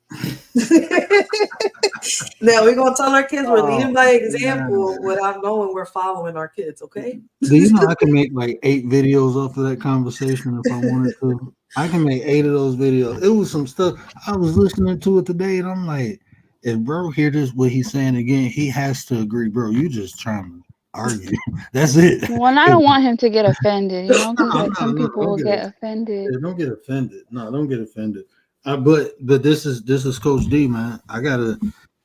Now we're gonna tell our kids we're
Oh,
leading by
man.
example without knowing we're following our kids, okay?
Do you know I can make like 8 videos off of that conversation if I wanted to? I can make 8 of those videos. It was some stuff I was listening to it today, and I'm like, if bro hear this what he's saying again, he has to agree, bro. You just trying to argue. That's it.
Well, and I don't want him to get offended, you know, because
No,
like some
no,
people
don't
will
get
get
it.
offended.
Yeah, don't get offended. No, don't get offended. But this is Coach D, man. I gotta,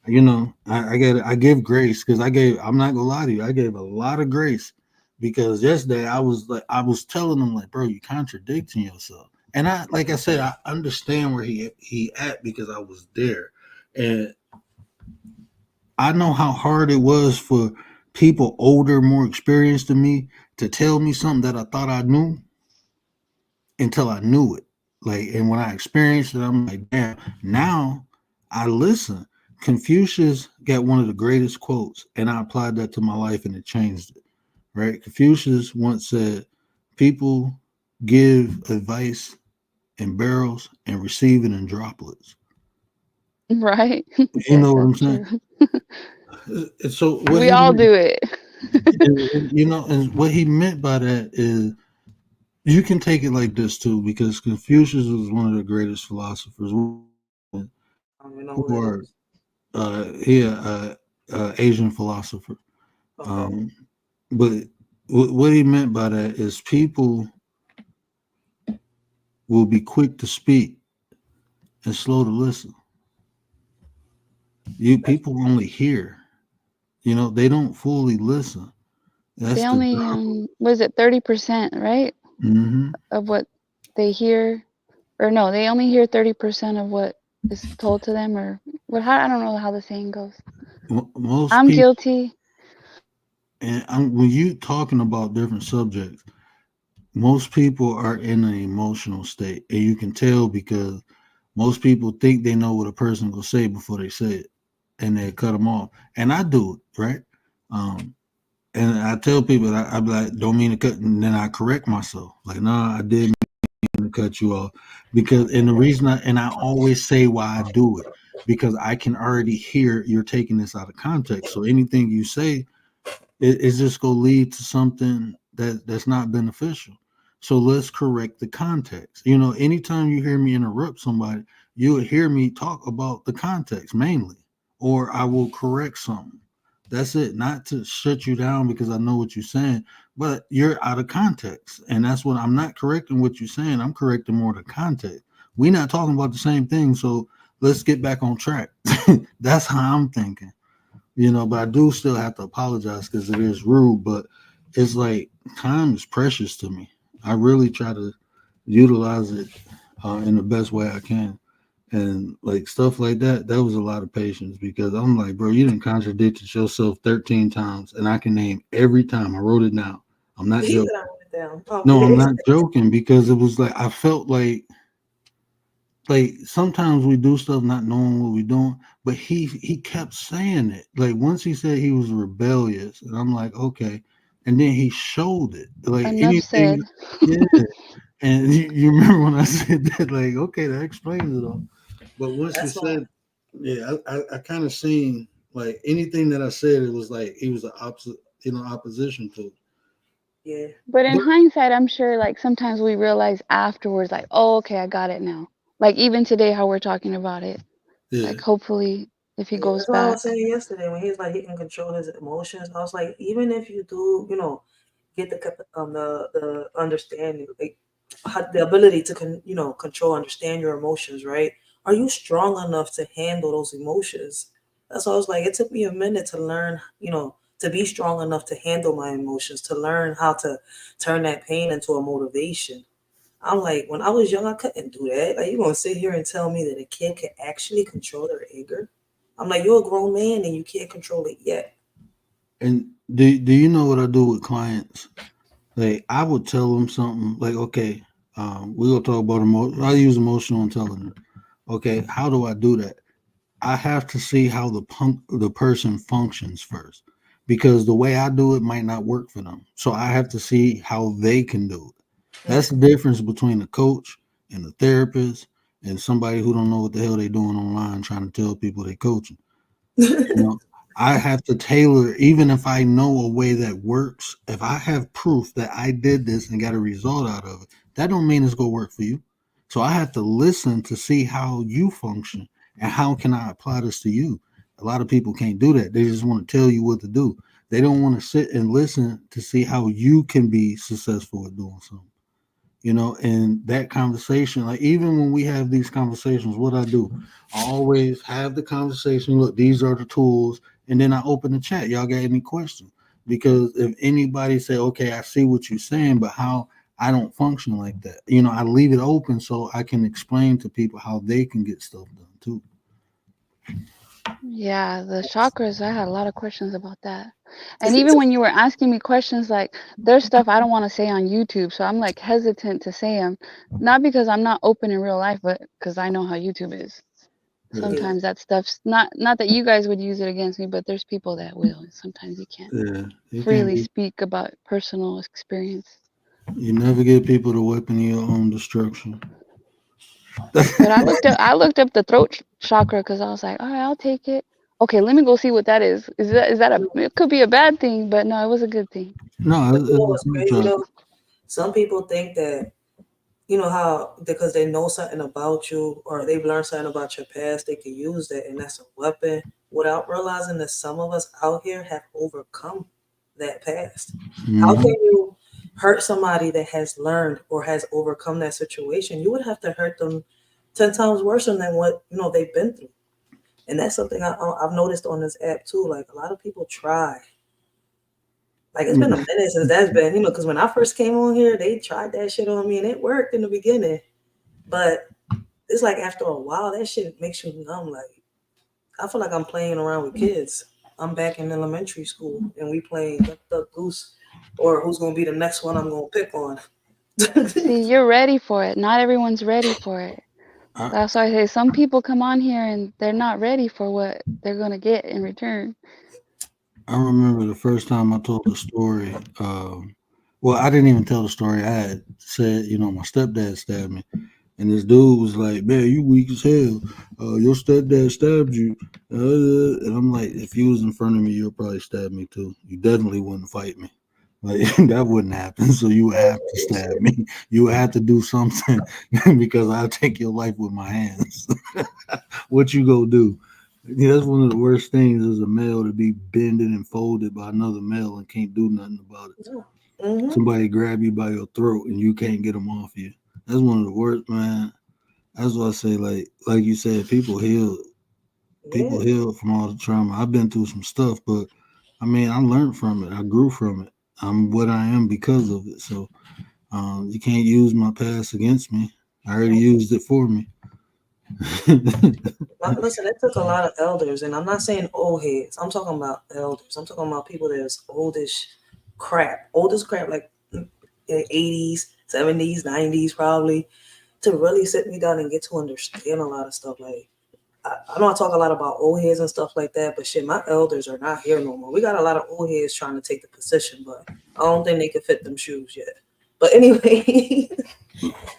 I gotta I give grace because I'm not gonna lie to you, I gave a lot of grace because yesterday I was telling him like, bro, you contradicting yourself. And I like I said, I understand where he at because I was there. And I know how hard it was for people older, more experienced than me to tell me something that I thought I knew until I knew it. Like, and when I experienced it, I'm like, damn, now I listen. Confucius got one of the greatest quotes, and I applied that to my life and it changed it. Right? Confucius once said, people give advice in barrels and receive it in droplets.
Right?
You
Yes,
know what I'm
that's
saying?
true.
So what
We
he
all
meant,
do it.
and what he meant by that is you can take it like this too, because Confucius was one of the greatest philosophers
I don't even know who
who
that
are
is.
Asian philosopher.
Okay.
Um, but what he meant by that is people will be quick to speak and slow to listen. You
That's
people only hear, they don't fully listen.
They
That's the
only was it 30%, right?
hmm
Of what they hear, or no, they only hear 30% of what is told to them, or what? How, I don't know how the saying goes.
most
I'm
people.
guilty.
And when you talking about different subjects, most people are in an emotional state, and you can tell because most people think they know what a person will say before they say it, and they cut them off. And I do it, right? Um, and I tell people, I be like, don't mean to cut, and then I correct myself, like, nah, I did mean to cut you off, because, and the reason and I always say why I do it, because I can already hear you're taking this out of context. So anything you say, it's just gonna lead to something that's not beneficial. So let's correct the context. Anytime you hear me interrupt somebody, you'll hear me talk about the context mainly, or I will correct something. That's it. Not to shut you down because I know what you're saying, but you're out of context. And that's what I'm not correcting what you're saying. I'm correcting more the context. We're not talking about the same thing. So let's get back on track. That's how I'm thinking. But I do still have to apologize because it is rude. But it's like time is precious to me. I really try to utilize it in the best way I can. And like stuff like that, that was a lot of patience because I'm like, bro, you didn't contradicted yourself 13 times, and I can name every time. I wrote it down. I'm not
He
joking.
said I wrote it down. I'm
No, I'm
dead.
not joking because it was like I felt like sometimes we do stuff not knowing what we're doing, but he kept saying it. Like once he said he was rebellious, and I'm like, okay, and then he showed it. Like
Enough
anything,
said.
yeah. And you remember when I said that, like, okay, that explains it all. But once you
That's why.
said, yeah, I kind of seen like anything that I said, it was like he was the opposite, opposition to.
Yeah.
But in
But
hindsight, I'm sure like sometimes we realize afterwards, like, oh, okay, I got it now. Like even today, how we're talking about it.
yeah,
Like hopefully, if he
Yeah,
goes
that's what I was
back,
saying yesterday when he was like he can control his emotions. I was like, even if you do, get the understanding, like the ability to control, understand your emotions, right? Are you strong enough to handle those emotions? That's why I was like, it took me a minute to learn, to be strong enough to handle my emotions, to learn how to turn that pain into a motivation. I'm like, when I was young, I couldn't do that. Like, you gonna sit here and tell me that a kid can actually control their anger? I'm like, you're a grown man and you can't control it yet.
and do you know what I do with clients? Like I would tell them something like, okay, we're gonna talk about I use emotional intelligence. Okay, how do I do that? I have to see how the person functions first, because the way I do it might not work for them. So I have to see how they can do it. That's the
Okay.
difference between a coach and a therapist and somebody who don't know what the hell they doing online trying to tell people they coaching. You know, I have to tailor, even if I know a way that works, if I have proof that I did this and got a result out of it, that don't mean it's gonna work for you. So I have to listen to see how you function and how can I apply this to you. A lot of people can't do that. They just want to tell you what to do. They don't want to sit and listen to see how you can be successful at doing something. And that conversation, like even when we have these conversations, what I do, I always have the conversation. Look, these are the tools, and then I open the chat. Y'all got any questions? Because if anybody say, okay, I see what you're saying, but how I don't function like that, I leave it open so I can explain to people how they can get stuff done too.
yeah, the chakras. I had a lot of questions about that, and even when you were asking me questions, like there's stuff I don't want to say on YouTube, so I'm like hesitant to say them, not because I'm not open in real life, but because I know how YouTube is.
Yeah,
Yeah.
Sometimes that stuff's not that you guys would use it against me, but there's people that will. And sometimes you can't
yeah. You can't
freely
be.
speak about personal experience.
You never give people the weapon of your own destruction.
But I looked up the throat chakra because I was like, all right, I'll take it. Okay, let me go see what that is. Is that a? It could be a bad thing, but no, it was a good thing.
No,
But you know
it's
what's
no
crazy
chakra.
though? Some people think that, how because they know something about you or they've learned something about your past, they can use that and that's a weapon without realizing that some of us out here have overcome that past. How can
Mhm.
you hurt somebody that has learned or has overcome that situation? You would have to hurt them 10 times worse than what they've been through. And that's something I've noticed on this app too. Like a lot of people try. Like it's been a minute since that's been, because when I first came on here, they tried that shit on me and it worked in the beginning. But it's like after a while, that shit makes you numb. Like I feel like I'm playing around with kids. I'm back in elementary school and we playing Duck Goose or who's gonna be the next one I'm gonna pick on.
See, you're ready for it. Not everyone's ready for it.
I,
That's why I say some people come on here and they're not ready for what they're gonna get in return.
I remember the first time I told the story. Well, I didn't even tell the story. I had said, my stepdad stabbed me, and this dude was like, "Man, you weak as hell. Your stepdad stabbed you." And I'm like, "If you was in front of me, you'll probably stab me too. You definitely wouldn't fight me. Like that wouldn't happen. So you would have to stab me. You would have to do something because I'll take your life with my hands. What you gonna do?" Yeah, that's one of the worst things as a male to be bended and folded by another male and can't do nothing about it.
Mm-hmm.
Somebody grab you by your throat and you can't get them off you. That's one of the worst, man. That's why I say, like you said,
Yeah.
people heal from all the trauma. I've been through some stuff, but I mean, I learned from it. I grew from it. I'm what I am because of it. So you can't use my past against me. I already used it for me.
Listen, it took a lot of elders, and I'm not saying old heads. I'm talking about elders. I'm talking about people that's old as crap, like in the 80s, 70s, 90s, probably, to really sit me down and get to understand a lot of stuff. Like, I know I talk a lot about old heads and stuff like that, but shit, my elders are not here no more. We got a lot of old heads trying to take the position, but I don't think they can fit them shoes yet. But anyway,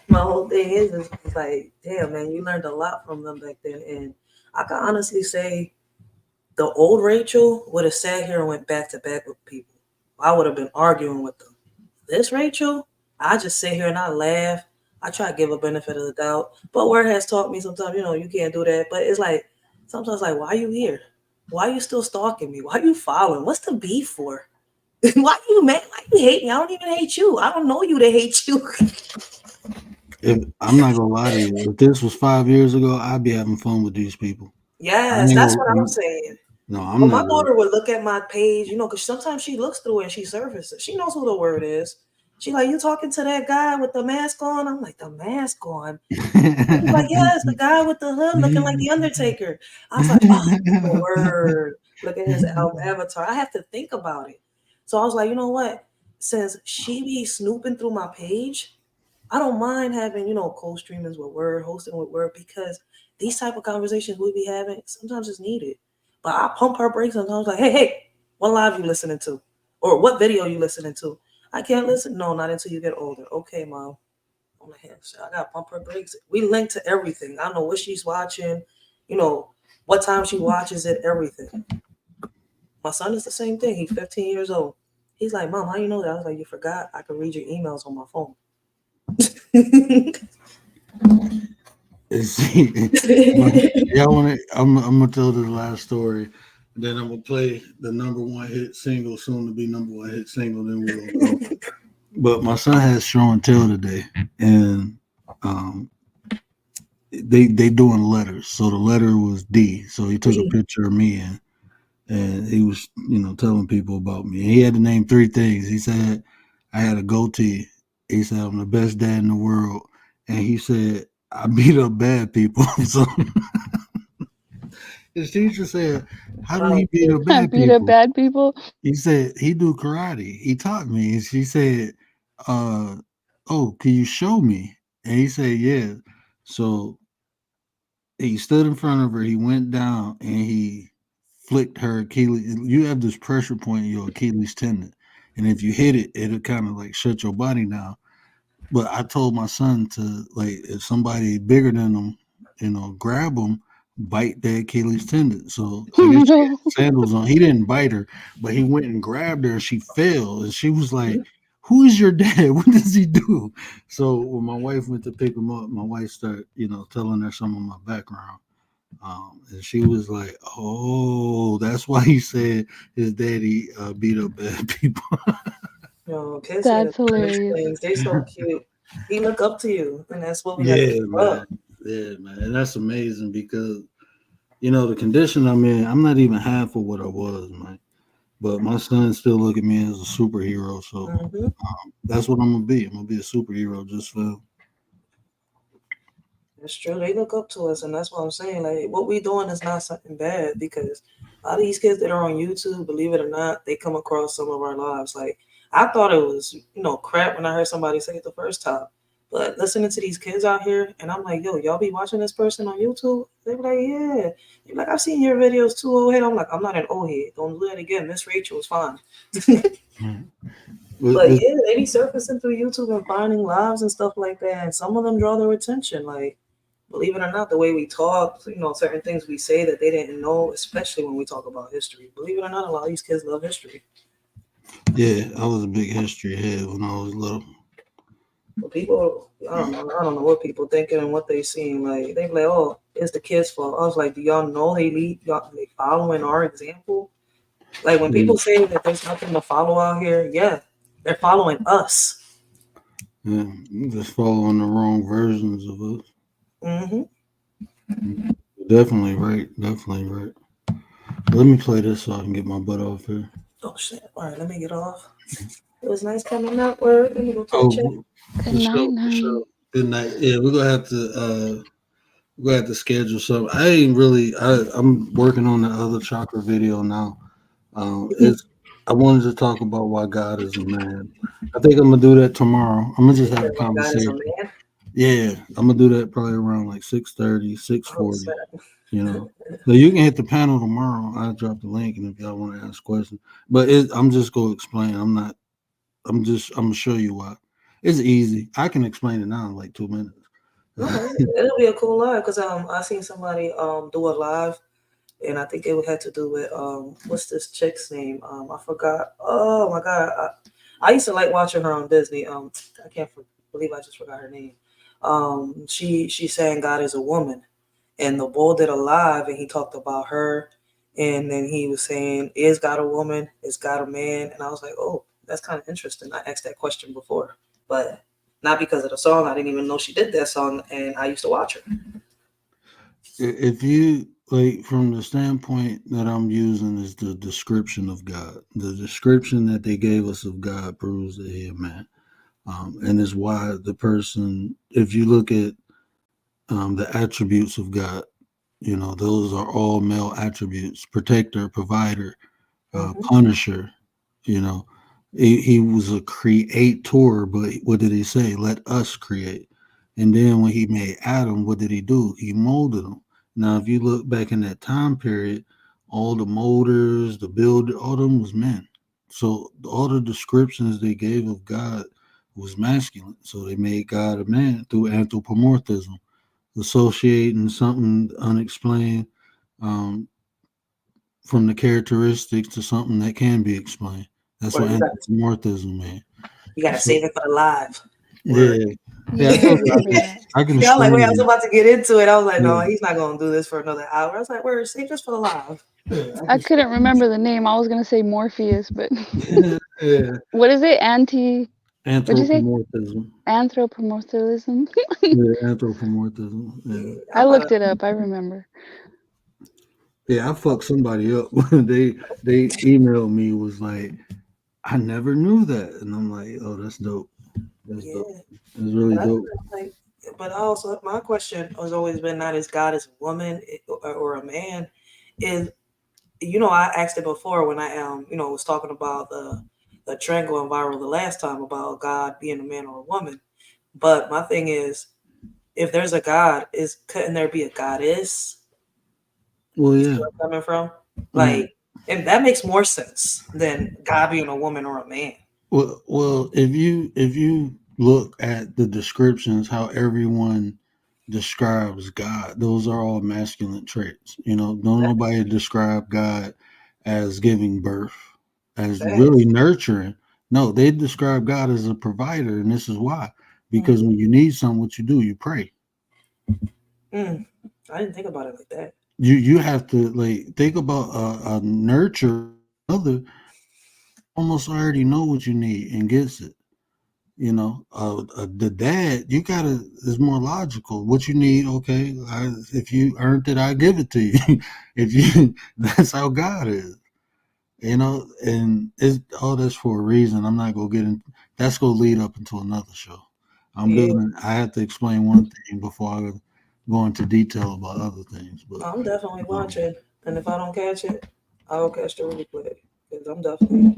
my whole thing is like, damn, man, you learned a lot from them back then. And I can honestly say the old Rachel would have sat here and went back to back with people. I would have been arguing with them. This Rachel, I just sit here and I laugh. I try to give a benefit of the doubt. But word has taught me sometimes, you can't do that. But it's like, sometimes like, why are you here? Why are you still stalking me? Why are you following? What's the beef for? Why you mad? Why you hate me? I don't even hate you. I don't know you to hate you.
If I'm not gonna lie to you, if this was 5 years ago, I'd be having fun with these people. I
Yes,
ain't
that's
gonna.
what I'm saying.
No, I'm
But my
not.
daughter would look at my page, because sometimes she looks through it and she surfaces. She knows who the word is. She like, you talking to that guy with the mask on? I'm like, the mask on? She's like, yes, the guy with the hood looking like the Undertaker. I was like, oh, the word. Look at his avatar. I have to think about it. So I was like, you know what? Since she be snooping through my page, I don't mind having, co-streamings with Word, hosting with Word, because these type of conversations we be having, sometimes it's needed. But I pump her brakes sometimes like, hey, what live you listening to? Or what video you listening to? I can't listen. No, not until you get older. Okay, mom. I'm like, so I gotta pump her brakes. We link to everything. I know what she's watching, what time she watches it, everything. My son is the same thing. He's 15 years old. He's like, Mom, how you know that? I was like, you forgot I can read your emails on my phone.
Y'all want to? I'm gonna tell the last story, then I'm gonna play the number one hit single, soon to be number one hit single. Then we're gonna go. But my son has show and tell today, and they doing letters. So the letter was D. So he took a picture of me and he was telling people about me. And he had to name three things. He said I had a goatee. He said I'm the best dad in the world, and he said I beat up bad people. So his teacher said, "How do he beat up
I
bad
beat up
people?"
bad people.
He said he do karate. He taught me. And she said, "Oh, can you show me?" And he said, "Yeah." So he stood in front of her. He went down and he flicked her Achilles. You have this pressure point in your Achilles tendon, and if you hit it, it'll kind of like shut your body down. But I told my son to, like, if somebody bigger than him, grab him, bite the Achilles tendon. So I guess she had
No.
sandals on. He didn't bite her, but he went and grabbed her and she fell. And she was like, "Who is your dad? What does he do?" So when my wife went to pick him up, my wife started, telling her some of my background. And she was like, "Oh, that's why he said his daddy beat up bad people."
Kids say the
That's
funniest
hilarious.
things. They so cute. He look up to you, and that's what we got to
Yeah,
keep
man.
up.
Yeah, man. And that's amazing because the condition I'm in, I'm not even half of what I was, man. But my son still look at me as a superhero, so
Mm-hmm.
that's what I'm gonna be. I'm gonna be a superhero just for him.
That's true. They look up to us, and that's what I'm saying. Like, what we doing is not something bad, because a lot of these kids that are on YouTube, believe it or not, they come across some of our lives. Like, I thought it was, crap when I heard somebody say it the first time. But listening to these kids out here, and I'm like, yo, y'all be watching this person on YouTube? They be like, yeah. They be like, I've seen your videos too, old head. I'm like, I'm not an old head. Don't do that again. Miss Rachel is fine. But
With-
yeah, they be surfacing through YouTube and finding lives and stuff like that. And some of them draw their attention. Like, believe it or not, the way we talk, certain things we say that they didn't know, especially when we talk about history. Believe it or not, a lot of these kids love history.
yeah, I was a big history head when I was little.
But people, I don't know what people thinking and what they seeing. Like, they be like, oh, it's the kids' fault. I was like, do y'all know they following our example? Like, when people say that there's nothing to follow out here, yeah, they're following us.
Yeah, I'm just following the wrong versions of us.
Mm-hmm.
Definitely right. Definitely right. Let me play this so I can get my butt off here.
Oh shit! All right, let me get off. It was nice coming up. Word. Let me go to the chat.
Oh,
Good
for sure,
night,
for
night.
sure. Good night. Yeah, we're gonna have to schedule something. I ain't really. I'm working on the other chakra video now. It's. I wanted to talk about why God is a man. I think I'm gonna do that tomorrow. I'm gonna just
You
have
said
a
my God is a
conversation.
man.
Yeah, I'm gonna do that probably around like 6:30,
Oh,
6:40.
snap.
You know, so you can hit the panel tomorrow. I'll drop the link, and if y'all want to ask questions, but I'm just gonna explain. I'm not. I'm gonna show you why. It's easy. I can explain it now in like 2 minutes.
Okay, it'll be a cool live because I seen somebody do a live, and I think it had to do with what's this chick's name? I forgot. Oh my god, I used to like watching her on Disney. I can't believe I just forgot her name. She sang God is a woman, and the bull did a live, and he talked about her, and then he was saying, "Is God a woman? Is God a man?" And I was like, "Oh, that's kind of interesting." I asked that question before, but not because of the song. I didn't even know she did that song, and I used to watch her.
If you like, from the standpoint that I'm using, is the description of God. The description that they gave us of God proves that He a man, and is why the person. If you look at the attributes of God, those are all male attributes: protector, provider,
Mm-hmm.
punisher. You know, he was a creator, but what did he say? Let us create. And then when he made Adam, what did he do? He molded him. Now, if you look back in that time period, all the molders, the builder, all of them was men. So all the descriptions they gave of God was masculine. So they made God a man through anthropomorphism, associating something unexplained um, from the characteristics to something that can be explained. That's
Or
what anthropomorphism means.
you got to
So
save it for the live.
yeah,
Word.
yeah. I
Yeah, I
told you
remember that.
I can
Yeah, I'm like, wait, I was
stream.
about to get into it. I was like, no,
Yeah,
he's not gonna do this for another hour. I was like, word, save this for the live.
yeah. I
I
can
couldn't
stream.
remember the name. I was gonna say Morpheus, but
Yeah,
what is it? Anti? What'd you say?
anthropomorphism.
Anthropomorphism.
Yeah, anthropomorphism.
Yeah,
Yeah,
I
I'm about
looked
to.
it up. I remember.
yeah. I fucked somebody up when they emailed me, was like, I never knew that, and I'm like, oh, that's dope. That's dope.
Yeah,
It's really
but I
dope.
like, but also my question has always been not is God as a woman or a man, is I asked it before when I was talking about the trend going viral the last time about God being a man or a woman. But my thing is, if there's a God, couldn't there be a goddess?
Well,
You see
yeah,
where I'm coming from?
yeah.
Like, and that makes more sense than God being a woman or a man.
Well, if you look at the descriptions, how everyone describes God, those are all masculine traits. Don't nobody describe God as giving birth, as really
Facts.
nurturing. No, they describe God as a provider, and this is why. Because
Mm-hmm.
when you need something, what you do, you pray.
I didn't think about it like that.
You have to like think about a nurture mother almost already know what you need and gets it. The dad, you gotta is more logical. What you need, okay? If you earned it, I give it to you. If you, that's how God is. And it's all this for a reason. I'm not gonna get in. That's gonna lead up into another show. I'm
Yeah,
building. I have to explain one thing before I go into detail about other things. But
I'm definitely
um,
watching, and if I don't catch it, I'll catch the replay because I'm definitely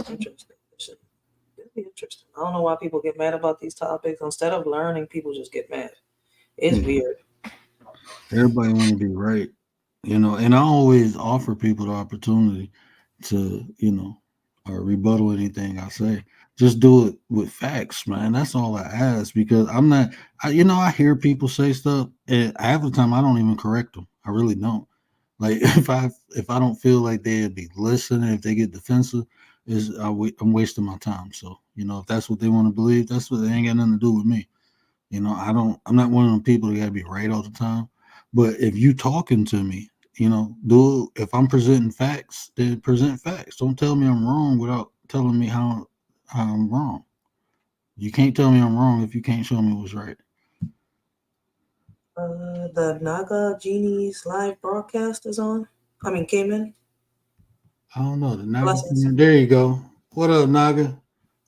interested. It'd be interesting. I don't know why people get mad about these topics. Instead of learning, people just get mad. It's
yeah,
weird.
everybody want to be right, and I always offer people the opportunity to, rebuttal anything I say. Just do it with facts, man. That's all I ask, because I'm not, I hear people say stuff, and half the time I don't even correct them. I really don't. Like if I don't feel like they'd be listening, if they get defensive, I'm wasting my time. So if that's what they want to believe, that's what they ain't got nothing to do with me. I'm not one of them people that gotta be right all the time. But if you talking to me, do if I'm presenting facts, then present facts. Don't tell me I'm wrong without telling me how I'm wrong. You can't tell me I'm wrong if you can't show me what's right.
The Naga Genie's live broadcast is on. I mean, came in.
I don't know. The Naga.
Blessings.
There you go. What up, Naga?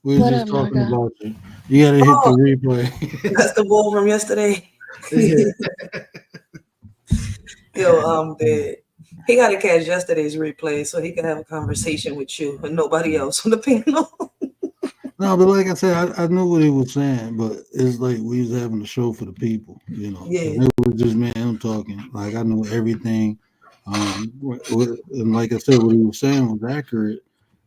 We were
What
just
up,
talking
Naga?
about you. You gotta hit the
Oh,
replay.
that's the ball from yesterday.
Yeah.
Yo, he got to catch yesterday's replay so he can have a conversation with you and nobody else on the panel.
No, but like I said, I knew what he was saying, but it's like we was having a show for the people, you know.
Yeah.
And it was just me and him talking. Like I knew everything. And like I said, what he was saying was accurate,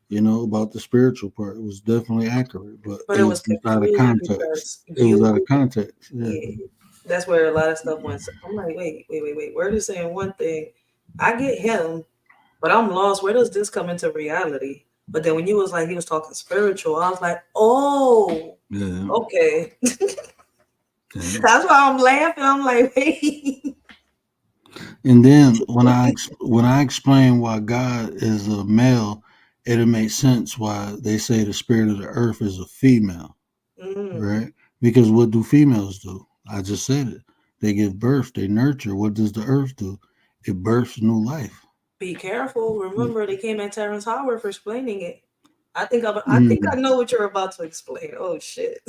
you know, about the spiritual part. It was definitely accurate, but
But
it
it
was
was
just out of
confusing
context.
because
It was out of
you,
context. Yeah.
yeah, that's where a lot of stuff went. So I'm like, wait. We're just saying one thing. I get him, but I'm lost. Where does this come into reality? But then when you was like, he was talking spiritual, I was like, oh,
Yeah.
okay.
Yeah.
That's why I'm laughing. I'm like, wait.
And then when I explain why God is a male, it'll make sense why they say the spirit of the earth is a female, right? Because what do females do? I just said it. They give birth, they nurture. What does the earth do? It births new life.
Be careful. Remember, they came at Terrence Howard for explaining it. I think
Mm.
I know what you're about to explain. Oh shit.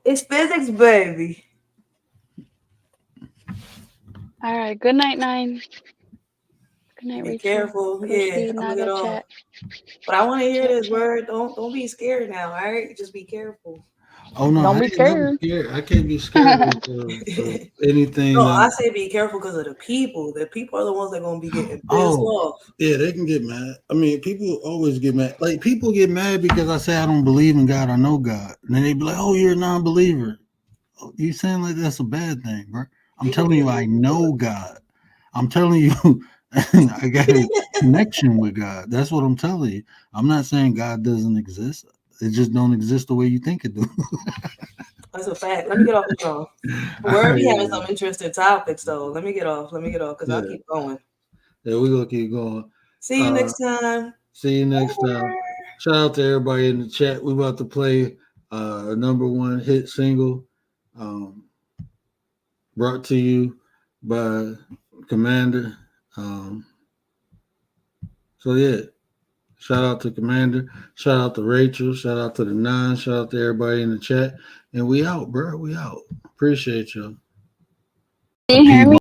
It's physics, baby.
All right. Good night, 9. Good night,
Be
Rachel.
careful.
Coach
Yeah,
D,
I'm gonna
Naga,
get off.
chat.
But I want to hear
Chat,
this
chat.
word. Don't be scared now. All right, just be careful.
Oh no,
Don't
I
be
ain't never
scared.
scared. I can't be scared of anything
No, I
that.
say be careful because of the people. The people are the ones that are gonna be getting pissed
Oh,
off.
yeah, they can get mad. I mean, people always get mad. Like people get mad because I say I don't believe in God. I know God, and then they be like, "Oh, you're a non-believer." Oh, you saying like that's a bad thing, bro? I'm
People
telling
get
you, I
moved to
know God. I'm telling you, I got a connection with God. That's what I'm telling you. I'm not saying God doesn't exist. It just don't exist the way you think it do.
That's a fact. Let me get off the phone.
All
We're
right,
be having some interesting topics though. Let me get off because I'll
yeah,
keep going.
yeah, we're gonna keep going.
See you
Uh,
next time.
See you next time. Shout out to everybody in the chat. We about to play a #1 hit single, um, brought to you by Commander. So yeah, shout out to Commander. Shout out to Rachel. Shout out to the 9. Shout out to everybody in the chat. And we out, bro. We out. Appreciate y'all.
Can you hear me?